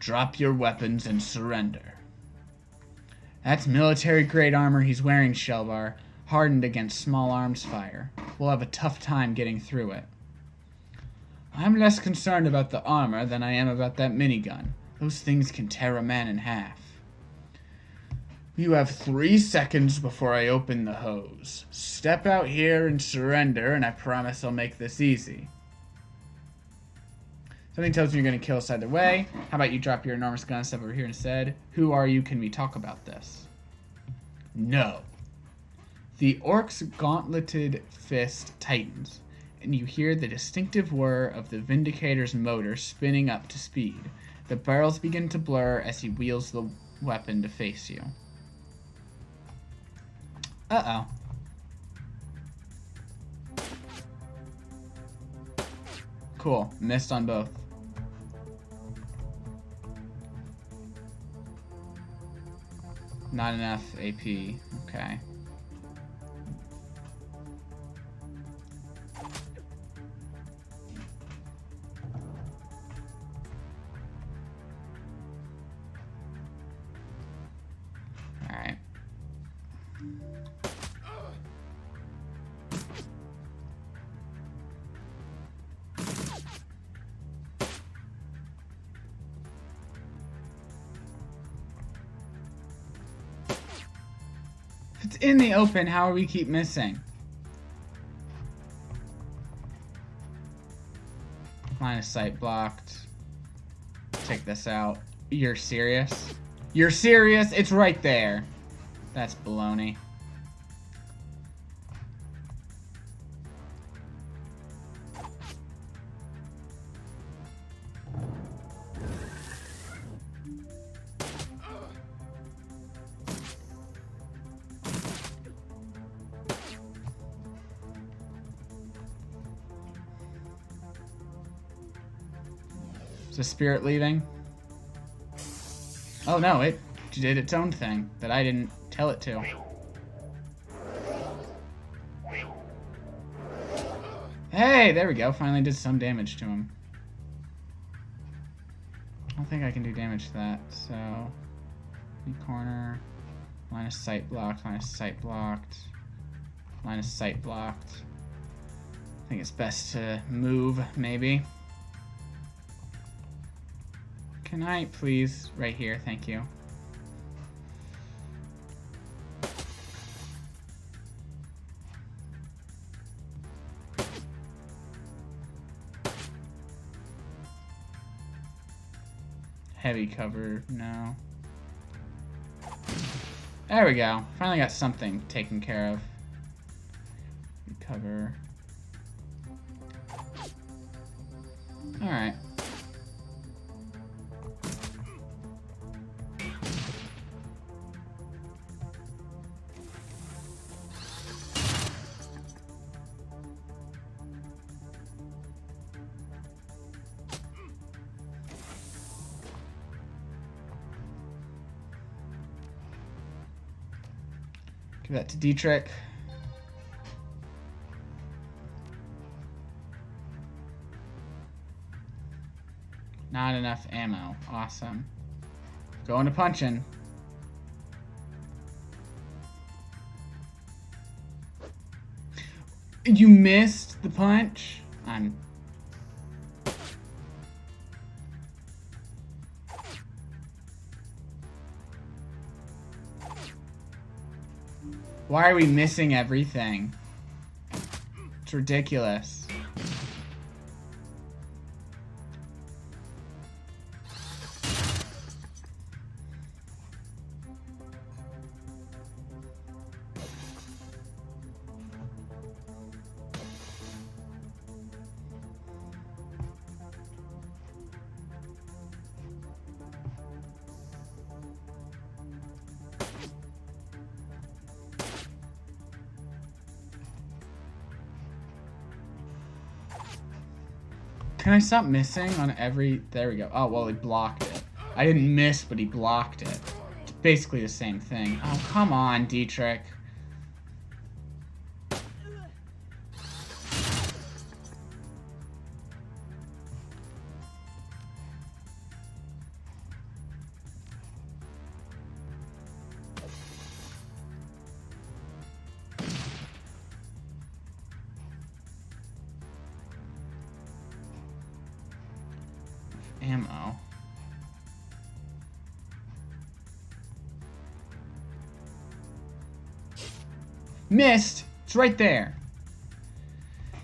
Drop your weapons and surrender. That's military-grade armor he's wearing, Shelvar, hardened against small arms fire. We'll have a tough time getting through it. I'm less concerned about the armor than I am about that minigun. Those things can tear a man in half. You have 3 seconds before I open the hose. Step out here and surrender, and I promise I'll make this easy. Something tells me you're going to kill us either way. How about you drop your enormous gun and step over here instead? Who are you? Can we talk about this? No. The orc's gauntleted fist tightens, and you hear the distinctive whir of the Vindicator's motor spinning up to speed. The barrels begin to blur as he wheels the weapon to face you. Uh-oh. Cool. Missed on both. Not enough AP. Okay. Alright. If it's in the open, how are we keep missing? Line of sight blocked. Take this out. You're serious? You're serious? It's right there. That's baloney. Is the spirit leaving? Oh no, it did its own thing that I didn't tell it to. Hey, there we go. Finally did some damage to him. I don't think I can do damage to that, so... corner. Line of sight blocked, line of sight blocked. Line of sight blocked. I think it's best to move, maybe. Can I please, right here, thank you. Heavy cover, no. There we go. Finally got something taken care of. Cover. Alright. Give that to Dietrich. Not enough ammo. Awesome. Going to punching. You missed the punch? Why are we missing everything? It's ridiculous. Can I stop missing on every... There we go. Oh, well, he blocked it. I didn't miss, but he blocked it. It's basically the same thing. Oh, come on, Dietrich. Ammo. Missed! It's right there.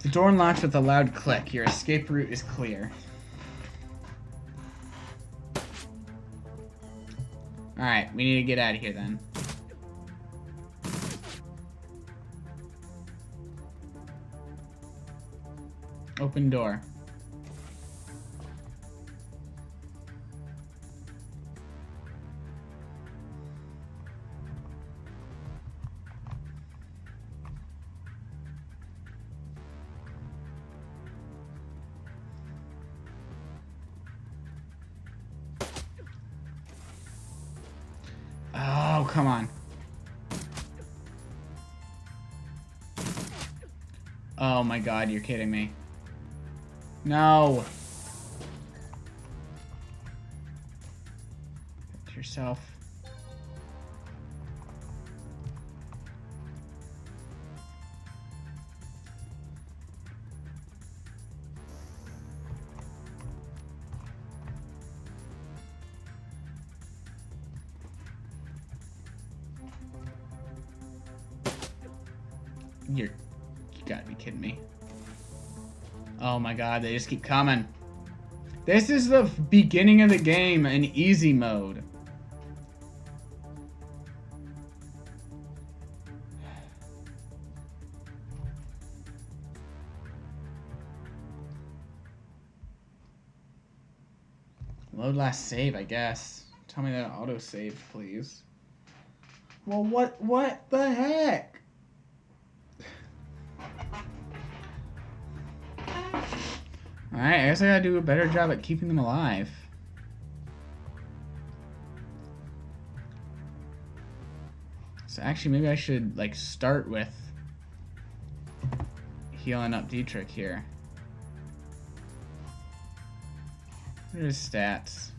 The door unlocks with a loud click. Your escape route is clear. Alright, we need to get out of here then. Open door. Oh, come on. Oh my god, you're kidding me. No. Get yourself. You gotta be kidding me. Oh my god, they just keep coming. This is the beginning of the game in easy mode. Load last save, I guess. Tell me that auto save, please. Well, what the heck? Alright, I guess I gotta do a better job at keeping them alive. So actually, maybe I should, like, start with healing up Dietrich here. What are his stats?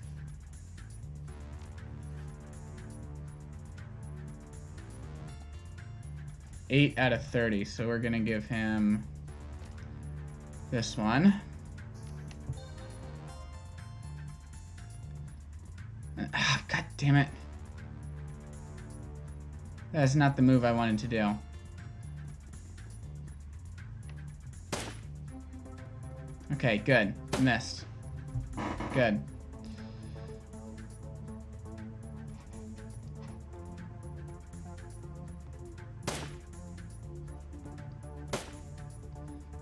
Eight out of 30, so we're gonna give him this one. Ah, god damn it. That's not the move I wanted to do. Okay, good. Missed. Good.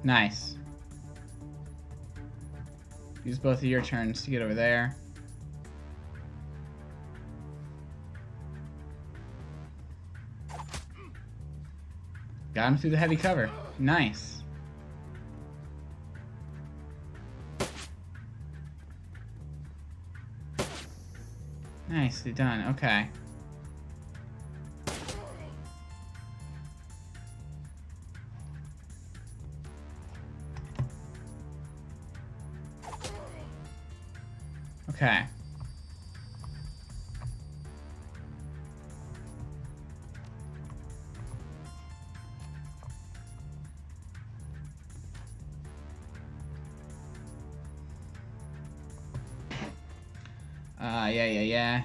Nice. Use both of your turns to get over there. Got him through the heavy cover. Nice. Nicely done. Okay. Okay. Yeah.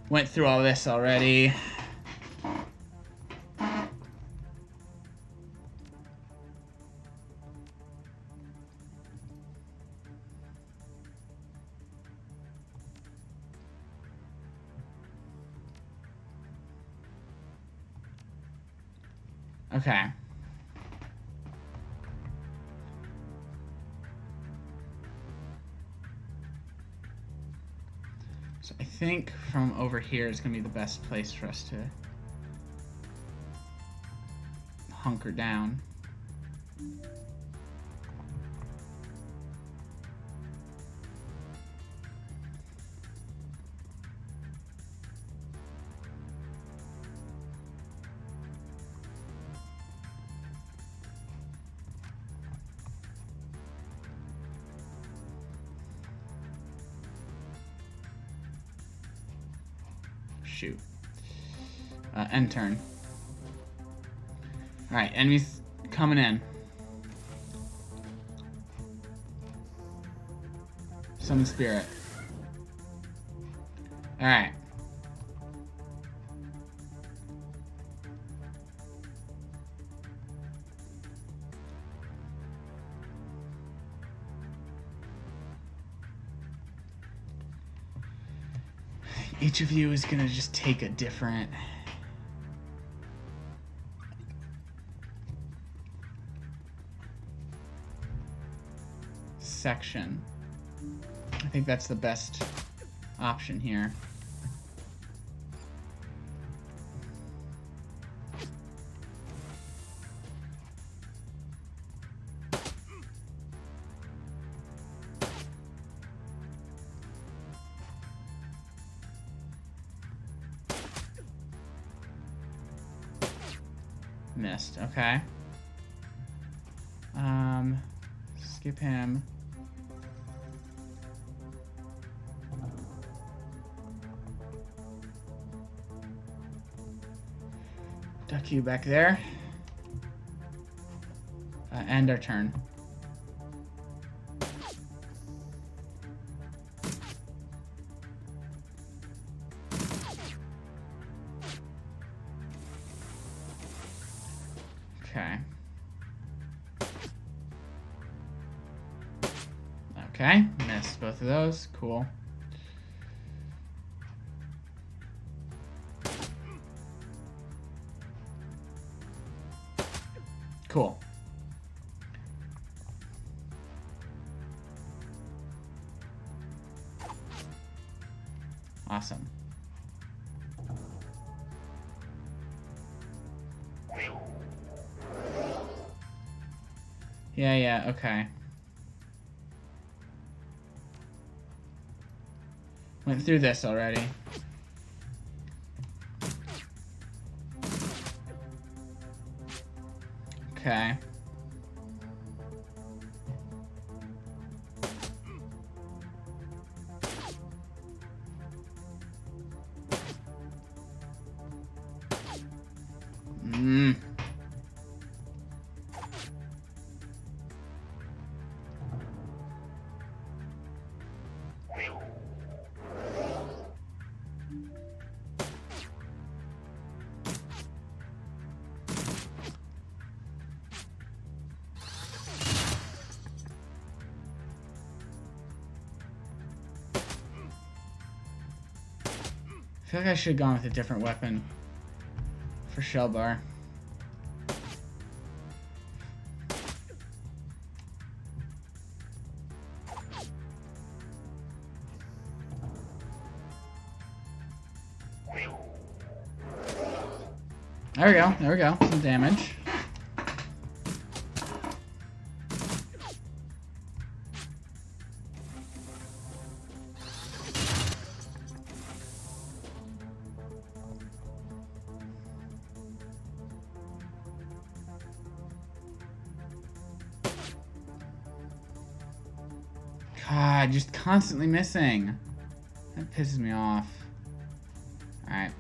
Went through all this already. Okay. So I think from over here is going to be the best place for us to hunker down. Shoot. End turn. Alright, enemies coming in. Summon spirit. Alright. Each of you is gonna just take a different section. I think that's the best option here. Missed. Okay. Skip him. Duck you back there. End our turn. Okay. Okay, missed both of those. Cool. Cool. Awesome. Yeah, okay. Went through this already. Okay. I feel like I should have gone with a different weapon for shell bar. There we go. There we go. Some damage. God, just constantly missing. That pisses me off. Alright.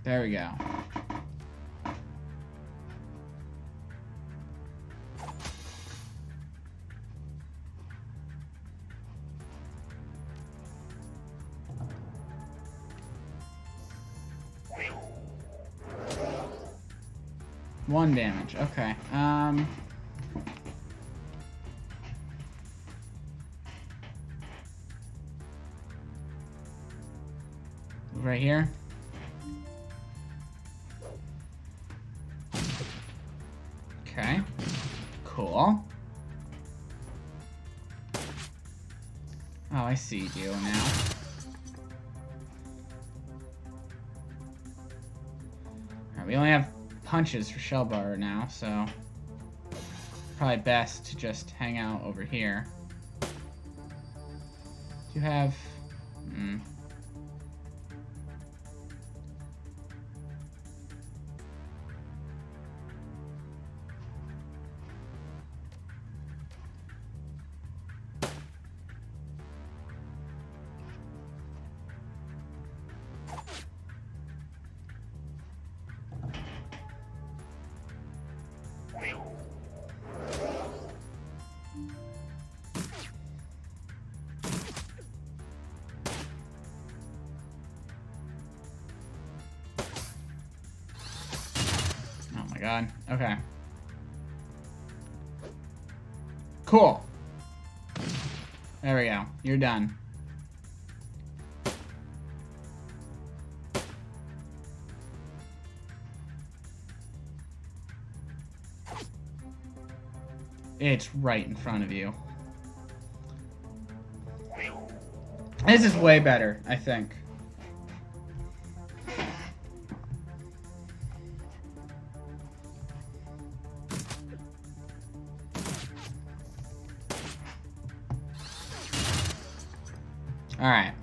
There we go. One damage. Okay. Right here. Okay. Cool. Oh, I see you now. Alright, we only have punches for shell bar now, so probably best to just hang out over here. Do you have... God. Okay. Cool. There we go. You're done. It's right in front of you. This is way better, I think. All right.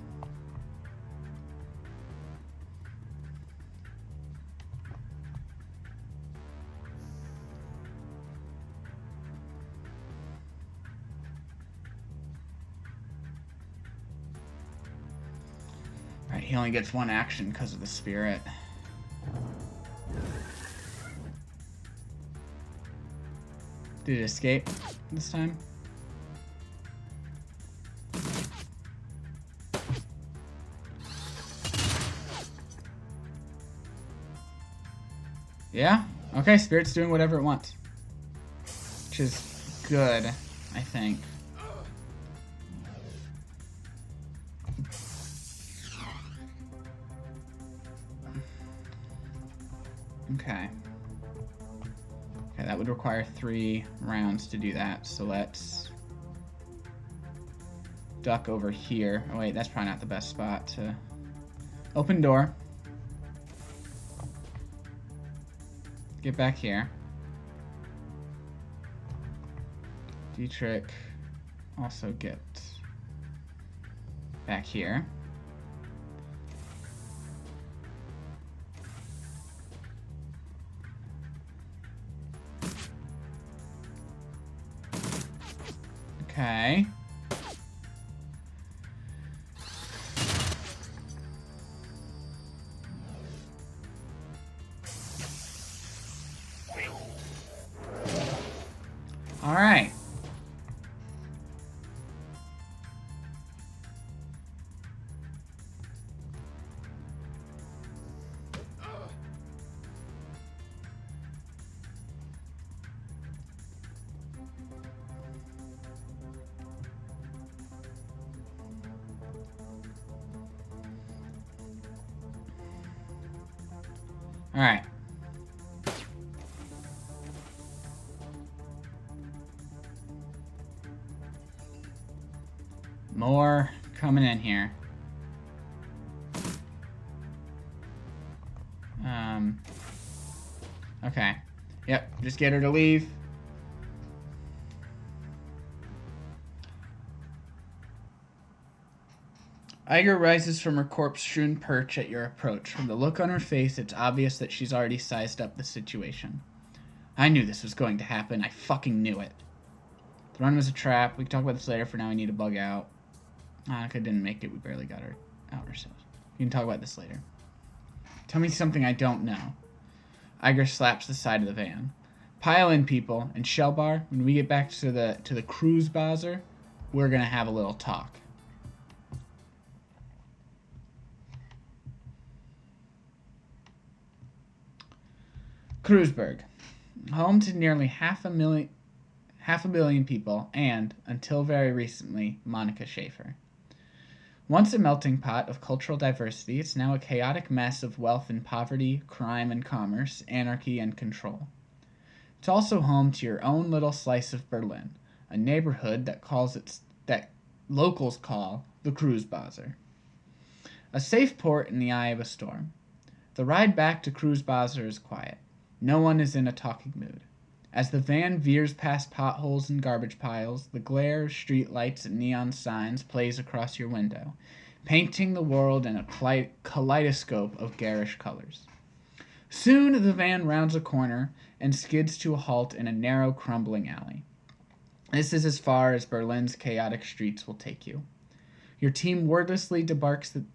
All right, he only gets one action because of the spirit. Did it escape this time? Yeah? Okay, Spirit's doing whatever it wants. Which is good, I think. Okay. Okay, that would require 3 rounds to do that, so let's duck over here. Oh wait, that's probably not the best spot to... Open door. Get back here. Dietrich also get back here. Okay. All right. Alright. More coming in here. Okay. Yep, just get her to leave. Iger rises from her corpse-strewn perch at your approach. From the look on her face, it's obvious that she's already sized up the situation. I knew this was going to happen. I fucking knew it. The run was a trap. We can talk about this later. For now, we need to bug out. Annika didn't make it. We barely got her out ourselves. We can talk about this later. Tell me something I don't know. Iger slaps the side of the van. Pile in, people, and Shellbar, when we get back to the cruise bazaar, we're gonna have a little talk. Kreuzberg, home to nearly half a billion people, and, until very recently, Monica Schaefer. Once a melting pot of cultural diversity, it's now a chaotic mess of wealth and poverty, crime and commerce, anarchy and control. It's also home to your own little slice of Berlin, a neighborhood that locals call the Cruise Bazaar. A safe port in the eye of a storm. The ride back to Cruise Bazaar is quiet. No one is in a talking mood. As the van veers past potholes and garbage piles, the glare of street lights and neon signs plays across your window, painting the world in a kaleidoscope of garish colors. Soon the van rounds a corner and skids to a halt in a narrow, crumbling alley. This is as far as Berlin's chaotic streets will take you. Your team wordlessly debarks the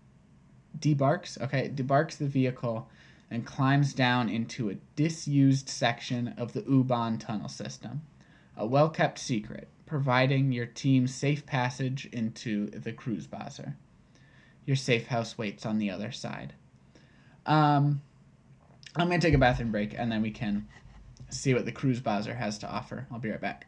vehicle and climbs down into a disused section of the U-Bahn tunnel system, a well-kept secret, providing your team safe passage into the Cruise Bazaar. Your safe house waits on the other side. I'm going to take a bathroom break, and then we can see what the Cruise Bazaar has to offer. I'll be right back.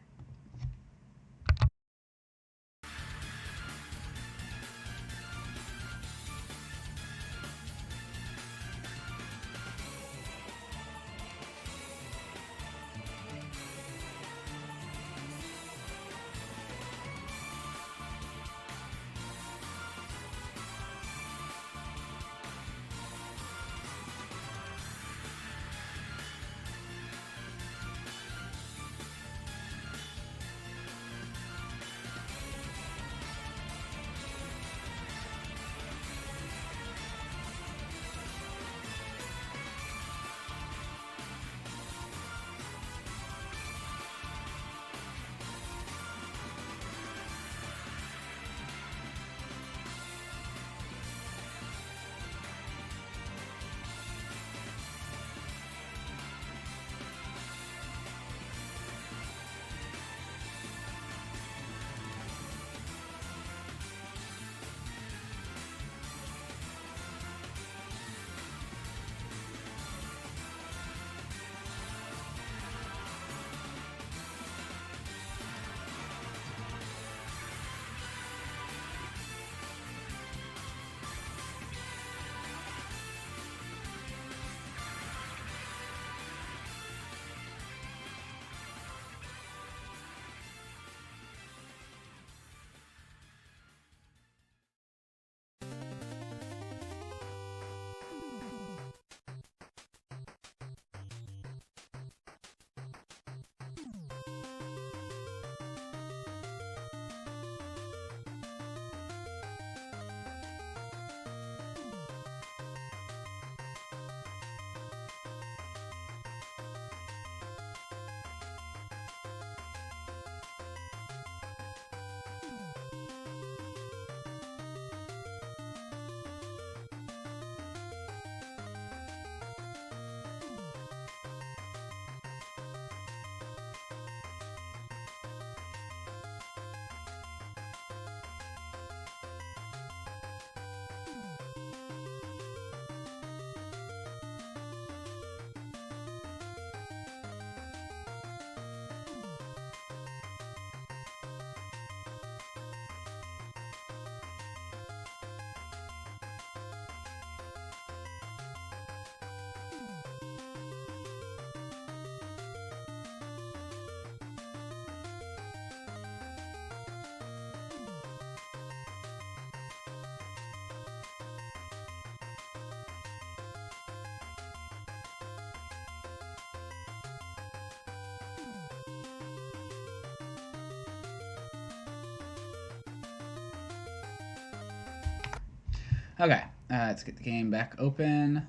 Okay, let's get the game back open.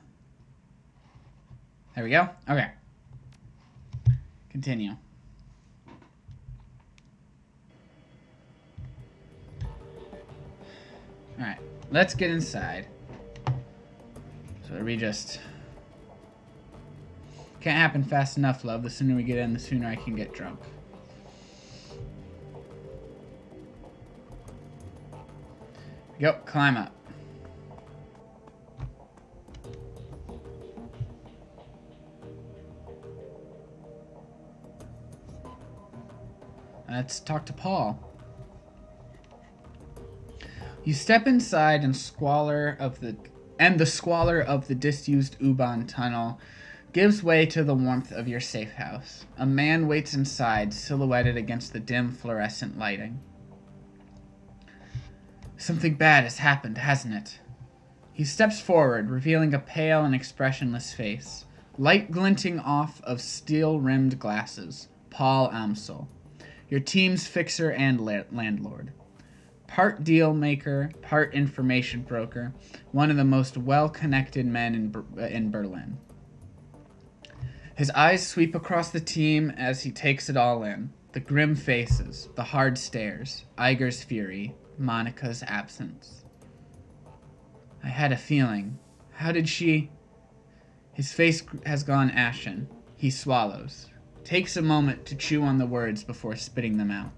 There we go. Okay. Continue. Alright, let's get inside. So we just... Can't happen fast enough, love. The sooner we get in, the sooner I can get drunk. Go, climb up. Let's talk to Paul. You step inside and the squalor of the disused U-Bahn tunnel gives way to the warmth of your safe house. A man waits inside, silhouetted against the dim fluorescent lighting. Something bad has happened, hasn't it? He steps forward, revealing a pale and expressionless face. Light glinting off of steel-rimmed glasses. Paul Amsel, your team's fixer and landlord. Part deal maker, part information broker, one of the most well-connected men in Berlin. His eyes sweep across the team as he takes it all in. The grim faces, the hard stares, Iger's fury, Monica's absence. I had a feeling. How did she... His face has gone ashen. He swallows. Takes a moment to chew on the words before spitting them out.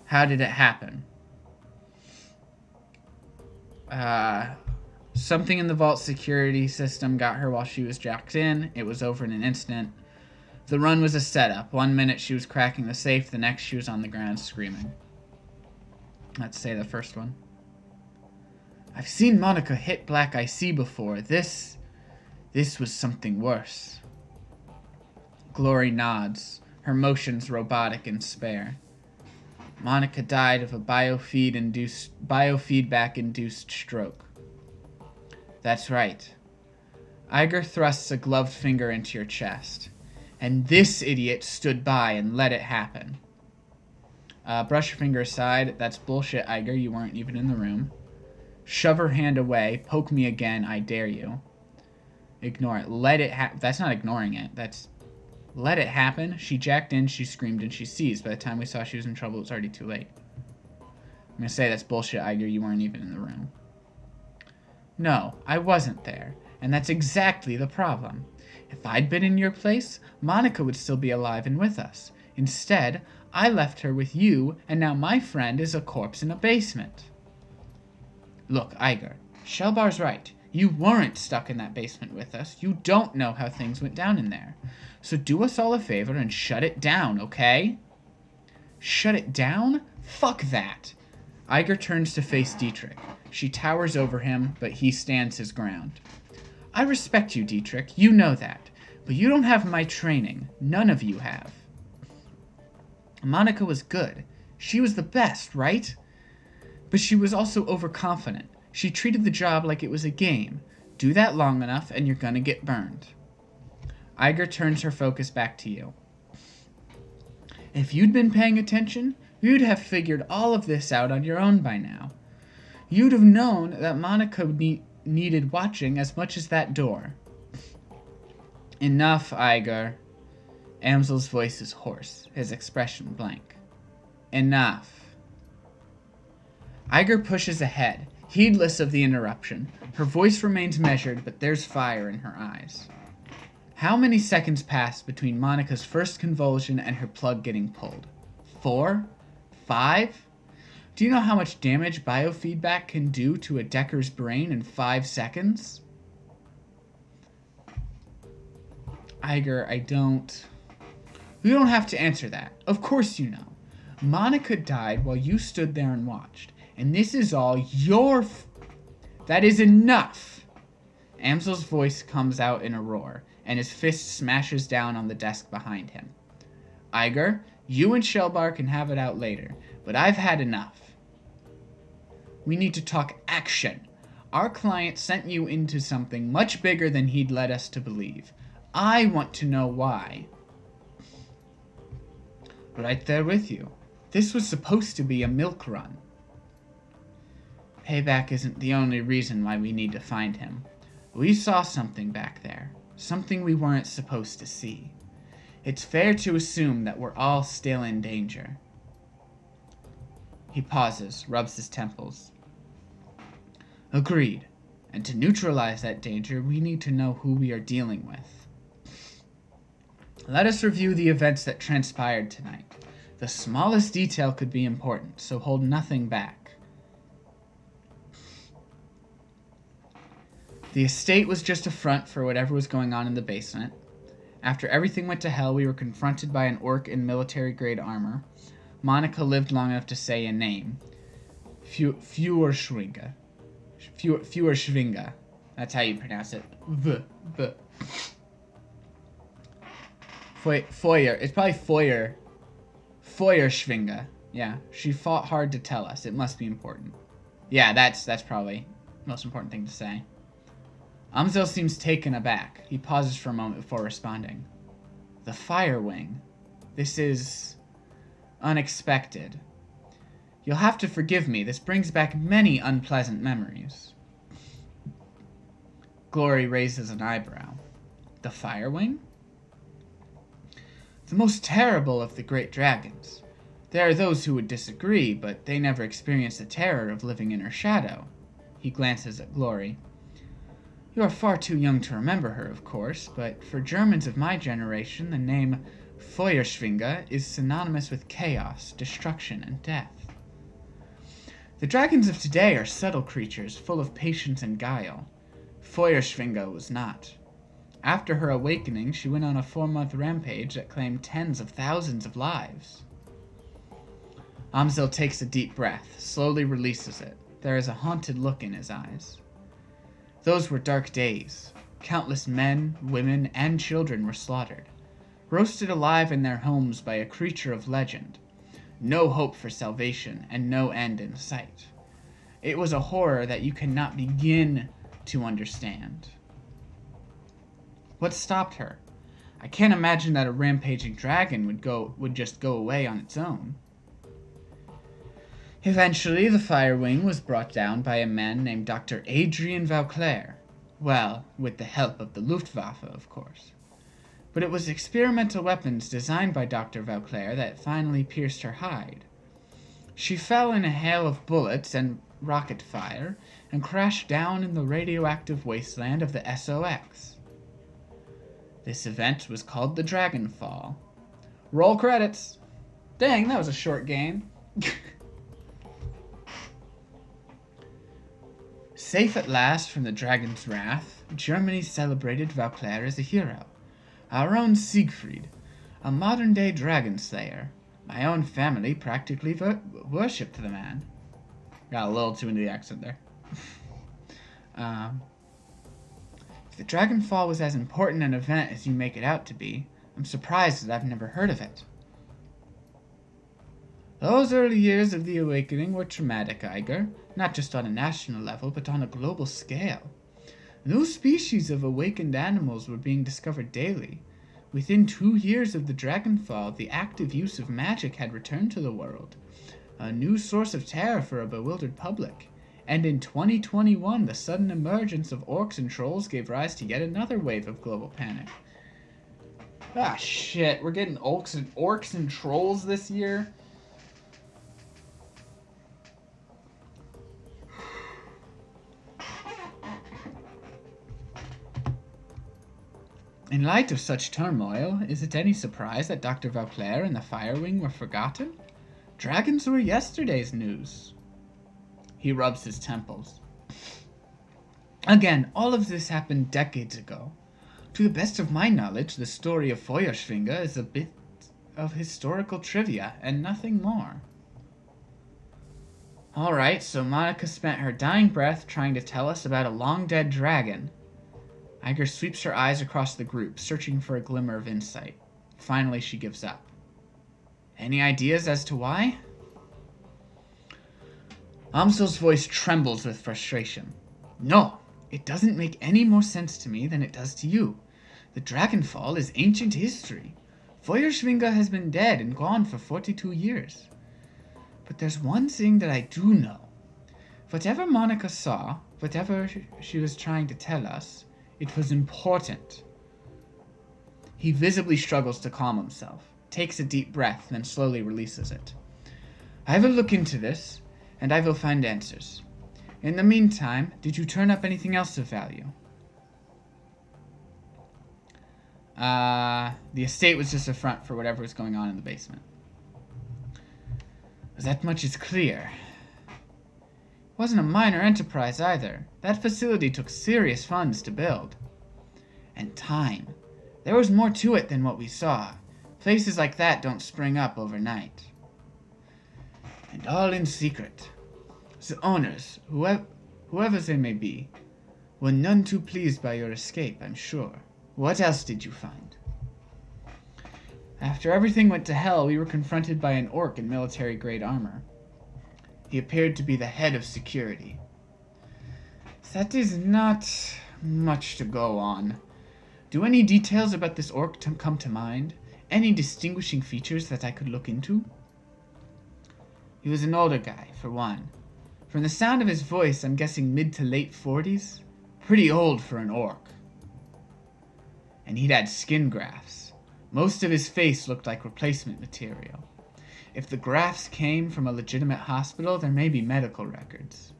How did it happen? Something in the vault security system got her while she was jacked in. It was over in an instant. The run was a setup. 1 minute she was cracking the safe, the next she was on the ground screaming. Let's say the first one. I've seen Monica hit Black IC before. This was something worse. Glory nods, her motions robotic and spare. Monica died of a biofeedback-induced stroke. That's right. Iger thrusts a gloved finger into your chest. And this idiot stood by and let it happen. Brush your finger aside. That's bullshit, Iger. You weren't even in the room. Shove her hand away. Poke me again. I dare you. Ignore it. Let it happen. That's not ignoring it. That's... Let it happen. She jacked in, she screamed, and she seized. By the time we saw she was in trouble, it was already too late. I'm going to say that's bullshit, Iger. You weren't even in the room. No, I wasn't there. And that's exactly the problem. If I'd been in your place, Monica would still be alive and with us. Instead, I left her with you, and now my friend is a corpse in a basement. Look, Iger, Shellbar's right. You weren't stuck in that basement with us. You don't know how things went down in there. So do us all a favor and shut it down, okay? Shut it down? Fuck that. Iger turns to face Dietrich. She towers over him, but he stands his ground. I respect you, Dietrich. You know that. But you don't have my training. None of you have. Monica was good. She was the best, right? But she was also overconfident. She treated the job like it was a game. Do that long enough and you're gonna get burned. Iger turns her focus back to you. If you'd been paying attention, you'd have figured all of this out on your own by now. You'd have known that Monica needed watching as much as that door. Enough, Iger. Amsel's voice is hoarse, his expression blank. Enough. Iger pushes ahead, heedless of the interruption. Her voice remains measured, but there's fire in her eyes. How many seconds passed between Monica's first convulsion and her plug getting pulled? 4? 5? Do you know how much damage biofeedback can do to a Decker's brain in 5 seconds? Iger, You don't have to answer that. Of course you know. Monica died while you stood there and watched. And this is all your That is enough! Amsel's voice comes out in a roar, and his fist smashes down on the desk behind him. Iger, you and Shellbar can have it out later, but I've had enough. We need to talk action. Our client sent you into something much bigger than he'd led us to believe. I want to know why. Right there with you. This was supposed to be a milk run. Payback isn't the only reason why we need to find him. We saw something back there. Something we weren't supposed to see. It's fair to assume that we're all still in danger. He pauses, rubs his temples. Agreed. And to neutralize that danger, we need to know who we are dealing with. Let us review the events that transpired tonight. The smallest detail could be important, so hold nothing back. The estate was just a front for whatever was going on in the basement. After everything went to hell, we were confronted by an orc in military-grade armor. Monica lived long enough to say a name. Feuerschwinga. Feuerschwinga. That's how you pronounce it. Feuer. It's probably Feuer. Feuerschwinga. Yeah, she fought hard to tell us. It must be important. Yeah, that's probably the most important thing to say. Amzel seems taken aback. He pauses for a moment before responding. The Fire Wing. This is unexpected. You'll have to forgive me. This brings back many unpleasant memories. Glory raises an eyebrow. The Fire Wing? The most terrible of the great dragons. There are those who would disagree, but they never experienced the terror of living in her shadow. He glances at Glory. You are far too young to remember her, of course, but for Germans of my generation, the name Feuerschwinga is synonymous with chaos, destruction, and death. The dragons of today are subtle creatures, full of patience and guile. Feuerschwinga was not. After her awakening, she went on a 4-month rampage that claimed tens of thousands of lives. Amzel takes a deep breath, slowly releases it. There is a haunted look in his eyes. Those were dark days. Countless men, women, and children were slaughtered, roasted alive in their homes by a creature of legend. No hope for salvation, and no end in sight. It was a horror that you cannot begin to understand. What stopped her? I can't imagine that a rampaging dragon would just go away on its own. Eventually, the Fire Wing was brought down by a man named Dr. Adrian Vauclair. Well, with the help of the Luftwaffe, of course. But it was experimental weapons designed by Dr. Vauclair that finally pierced her hide. She fell in a hail of bullets and rocket fire and crashed down in the radioactive wasteland of the SOX. This event was called the Dragonfall. Roll credits! Dang, that was a short game. Safe at last from the dragon's wrath, Germany celebrated Vauclair as a hero. Our own Siegfried, a modern-day dragon slayer. My own family practically worshipped the man. Got a little too into the accent there. If the Dragonfall was as important an event as you make it out to be, I'm surprised that I've never heard of it. Those early years of the awakening were traumatic, Iger, not just on a national level, but on a global scale. New species of awakened animals were being discovered daily. Within 2 years of the Dragonfall, the active use of magic had returned to the world, a new source of terror for a bewildered public. And in 2021, the sudden emergence of orcs and trolls gave rise to yet another wave of global panic. Ah, shit, we're getting orcs and trolls this year? In light of such turmoil, is it any surprise that Dr. Vauclair and the Fire Wing were forgotten? Dragons were yesterday's news. He rubs his temples. Again, all of this happened decades ago. To the best of my knowledge, the story of Feuerschwinga is a bit of historical trivia and nothing more. Alright, so Monica spent her dying breath trying to tell us about a long-dead dragon. Iger sweeps her eyes across the group, searching for a glimmer of insight. Finally, she gives up. Any ideas as to why? Amsel's voice trembles with frustration. No, it doesn't make any more sense to me than it does to you. The Dragonfall is ancient history. Feuerschwinga has been dead and gone for 42 years. But there's one thing that I do know. Whatever Monica saw, whatever she was trying to tell us, it was important. He visibly struggles to calm himself, takes a deep breath, then slowly releases it. I will look into this, and I will find answers. In the meantime, did you turn up anything else of value? The estate was just a front for whatever was going on in the basement. That much is clear. It wasn't a minor enterprise either. That facility took serious funds to build. And time. There was more to it than what we saw. Places like that don't spring up overnight. And all in secret. The owners, whoever they may be, were none too pleased by your escape, I'm sure. What else did you find? After everything went to hell, we were confronted by an orc in military-grade armor. He appeared to be the head of security. That is not much to go on. Do any details about this orc come to mind? Any distinguishing features that I could look into? He was an older guy, for one. From the sound of his voice, I'm guessing mid to late 40s. Pretty old for an orc. And he'd had skin grafts. Most of his face looked like replacement material. If the grafts came from a legitimate hospital, there may be medical records.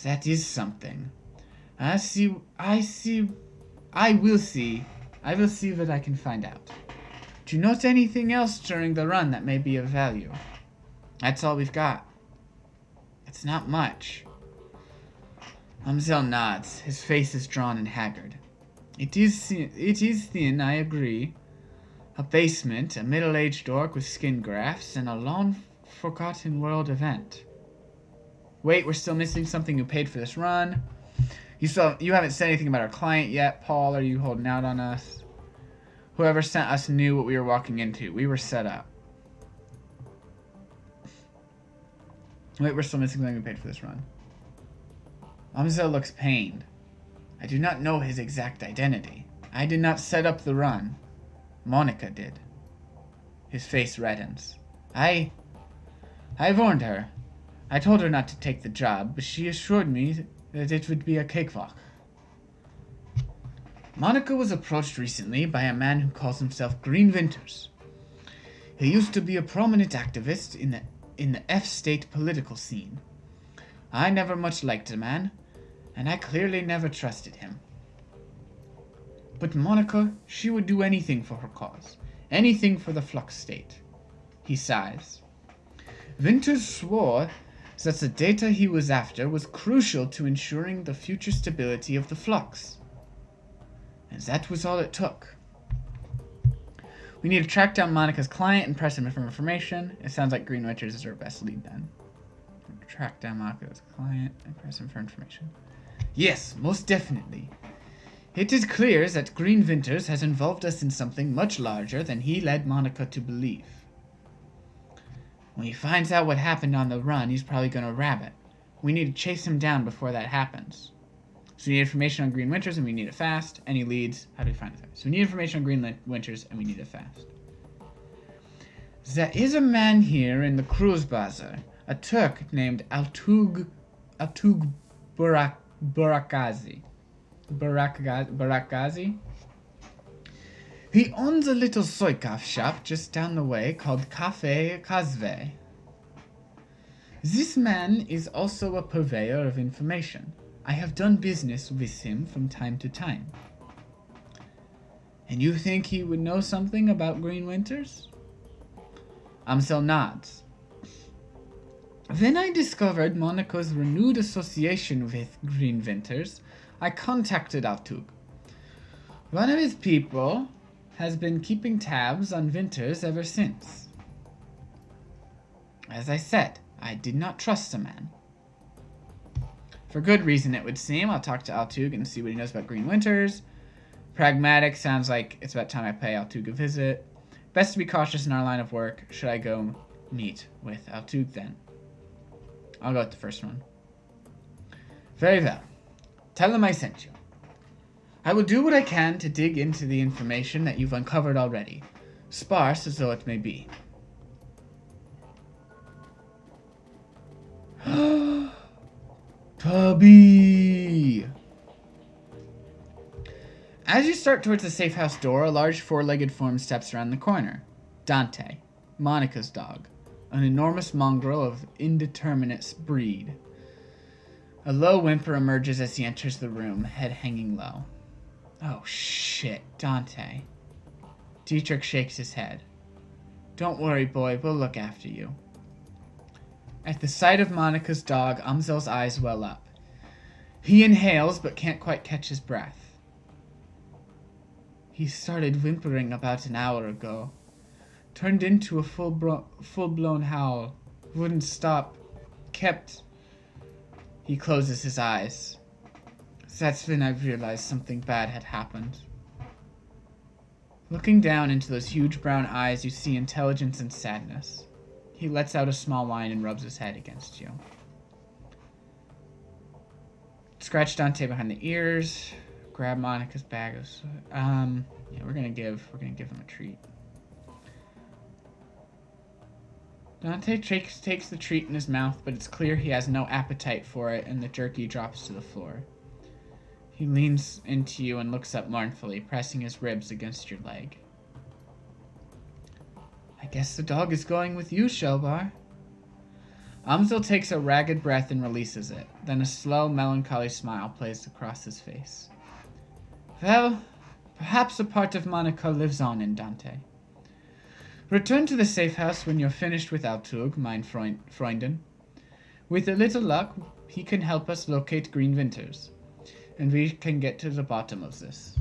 That is something. I will see what I can find out. Do you note anything else during the run that may be of value? That's all we've got. It's not much. Amzel nods. His face is drawn and haggard. It is thin, I agree. A basement, a middle-aged orc with skin grafts, and a long-forgotten world event. Wait, we're still missing something. Who paid for this run? You haven't said anything about our client yet, Paul. Are you holding out on us? Whoever sent us knew what we were walking into. We were set up. Wait, we're still missing something. Who paid for this run? Amzel looks pained. I do not know his exact identity. I did not set up the run. Monica did. His face reddens. I warned her. I told her not to take the job, but she assured me that it would be a cakewalk. Monica was approached recently by a man who calls himself Green Winters. He used to be a prominent activist in the F-state political scene. I never much liked the man, and I clearly never trusted him. But Monica, she would do anything for her cause. Anything for the Flux state. He sighs. Winters swore that the data he was after was crucial to ensuring the future stability of the Flux. And that was all it took. We need to track down Monica's client and press him for information. It sounds like Green Winters is our best lead then. Track down Monica's client and press him for information. Yes, most definitely. It is clear that Green Winters has involved us in something much larger than he led Monica to believe. When he finds out what happened on the run, he's probably going to rabbit. We need to chase him down before that happens. So we need information on Green Winters, and we need it fast. Any leads? How do we find it? So we need information on Green Winters, and we need it fast. There is a man here in the Cruise Bazaar, a Turk named Altug Barakazi. Barakazi? He owns a little Soykov shop just down the way called Cafe Kazve. This man is also a purveyor of information. I have done business with him from time to time. And you think he would know something about Green Winters? Amsel nods. When I discovered Monica's renewed association with Green Winters, I contacted Altug. One of his people has been keeping tabs on Winters ever since. As I said, I did not trust the man. For good reason, it would seem. I'll talk to Altug and see what he knows about Green Winters. Pragmatic sounds like it's about time I pay Altug a visit. Best to be cautious in our line of work. Should I go meet with Altug then? I'll go with the first one. Very well. Tell him I sent you. I will do what I can to dig into the information that you've uncovered already, sparse as though it may be. Tubby! As you start towards the safe house door, a large four-legged form steps around the corner. Dante, Monica's dog, an enormous mongrel of indeterminate breed. A low whimper emerges as he enters the room, head hanging low. Oh shit, Dante. Dietrich shakes his head. Don't worry, boy, we'll look after you. At the sight of Monica's dog, Umzel's eyes well up. He inhales, but can't quite catch his breath. He started whimpering about an hour ago. Turned into a full-blown howl. Wouldn't stop. Kept... He closes his eyes. That's when I realized something bad had happened. Looking down into those huge brown eyes, you see intelligence and sadness. He lets out a small whine and rubs his head against you. Scratch Dante behind the ears. Grab Monica's bag of... yeah, we're gonna give him a treat. Dante takes the treat in his mouth, but it's clear he has no appetite for it, and the jerky drops to the floor. He leans into you and looks up mournfully, pressing his ribs against your leg. I guess the dog is going with you, Shelbar. Umzel takes a ragged breath and releases it. Then a slow, melancholy smile plays across his face. Well, perhaps a part of Monica lives on in Dante. Return to the safe house when you're finished with Altug, mein Freunden. With a little luck, he can help us locate Green Winters, and we can get to the bottom of this.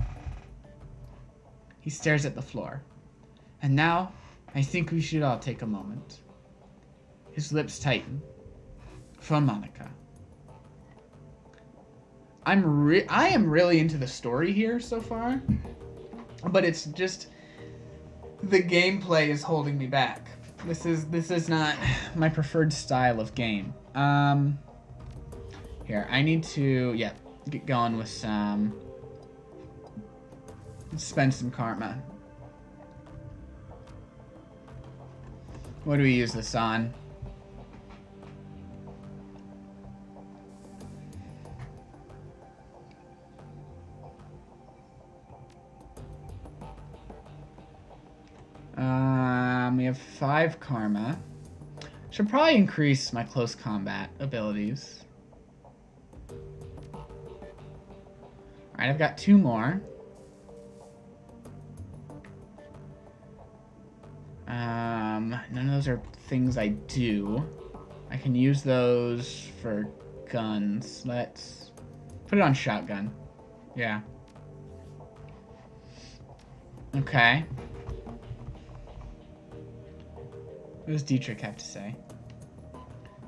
He stares at the floor. And now, I think we should all take a moment. His lips tighten. For Monica. I am really into the story here so far, but it's just the gameplay is holding me back. This is not my preferred style of game. Here, I need to get going with some spend some karma. What do we use this on? We have 5 karma. Should probably increase my close combat abilities. Alright, I've got 2 more. None of those are things I do. I can use those for guns. Let's put it on shotgun. Yeah. Okay. What does Dietrich have to say?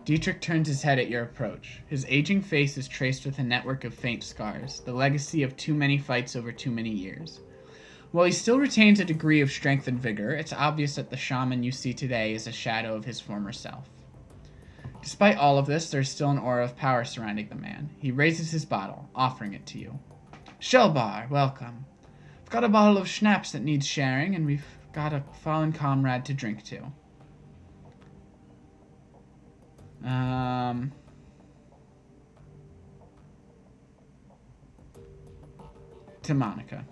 Dietrich turns his head at your approach. His aging face is traced with a network of faint scars, the legacy of too many fights over too many years. While he still retains a degree of strength and vigor, it's obvious that the shaman you see today is a shadow of his former self. Despite all of this, there's still an aura of power surrounding the man. He raises his bottle, offering it to you. Shelbar, welcome. I've got a bottle of schnapps that needs sharing, and we've got a fallen comrade to drink to. To Monica.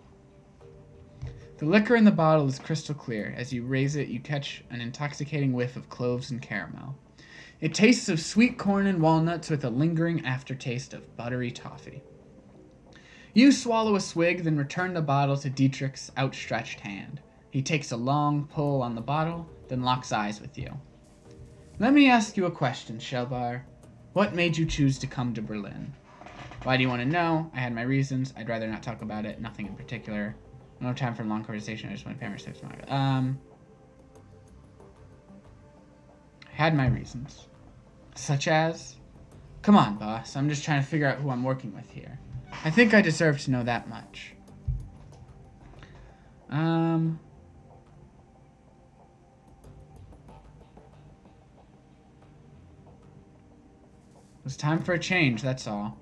The liquor in the bottle is crystal clear. As you raise it, you catch an intoxicating whiff of cloves and caramel. It tastes of sweet corn and walnuts with a lingering aftertaste of buttery toffee. You swallow a swig, then return the bottle to Dietrich's outstretched hand. He takes a long pull on the bottle, then locks eyes with you. Let me ask you a question, Shelbar. What made you choose to come to Berlin? Why do you want to know? I had my reasons. I'd rather not talk about it. Nothing in particular. No time for a long conversation. I just want to pay my respects to Monica. I had my reasons. Such as? Come on, boss. I'm just trying to figure out who I'm working with here. I think I deserve to know that much. It's time for a change, that's all.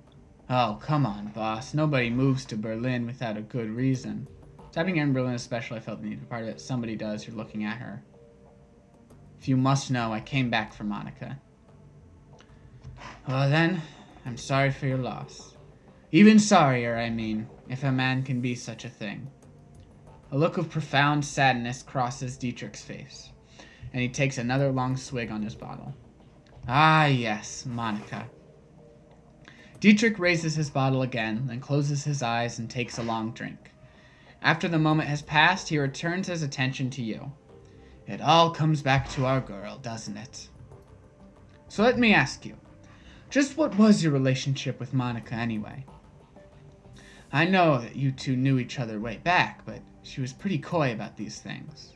Oh, come on, boss. Nobody moves to Berlin without a good reason. It's happening here in Berlin especially. I felt the need to be part of it. Somebody does. You're looking at her. If you must know, I came back for Monica. Well then, I'm sorry for your loss. Even sorrier, I mean, if a man can be such a thing. A look of profound sadness crosses Dietrich's face, and he takes another long swig on his bottle. Ah, yes, Monica. Dietrich raises his bottle again, then closes his eyes and takes a long drink. After the moment has passed, he returns his attention to you. It all comes back to our girl, doesn't it? So let me ask you, just what was your relationship with Monica anyway? I know that you two knew each other way back, but she was pretty coy about these things.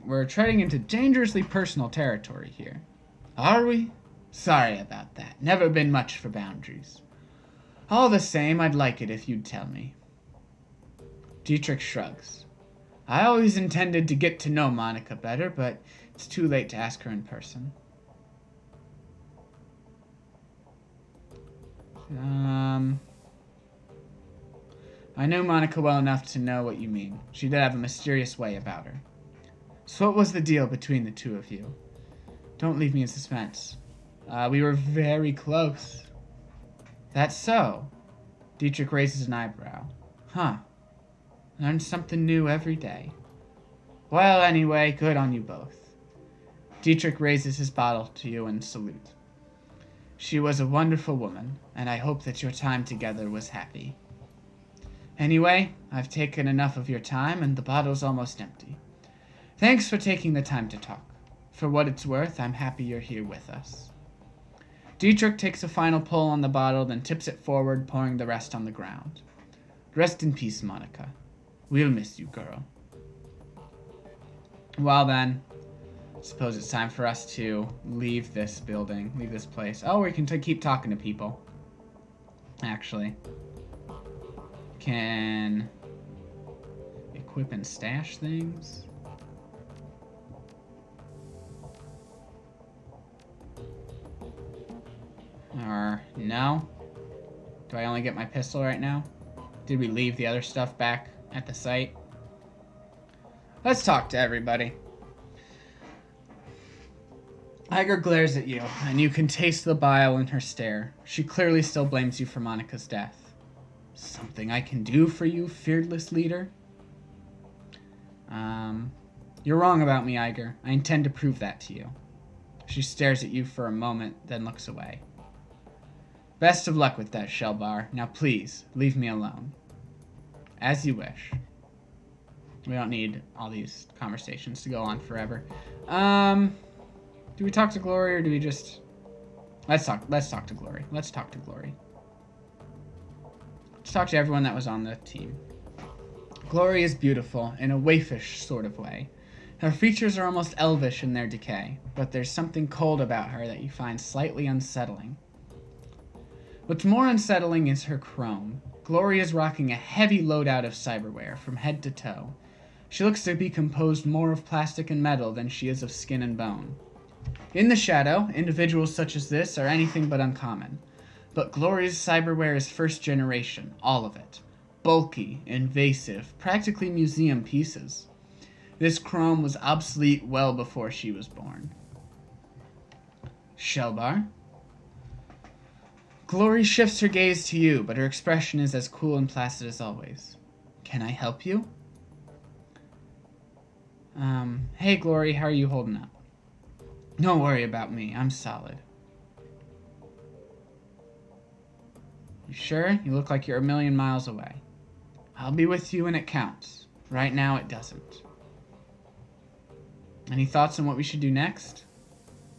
We're treading into dangerously personal territory here. Are we? Sorry about that. Never been much for boundaries. All the same, I'd like it if you'd tell me. Dietrich shrugs. I always intended to get to know Monica better, but it's too late to ask her in person. I knew Monica well enough to know what you mean. She did have a mysterious way about her. So what was the deal between the two of you? Don't leave me in suspense. We were very close. That's so? Dietrich raises an eyebrow. Huh. Learn something new every day. Well, anyway, good on you both. Dietrich raises his bottle to you in salute. She was a wonderful woman, and I hope that your time together was happy. Anyway, I've taken enough of your time, and the bottle's almost empty. Thanks for taking the time to talk. For what it's worth, I'm happy you're here with us. Dietrich takes a final pull on the bottle, then tips it forward, pouring the rest on the ground. Rest in peace, Monica. We'll miss you, girl. Well then, I suppose it's time for us to leave this building, leave this place. Oh, we can keep talking to people. Actually. Can equip and stash things. Or no? Do I only get my pistol right now? Did we leave the other stuff back at the site? Let's talk to everybody. Iger glares at you, and you can taste the bile in her stare. She clearly still blames you for Monica's death. Something I can do for you, fearless leader? You're wrong about me, Iger. I intend to prove that to you. She stares at you for a moment, then looks away. Best of luck with that, Shellbar. Now please, leave me alone. As you wish. We don't need all these conversations to go on forever. Do we talk to Glory, or do we just... Let's talk to Glory. Let's talk to Glory. Let's talk to everyone that was on the team. Glory is beautiful, in a waifish sort of way. Her features are almost elvish in their decay, but there's something cold about her that you find slightly unsettling. What's more unsettling is her chrome. Glory is rocking a heavy loadout of cyberware from head to toe. She looks to be composed more of plastic and metal than she is of skin and bone. In the shadow, individuals such as this are anything but uncommon. But Glory's cyberware is first generation, all of it. Bulky, invasive, practically museum pieces. This chrome was obsolete well before she was born. Shellbar? Glory shifts her gaze to you, but her expression is as cool and placid as always. Can I help you? Hey Glory, how are you holding up? Don't worry about me, I'm solid. You sure? You look like you're a million miles away. I'll be with you when it counts. Right now it doesn't. Any thoughts on what we should do next?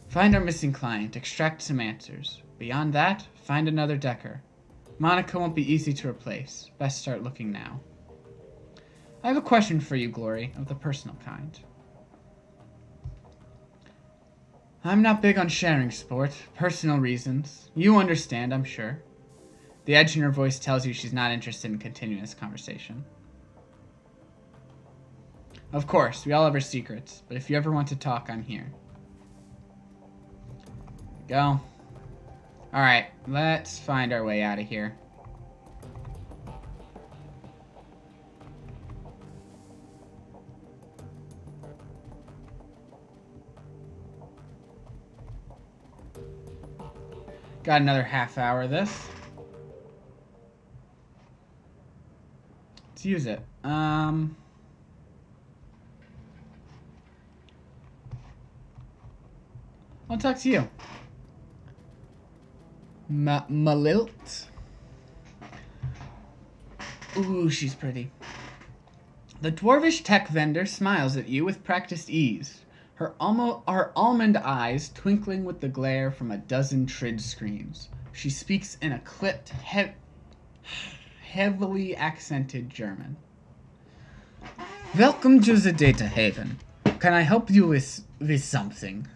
Find our missing client, extract some answers. Beyond that, find another Decker. Monica won't be easy to replace. Best start looking now. I have a question for you, Glory, of the personal kind. I'm not big on sharing sport. Personal reasons. You understand, I'm sure. The edge in her voice tells you she's not interested in continuing this conversation. Of course, we all have our secrets, but if you ever want to talk, I'm here. Go. Alright, let's find our way out of here. Got another half hour of this. Let's use it. I'll talk to you. Malilt. Ooh, she's pretty. The dwarvish tech vendor smiles at you with practiced ease, her almond eyes twinkling with the glare from a dozen trid screens. She speaks in a clipped, heavily accented German. Welcome to the data haven. Can I help you with something?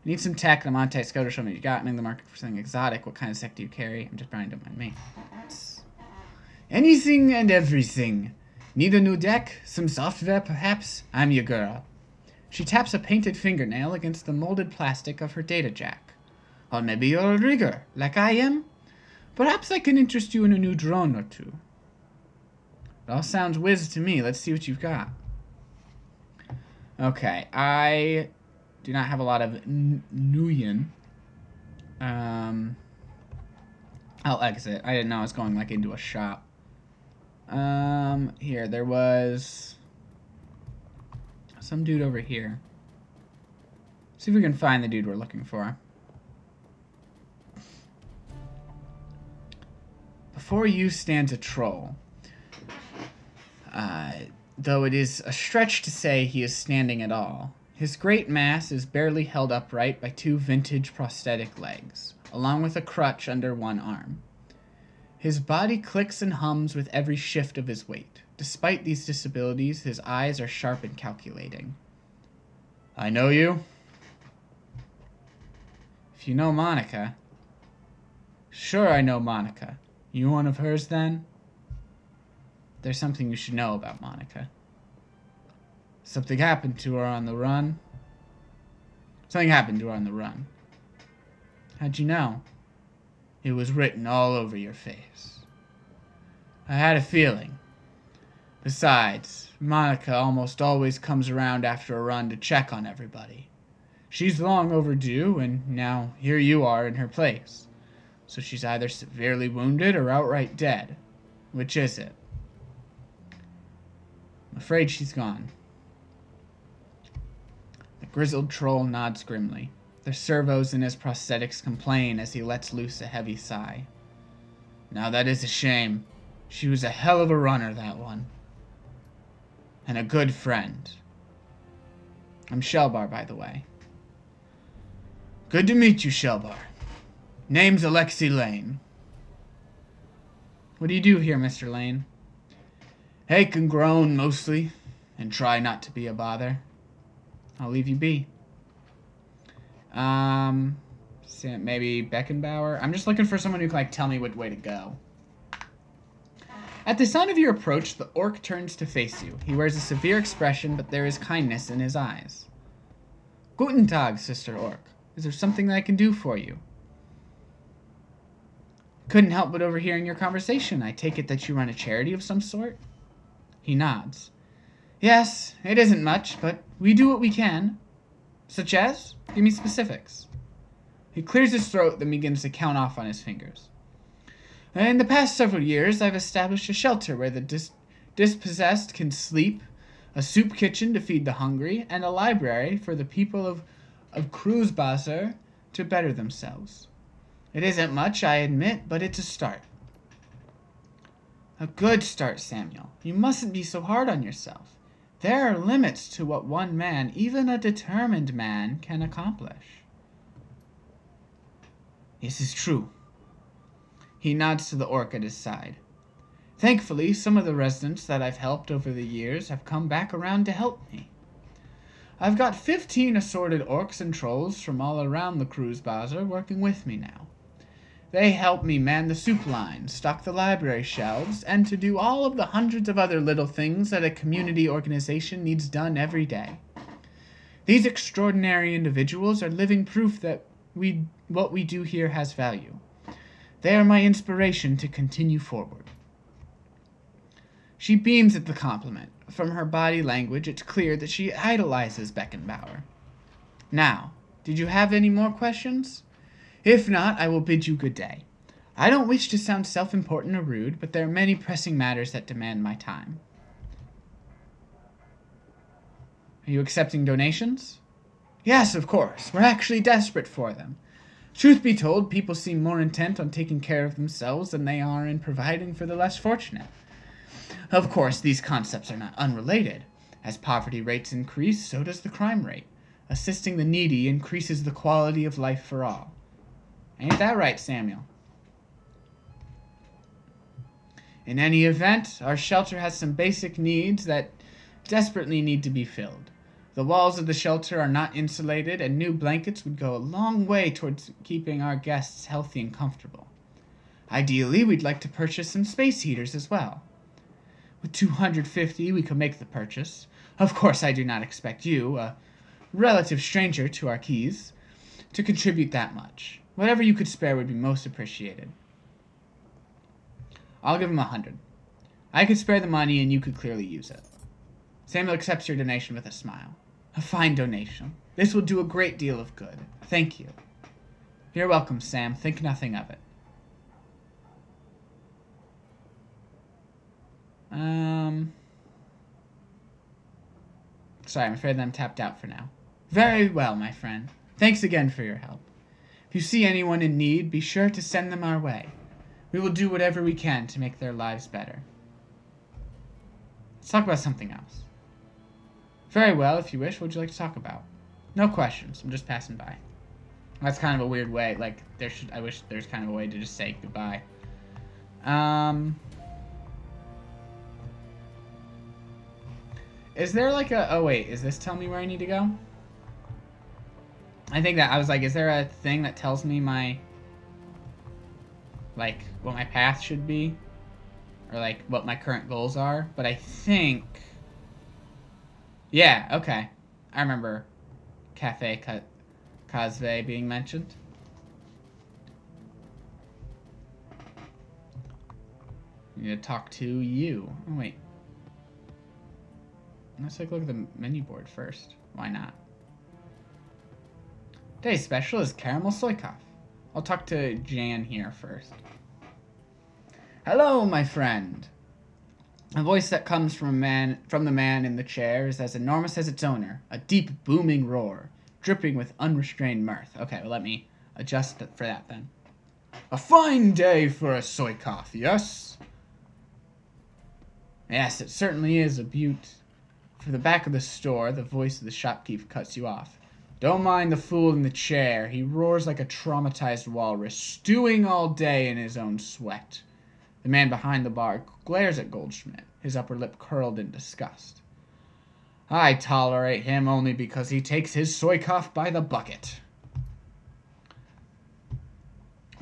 I need some tech. The Monte Scoto show me what you got. I'm in the market for something exotic. What kind of tech do you carry? I'm just trying to mind me. Anything and everything. Need a new deck? Some software, perhaps? I'm your girl. She taps a painted fingernail against the molded plastic of her data jack. Or maybe you're a rigger, like I am? Perhaps I can interest you in a new drone or two. It all sounds whiz to me. Let's see what you've got. Okay, I do not have a lot of Nuyen. I'll exit. I didn't know I was going like into a shop. Here, there was some dude over here. See if we can find the dude we're looking for. Before you stands a troll. Though it is a stretch to say he is standing at all. His great mass is barely held upright by two vintage prosthetic legs, along with a crutch under one arm. His body clicks and hums with every shift of his weight. Despite these disabilities, his eyes are sharp and calculating. I know you. If you know Monica. Sure, I know Monica. You one of hers, then? There's something you should know about Monica. Something happened to her on the run. Something happened to her on the run. How'd you know? It was written all over your face. I had a feeling. Besides, Monica almost always comes around after a run to check on everybody. She's long overdue, and now here you are in her place. So she's either severely wounded or outright dead. Which is it? I'm afraid she's gone. The grizzled troll nods grimly. The servos in his prosthetics complain as he lets loose a heavy sigh. Now that is a shame. She was a hell of a runner, that one. And a good friend. I'm Shelbar, by the way. Good to meet you, Shelbar. Name's Alexi Lane. What do you do here, Mr. Lane? Ache and groan, mostly, and try not to be a bother. I'll leave you be. Maybe Beckenbauer? I'm just looking for someone who can, like, tell me what way to go. At the sound of your approach, the orc turns to face you. He wears a severe expression, but there is kindness in his eyes. Guten Tag, Sister Orc. Is there something that I can do for you? Couldn't help but overhearing your conversation. I take it that you run a charity of some sort? He nods. Yes, it isn't much, but we do what we can. Such as? Give me specifics. He clears his throat, then begins to count off on his fingers. In the past several years, I've established a shelter where the dispossessed can sleep, a soup kitchen to feed the hungry, and a library for the people of Kreuzbasser to better themselves. It isn't much, I admit, but it's a start. A good start, Samuel. You mustn't be so hard on yourself. There are limits to what one man, even a determined man, can accomplish. This is true. He nods to the orc at his side. Thankfully, some of the residents that I've helped over the years have come back around to help me. I've got 15 assorted orcs and trolls from all around the Kreuzbasser working with me now. They help me man the soup line, stock the library shelves, and to do all of the hundreds of other little things that a community organization needs done every day. These extraordinary individuals are living proof that what we do here has value. They are my inspiration to continue forward. She beams at the compliment. From her body language, it's clear that she idolizes Beckenbauer. Now, did you have any more questions? If not, I will bid you good day. I don't wish to sound self-important or rude, but there are many pressing matters that demand my time. Are you accepting donations? Yes, of course. We're actually desperate for them. Truth be told, people seem more intent on taking care of themselves than they are in providing for the less fortunate. Of course, these concepts are not unrelated. As poverty rates increase, so does the crime rate. Assisting the needy increases the quality of life for all. Ain't that right, Samuel? In any event, our shelter has some basic needs that desperately need to be filled. The walls of the shelter are not insulated, and new blankets would go a long way towards keeping our guests healthy and comfortable. Ideally, we'd like to purchase some space heaters as well. With 250, we could make the purchase. Of course, I do not expect you, a relative stranger to our keys, to contribute that much. Whatever you could spare would be most appreciated. I'll give him 100. I could spare the money and you could clearly use it. Samuel accepts your donation with a smile. A fine donation. This will do a great deal of good. Thank you. You're welcome, Sam. Think nothing of it. Sorry, I'm afraid that I'm tapped out for now. Very well, my friend. Thanks again for your help. If you see anyone in need, be sure to send them our way. We will do whatever we can to make their lives better. Let's talk about something else. Very well, if you wish, what would you like to talk about? No questions, I'm just passing by. That's kind of a weird way, like, I wish there's kind of a way to just say goodbye. Is there like a, oh wait, is this tell me where I need to go? I think that, I was like, is there a thing that tells me my, like, what my path should be? Or like, what my current goals are? But I think, yeah, okay. I remember Cafe Cosve being mentioned. I need to talk to you. Oh wait. Let's take a look at the menu board first. Why not? Today's special is Caramel Soykoff. I'll talk to Jan here first. Hello, my friend. A voice that comes from the man in the chair is as enormous as its owner. A deep, booming roar, dripping with unrestrained mirth. Okay, well, let me adjust for that then. A fine day for a Soykoff, yes? Yes, it certainly is a beaut. From the back of the store, the voice of the shopkeeper cuts you off. Don't mind the fool in the chair. He roars like a traumatized walrus, stewing all day in his own sweat. The man behind the bar glares at Goldschmidt, his upper lip curled in disgust. I tolerate him only because he takes his Soykoff by the bucket.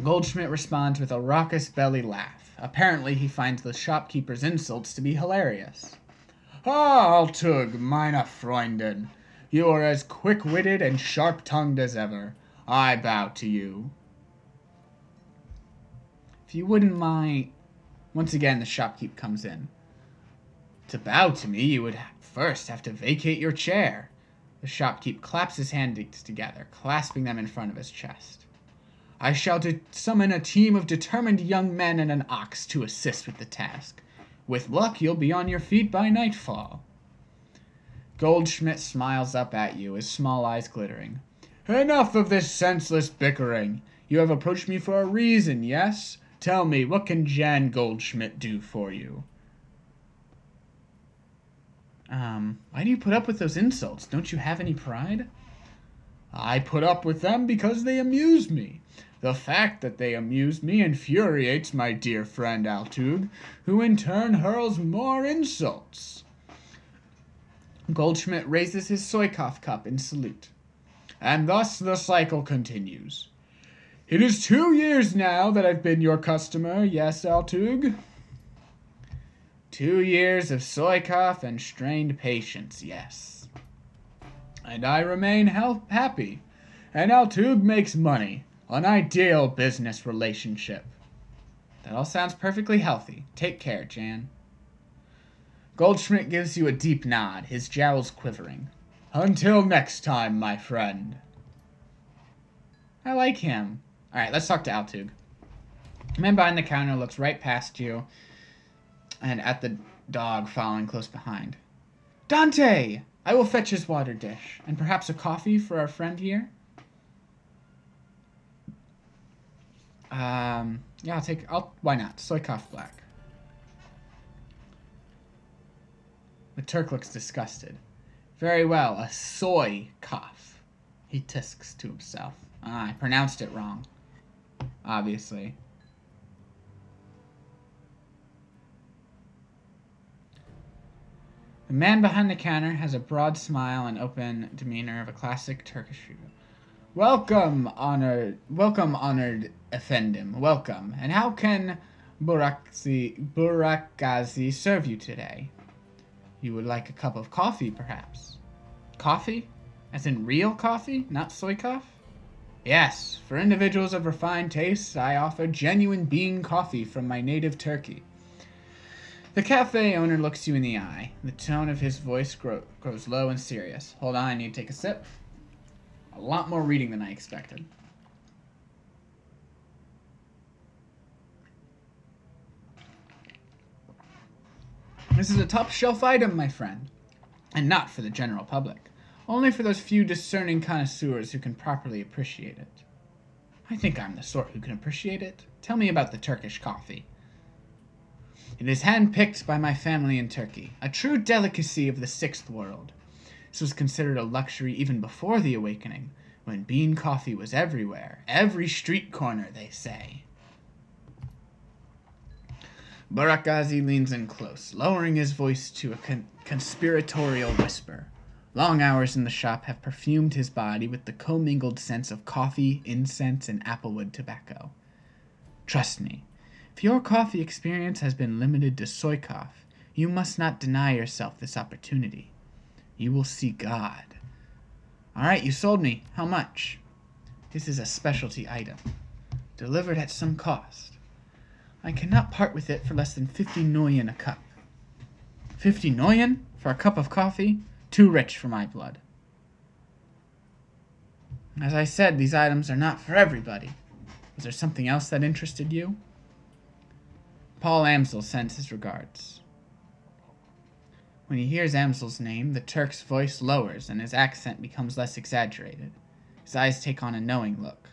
Goldschmidt responds with a raucous belly laugh. Apparently, he finds the shopkeeper's insults to be hilarious. Ah, Altug, meine Freundin, you are as quick-witted and sharp-tongued as ever. I bow to you. If you wouldn't mind... Once again, the shopkeep comes in. To bow to me, you would first have to vacate your chair. The shopkeep claps his hands together, clasping them in front of his chest. I shall summon a team of determined young men and an ox to assist with the task. With luck, you'll be on your feet by nightfall. Goldschmidt smiles up at you, his small eyes glittering. Enough of this senseless bickering. You have approached me for a reason, yes? Tell me, what can Jan Goldschmidt do for you? Why do you put up with those insults? Don't you have any pride? I put up with them because they amuse me. The fact that they amuse me infuriates my dear friend Altug, who in turn hurls more insults. Goldschmidt raises his Soykoff cup in salute. And thus the cycle continues. It is 2 years now that I've been your customer, yes, Altug? 2 years of Soykoff and strained patience, yes. And I remain happy, and Altug makes money. An ideal business relationship. That all sounds perfectly healthy. Take care, Jan. Goldschmidt gives you a deep nod, his jowls quivering. Until next time, my friend. I like him. Alright, let's talk to Altug. The man behind the counter looks right past you and at the dog following close behind. Dante! I will fetch his water dish, and perhaps a coffee for our friend here. Yeah, why not? Soy coffee black. The Turk looks disgusted. Very well, a soy cough. He tisks to himself. Ah, I pronounced it wrong. Obviously. The man behind the counter has a broad smile and open demeanor of a classic Turkish figure. Welcome, honored Efendim. Welcome. And how can Burakazi serve you today? You would like a cup of coffee, perhaps? Coffee? As in real coffee, not soy coffee? Yes, for individuals of refined tastes, I offer genuine bean coffee from my native Turkey. The cafe owner looks you in the eye. The tone of his voice grows low and serious. Hold on, I need to take a sip. A lot more reading than I expected. This is a top-shelf item, my friend, and not for the general public. Only for those few discerning connoisseurs who can properly appreciate it. I think I'm the sort who can appreciate it. Tell me about the Turkish coffee. It is hand-picked by my family in Turkey, a true delicacy of the sixth world. This was considered a luxury even before the awakening, when bean coffee was everywhere, every street corner, they say. Burakazi leans in close, lowering his voice to a conspiratorial whisper. Long hours in the shop have perfumed his body with the commingled scents of coffee, incense, and applewood tobacco. Trust me, if your coffee experience has been limited to soy coffee, you must not deny yourself this opportunity. You will see God. All right, you sold me. How much? This is a specialty item, delivered at some cost. I cannot part with it for less than 50 noyen a cup. 50 noyen for a cup of coffee? Too rich for my blood. As I said, these items are not for everybody. Was there something else that interested you? Paul Amsel sends his regards. When he hears Amsel's name, the Turk's voice lowers and his accent becomes less exaggerated. His eyes take on a knowing look.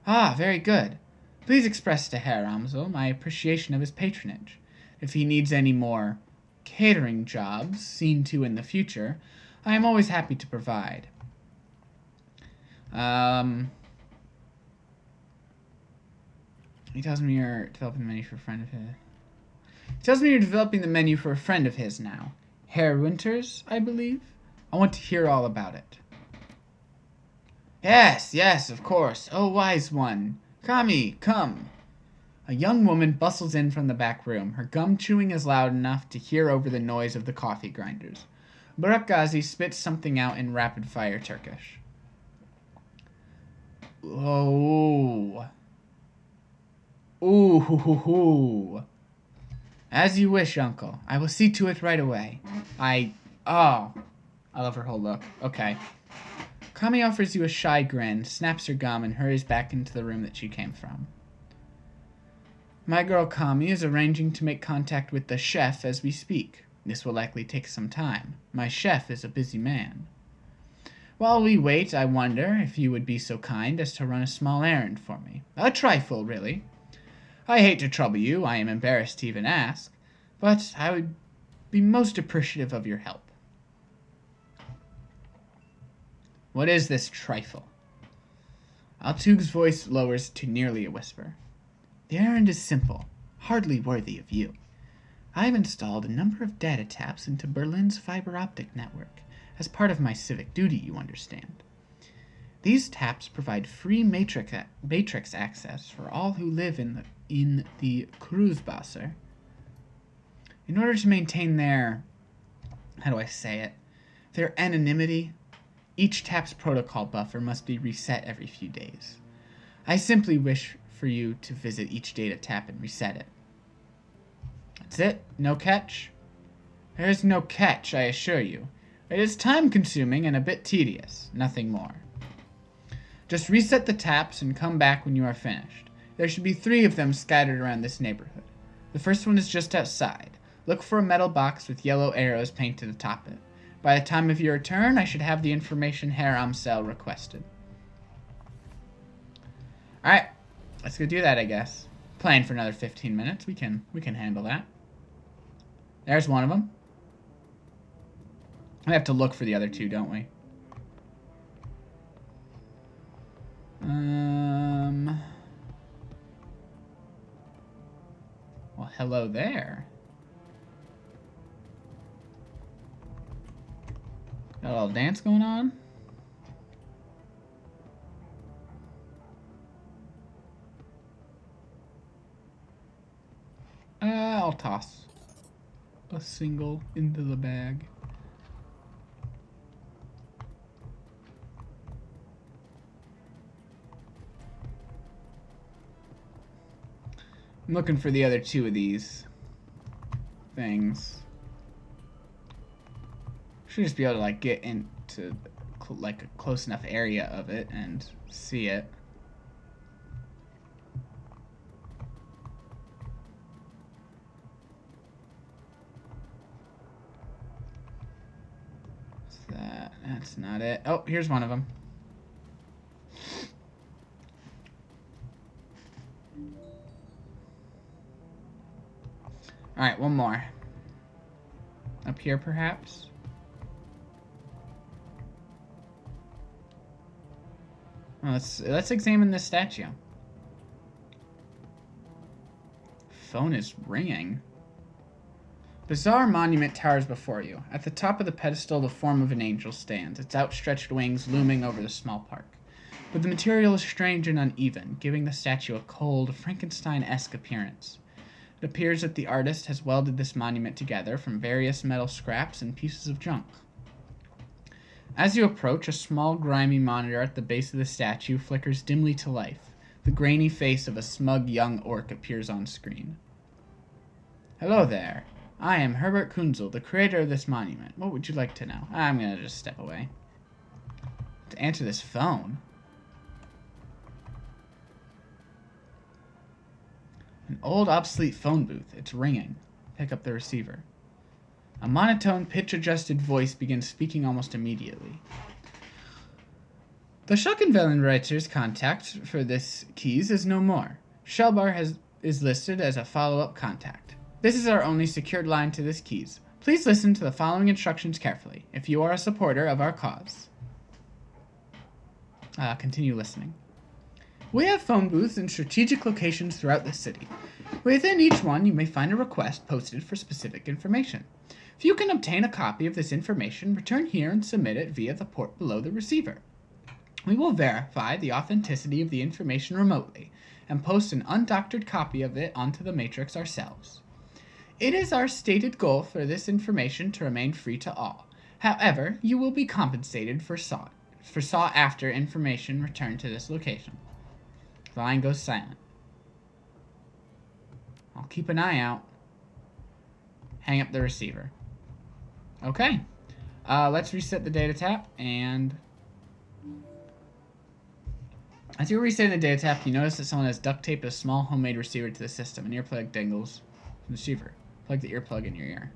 Ah, very good. Please express to Herr Amsel my appreciation of his patronage. If he needs any more catering jobs seen to in the future, I am always happy to provide. He tells me you're developing the menu for a friend of his. He tells me you're developing the menu for a friend of his now. Herr Winters, I believe? I want to hear all about it. Yes, of course. Oh, wise one. Kami, come. A young woman bustles in from the back room. Her gum chewing is loud enough to hear over the noise of the coffee grinders. Burakazi spits something out in rapid-fire Turkish. Oh. Ooh. As you wish, uncle. I will see to it right away. I love her whole look. Okay. Kami offers you a shy grin, snaps her gum, and hurries back into the room that she came from. My girl Kami is arranging to make contact with the chef as we speak. This will likely take some time. My chef is a busy man. While we wait, I wonder if you would be so kind as to run a small errand for me. A trifle, really. I hate to trouble you, I am embarrassed to even ask, but I would be most appreciative of your help. What is this trifle? Altug's voice lowers to nearly a whisper. The errand is simple, hardly worthy of you. I have installed a number of data taps into Berlin's fiber optic network, as part of my civic duty, you understand. These taps provide free matrix access for all who live in the Kreuzwasser. In order to maintain their, their anonymity, each tap's protocol buffer must be reset every few days. I simply wish for you to visit each data tap and reset it. That's it? No catch? There is no catch, I assure you. It is time-consuming and a bit tedious, nothing more. Just reset the taps and come back when you are finished. There should be 3 of them scattered around this neighborhood. The first one is just outside. Look for a metal box with yellow arrows painted atop it. By the time of your return, I should have the information Herr Amsel requested. Alright, let's go do that, I guess. Playing for another 15 minutes. We can handle that. There's one of them. We have to look for the other 2, don't we? Well, hello there. Got a little dance going on. I'll toss a single into the bag. I'm looking for the other 2 of these things. Should just be able to like get into like a close enough area of it and see it. What's that? That's not it. Oh, here's one of them. Alright, one more. Up here, perhaps? Well, let's examine this statue. Phone is ringing. Bizarre monument towers before you. At the top of the pedestal, the form of an angel stands, its outstretched wings looming over the small park. But the material is strange and uneven, giving the statue a cold, Frankenstein-esque appearance. It appears that the artist has welded this monument together from various metal scraps and pieces of junk. As you approach, a small, grimy monitor at the base of the statue flickers dimly to life. The grainy face of a smug young orc appears on screen. Hello there. I am Herbert Kunzel, the creator of this monument. What would you like to know? I'm gonna just step away. To answer this phone. An old, obsolete phone booth. It's ringing. Pick up the receiver. A monotone, pitch-adjusted voice begins speaking almost immediately. The Schockenwellenreiter's contact for this keys is no more. Shellbar is listed as a follow-up contact. This is our only secured line to this keys. Please listen to the following instructions carefully, if you are a supporter of our cause. Continue listening. We have phone booths in strategic locations throughout the city. Within each one, you may find a request posted for specific information. If you can obtain a copy of this information, return here and submit it via the port below the receiver. We will verify the authenticity of the information remotely and post an undoctored copy of it onto the Matrix ourselves. It is our stated goal for this information to remain free to all. However, you will be compensated for sought-after information returned to this location. The line goes silent. I'll keep an eye out. Hang up the receiver. Okay. Let's reset the data tap, and as you're resetting the data tap, you notice that someone has duct taped a small homemade receiver to the system. An earplug dangles from the receiver. Plug the earplug in your ear.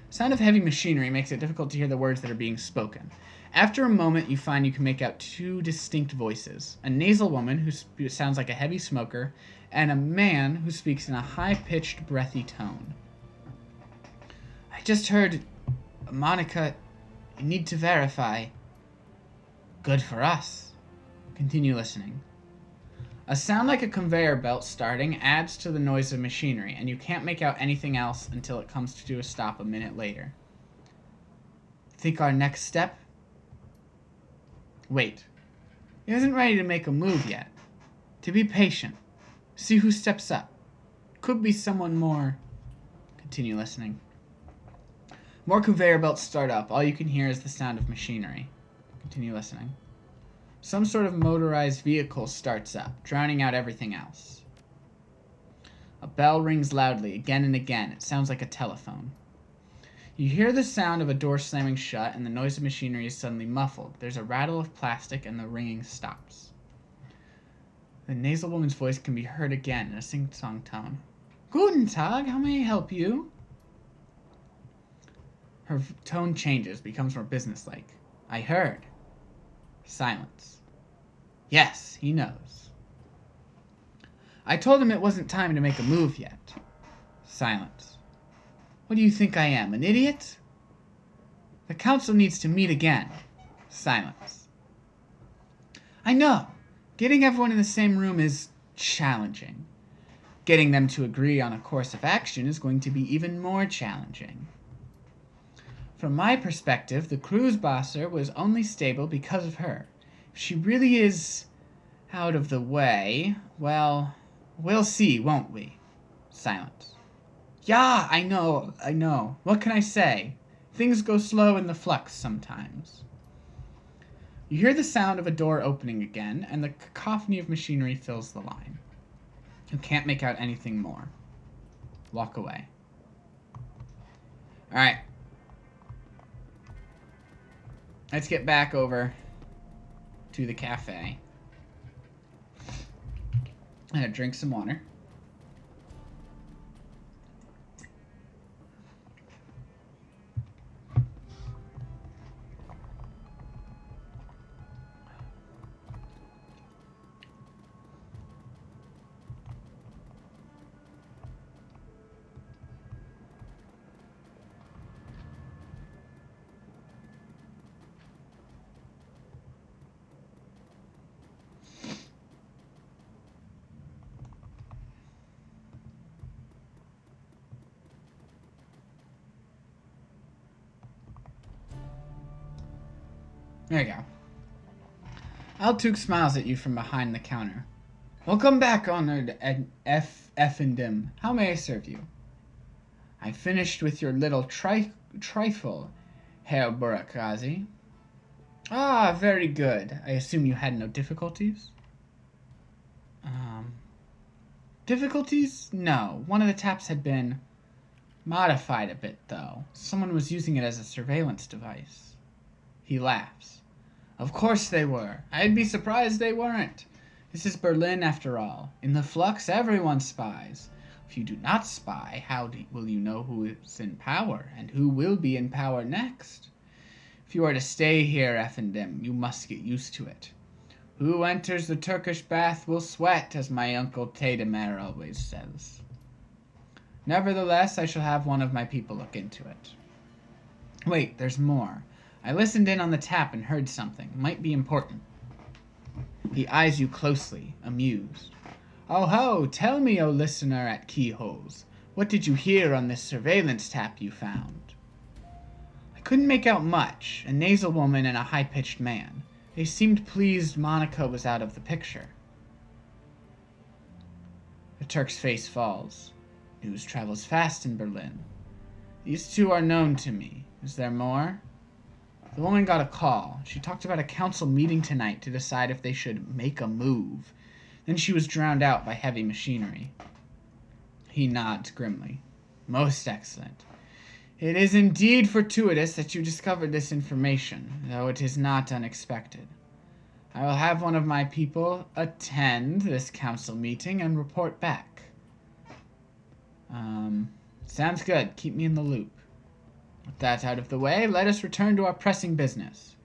Sound of heavy machinery makes it difficult to hear the words that are being spoken. After a moment, you find you can make out 2 distinct voices. A nasal woman who sounds like a heavy smoker, and a man who speaks in a high-pitched, breathy tone. I just heard, Monica, you need to verify. Good for us. Continue listening. A sound like a conveyor belt starting adds to the noise of machinery, and you can't make out anything else until it comes to a stop a minute later. Think our next step? Wait. He isn't ready to make a move yet. To be patient. See who steps up. Could be someone more. Continue listening. More conveyor belts start up. All you can hear is the sound of machinery. Continue listening. Some sort of motorized vehicle starts up, drowning out everything else. A bell rings loudly, again and again. It sounds like a telephone. You hear the sound of a door slamming shut, and the noise of machinery is suddenly muffled. There's a rattle of plastic, and the ringing stops. The nasal woman's voice can be heard again in a sing-song tone. Guten Tag, how may I help you? Her tone changes, becomes more businesslike. I heard. Silence. Yes, he knows. I told him it wasn't time to make a move yet. Silence. What do you think I am, an idiot? The council needs to meet again. Silence. I know. Getting everyone in the same room is challenging. Getting them to agree on a course of action is going to be even more challenging. From my perspective, the cruise bosser was only stable because of her. If she really is out of the way, well, we'll see, won't we? Silence. Yeah, I know. What can I say? Things go slow in the flux sometimes. You hear the sound of a door opening again, and the cacophony of machinery fills the line. You can't make out anything more. Walk away. Alright. Let's get back over to the cafe. I'm gonna drink some water. There you go. Altuk smiles at you from behind the counter. Welcome back, honored Effendim. How may I serve you? I finished with your little trifle, Herr Burakazi. Ah, very good. I assume you had no difficulties? Difficulties? No. One of the taps had been modified a bit, though. Someone was using it as a surveillance device. He laughs. Of course they were. I'd be surprised they weren't. This is Berlin, after all. In the flux, everyone spies. If you do not spy, how will you know who is in power, and who will be in power next? If you are to stay here, Effendim, you must get used to it. Who enters the Turkish bath will sweat, as my uncle Tademir always says. Nevertheless, I shall have one of my people look into it. Wait, there's more. I listened in on the tap and heard something. Might be important. He eyes you closely, amused. Oh ho, tell me, O listener at keyholes, what did you hear on this surveillance tap you found? I couldn't make out much, a nasal woman and a high-pitched man. They seemed pleased Monica was out of the picture. The Turk's face falls. News travels fast in Berlin. These two are known to me. Is there more? The woman got a call. She talked about a council meeting tonight to decide if they should make a move. Then she was drowned out by heavy machinery. He nods grimly. Most excellent. It is indeed fortuitous that you discovered this information, though it is not unexpected. I will have one of my people attend this council meeting and report back. Sounds good. Keep me in the loop. With that out of the way, let us return to our pressing business.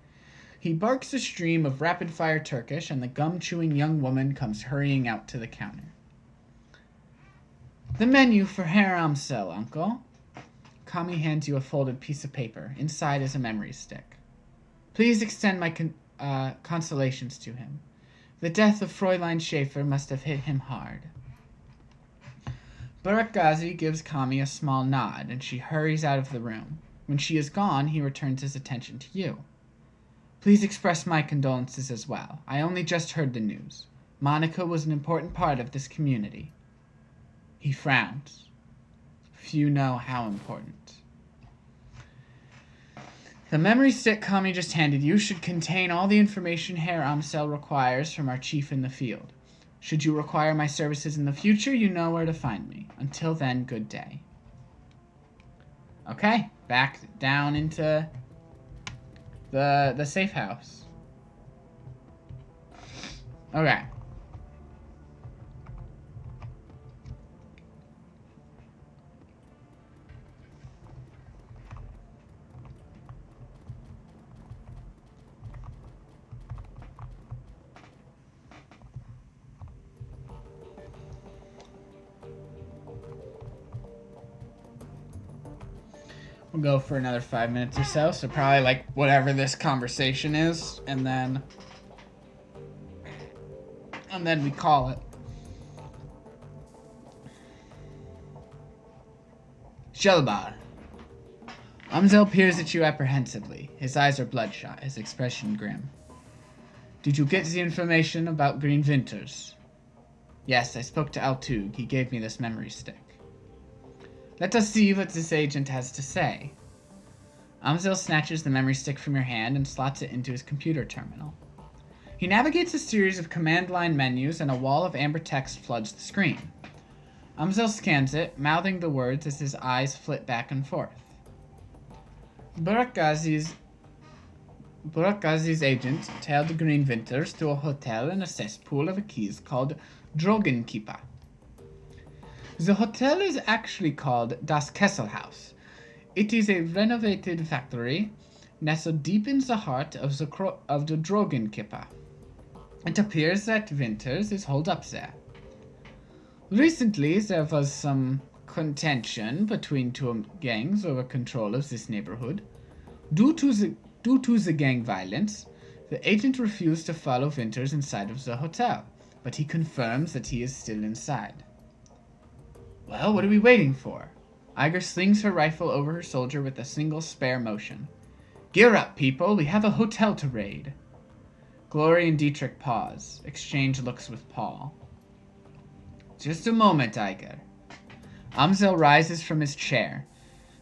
He barks a stream of rapid-fire Turkish, and the gum-chewing young woman comes hurrying out to the counter. The menu for Herr Amsel, uncle. Kami hands you a folded piece of paper. Inside is a memory stick. Please extend my consolations to him. The death of Fräulein Schaefer must have hit him hard. Burakazi gives Kami a small nod, and she hurries out of the room. When she is gone, he returns his attention to you. Please express my condolences as well. I only just heard the news. Monica was an important part of this community. He frowns. Few know how important. The memory stick Kami just handed you should contain all the information Herr Amsel requires from our chief in the field. Should you require my services in the future, you know where to find me. Until then, good day. Okay, back down into the safe house. Okay. We'll go for another 5 minutes or so. So probably like whatever this conversation is, and then we call it. Shelbar. Amzel peers at you apprehensively. His eyes are bloodshot, his expression grim. Did you get the information about Green Winters? Yes, I spoke to Altug. He gave me this memory stick. Let us see what this agent has to say. Amzel snatches the memory stick from your hand and slots it into his computer terminal. He navigates a series of command line menus and a wall of amber text floods the screen. Amzel scans it, mouthing the words as his eyes flit back and forth. Burakazi's agent tailed the Green Winters to a hotel in a cesspool of a keys called Dragonfall. The hotel is actually called Das Kesselhaus. It is a renovated factory nestled deep in the heart of the Dragonfall. It appears that Winters is holed up there. Recently, there was some contention between two gangs over control of this neighborhood. Due to the gang violence, the agent refused to follow Winters inside of the hotel, but he confirms that he is still inside. Well, what are we waiting for? Iger slings her rifle over her soldier with a single spare motion. Gear up, people, we have a hotel to raid. Glory and Dietrich pause, exchange looks with Paul. Just a moment, Iger. Amzel rises from his chair,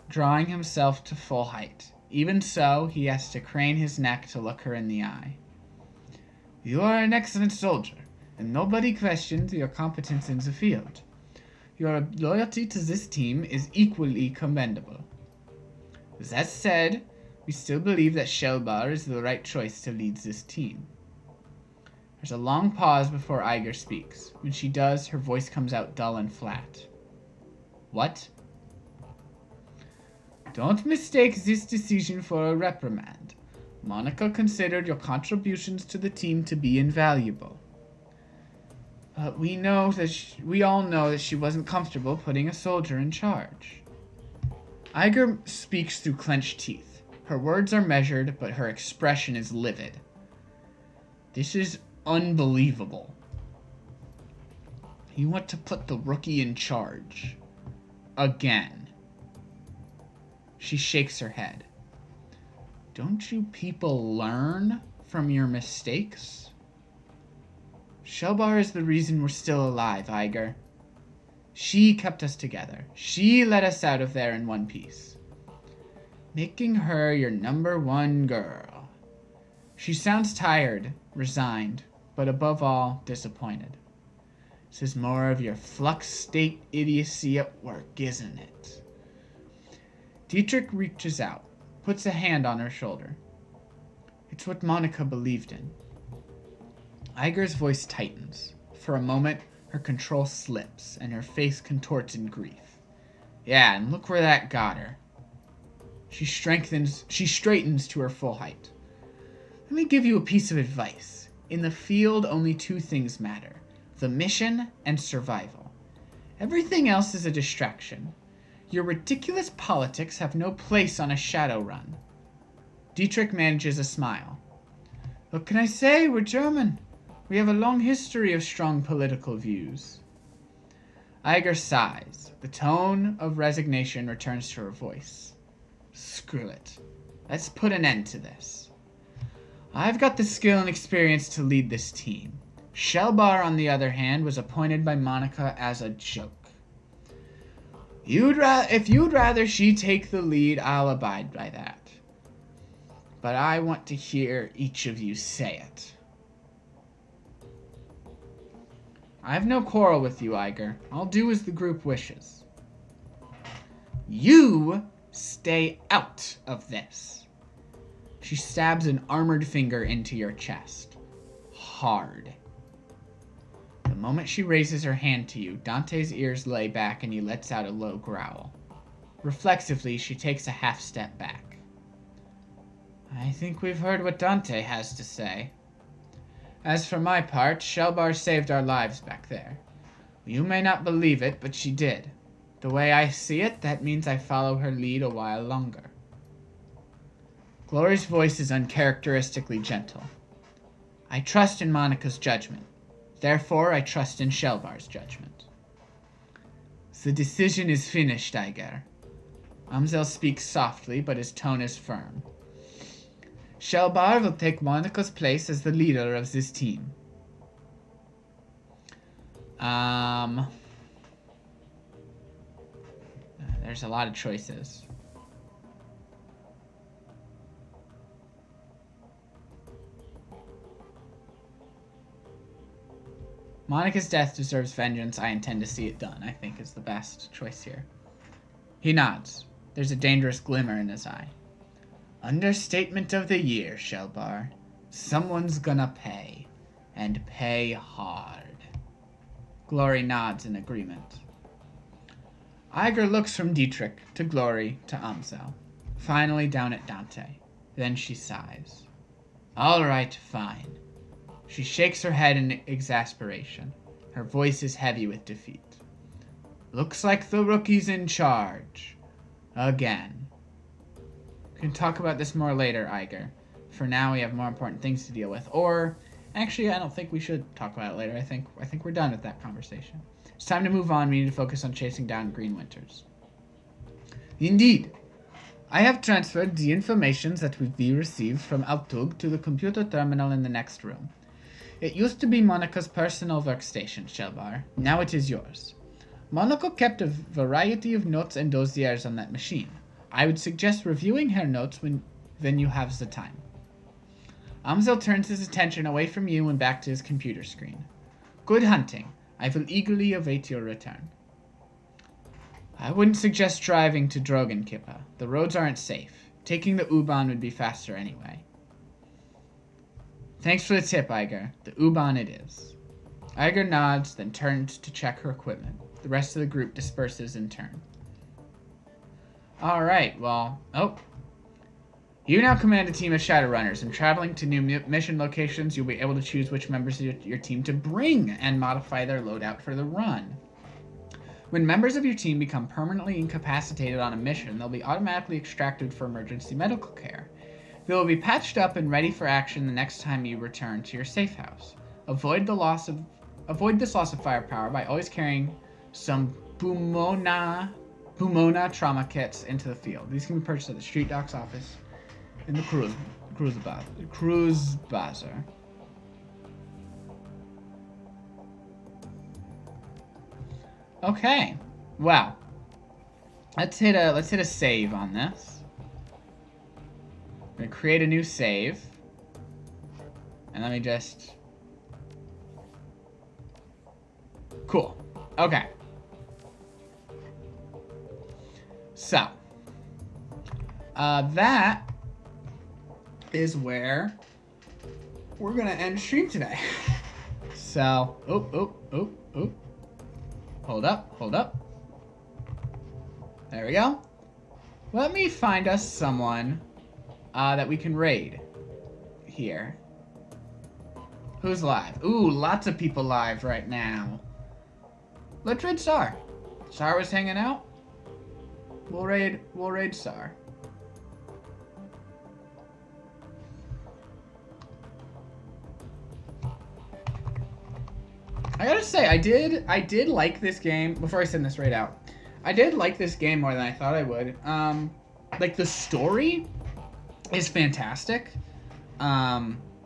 drawing himself to full height. Even so, he has to crane his neck to look her in the eye. You are an excellent soldier, and nobody questions your competence in the field. Your loyalty to this team is equally commendable. That said, we still believe that Shelbar is the right choice to lead this team. There's a long pause before Iger speaks. When she does, her voice comes out dull and flat. What? Don't mistake this decision for a reprimand. Monica considered your contributions to the team to be invaluable. But we all know that she wasn't comfortable putting a soldier in charge. Iger speaks through clenched teeth. Her words are measured, but her expression is livid. This is unbelievable. You want to put the rookie in charge. Again. She shakes her head. Don't you people learn from your mistakes? Shelbar is the reason we're still alive, Iger. She kept us together. She let us out of there in one piece. Making her your #1 girl. She sounds tired, resigned, but above all, disappointed. This is more of your flux state idiocy at work, isn't it? Dietrich reaches out, puts a hand on her shoulder. It's what Monica believed in. Iger's voice tightens. For a moment, her control slips, and her face contorts in grief. Yeah, and look where that got her. She straightens to her full height. Let me give you a piece of advice. In the field, only two things matter. The mission and survival. Everything else is a distraction. Your ridiculous politics have no place on a Shadowrun. Dietrich manages a smile. What can I say? We're German. We have a long history of strong political views. Iger sighs. The tone of resignation returns to her voice. Screw it. Let's put an end to this. I've got the skill and experience to lead this team. Shelbar, on the other hand, was appointed by Monica as a joke. If you'd rather she take the lead, I'll abide by that. But I want to hear each of you say it. I have no quarrel with you, Iger. I'll do as the group wishes. You stay out of this. She stabs an armored finger into your chest. Hard. The moment she raises her hand to you, Dante's ears lay back and he lets out a low growl. Reflexively, she takes a half step back. I think we've heard what Dante has to say. As for my part, Shelbar saved our lives back there. You may not believe it, but she did. The way I see it, that means I follow her lead a while longer. Glory's voice is uncharacteristically gentle. I trust in Monica's judgment. Therefore, I trust in Shelbar's judgment. The decision is finished, Iger. Amzel speaks softly, but his tone is firm. Shelbar will take Monica's place as the leader of this team. There's a lot of choices. Monica's death deserves vengeance. I intend to see it done, I think is the best choice here. He nods. There's a dangerous glimmer in his eye. Understatement of the year, Shelbar. Someone's gonna pay. And pay hard. Glory nods in agreement. Iger looks from Dietrich to Glory to Amzel. Finally down at Dante. Then she sighs. All right, fine. She shakes her head in exasperation. Her voice is heavy with defeat. Looks like the rookie's in charge. Again. We can talk about this more later, Iger. For now, we have more important things to deal with. Or, actually, I don't think we should talk about it later. I think we're done with that conversation. It's time to move on. We need to focus on chasing down Green Winters. Indeed. I have transferred the information that we received from Altug to the computer terminal in the next room. It used to be Monica's personal workstation, Shelbar. Now it is yours. Monica kept a variety of notes and dossiers on that machine. I would suggest reviewing her notes when you have the time. Amzel turns his attention away from you and back to his computer screen. Good hunting. I will eagerly await your return. I wouldn't suggest driving to Drogenkippa. The roads aren't safe. Taking the U-Bahn would be faster anyway. Thanks for the tip, Iger. The U-Bahn it is. Iger nods, then turns to check her equipment. The rest of the group disperses in turn. Alright, well... Oh. You now command a team of Shadowrunners, and traveling to new mission locations, you'll be able to choose which members of your team to bring and modify their loadout for the run. When members of your team become permanently incapacitated on a mission, they'll be automatically extracted for emergency medical care. They will be patched up and ready for action the next time you return to your safe house. Avoid this loss of firepower by always carrying some Bumona trauma kits into the field. These can be purchased at the Street Doc's office in the Cruise Bazaar. Okay, well, let's hit a save on this. I'm gonna create a new save, and let me just. Cool. Okay. So, that is where we're gonna end stream today. So, Hold up. There we go. Let me find us someone that we can raid here. Who's live? Ooh, lots of people live right now. Let's raid Star. Star was hanging out. We'll raid Star. I gotta say, I did like this game. Before I send this raid out, I did like this game more than I thought I would. Like the story is fantastic.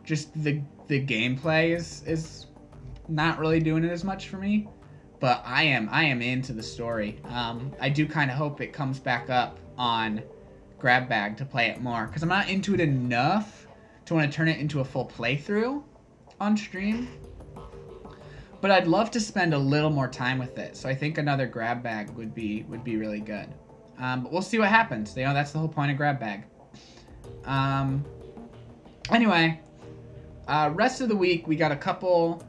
Just the gameplay is not really doing it as much for me, but I am into the story. I do kind of hope it comes back up on Grab Bag to play it more, because I'm not into it enough to want to turn it into a full playthrough on stream. But I'd love to spend a little more time with it, so I think another Grab Bag would be really good. But we'll see what happens. You know, that's the whole point of Grab Bag. Anyway, rest of the week we got a couple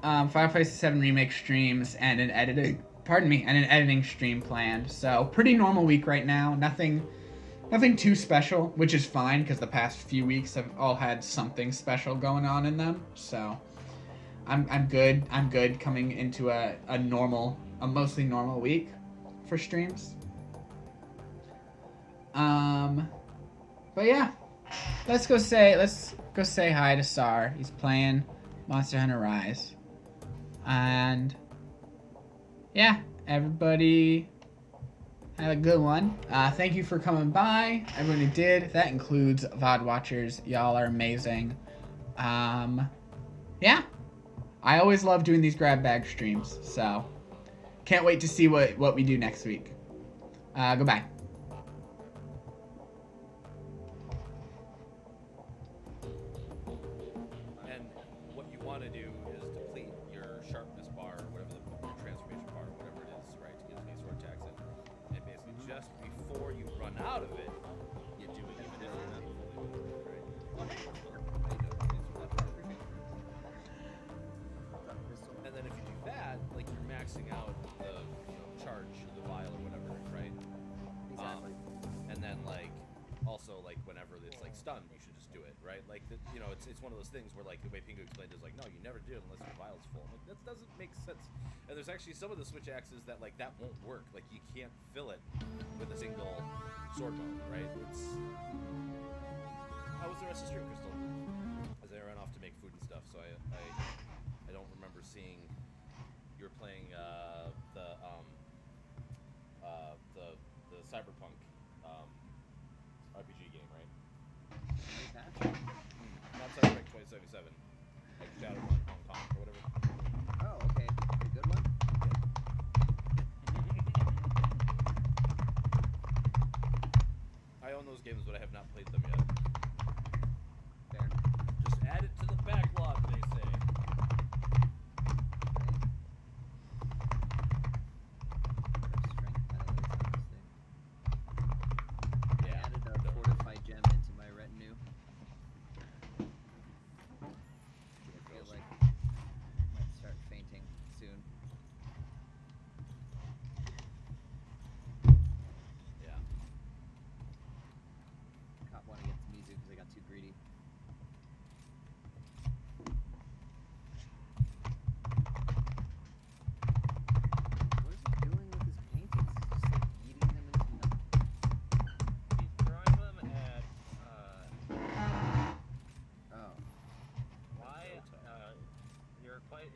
Final Fantasy 7 Remake streams and an editing stream planned. So pretty normal week right now. Nothing too special, which is fine because the past few weeks have all had something special going on in them. So I'm good. I'm good coming into a mostly normal week for streams. But yeah, let's go say hi to Sar. He's playing Monster Hunter Rise, and yeah, everybody have a good one. Thank you for coming by, everyone who did. That includes VOD watchers. Y'all are amazing. Yeah, I always love doing these grab bag streams, so can't wait to see what we do next week. Goodbye. And what you want to do is deplete your sharpness bar, whatever the transformation bar, whatever it is, right, to get as many sword attacks in. And basically, just before you run out of it, you do it, even if you're not fully with it, right? Oh, hey, what's going on? How you doing? Thanks for that. I appreciate it. And then if you do that, like you're maxing out the charge, the vial or whatever, right? Exactly. And then like also like whenever it's like stunned, you should just do it, right? Like it's one of those things where like the way Pingu explained is like, no, you never do it unless your vial's full. Like that doesn't make sense. And there's actually some of the switch axes that like that won't work. Like you can't fill it with a single sword mode, right? How was the rest of the stream, Crystal? As I ran off to make food and stuff, so I don't remember seeing you were playing the Cyberpunk RPG game, right? Not Cyberpunk 2077, like Shadowrun Hong Kong or whatever. Oh, okay. A good one? I own those games, but I have not played them yet. Fair. Just add it to the backlog, they say. I added a fortified gem into my retinue. I feel like I might start fainting soon. Yeah. Caught one against Mizu because I got too greedy. What is he doing with his paintings? He's just like eating them into nothing. He's throwing them at, Oh. why, you're quite,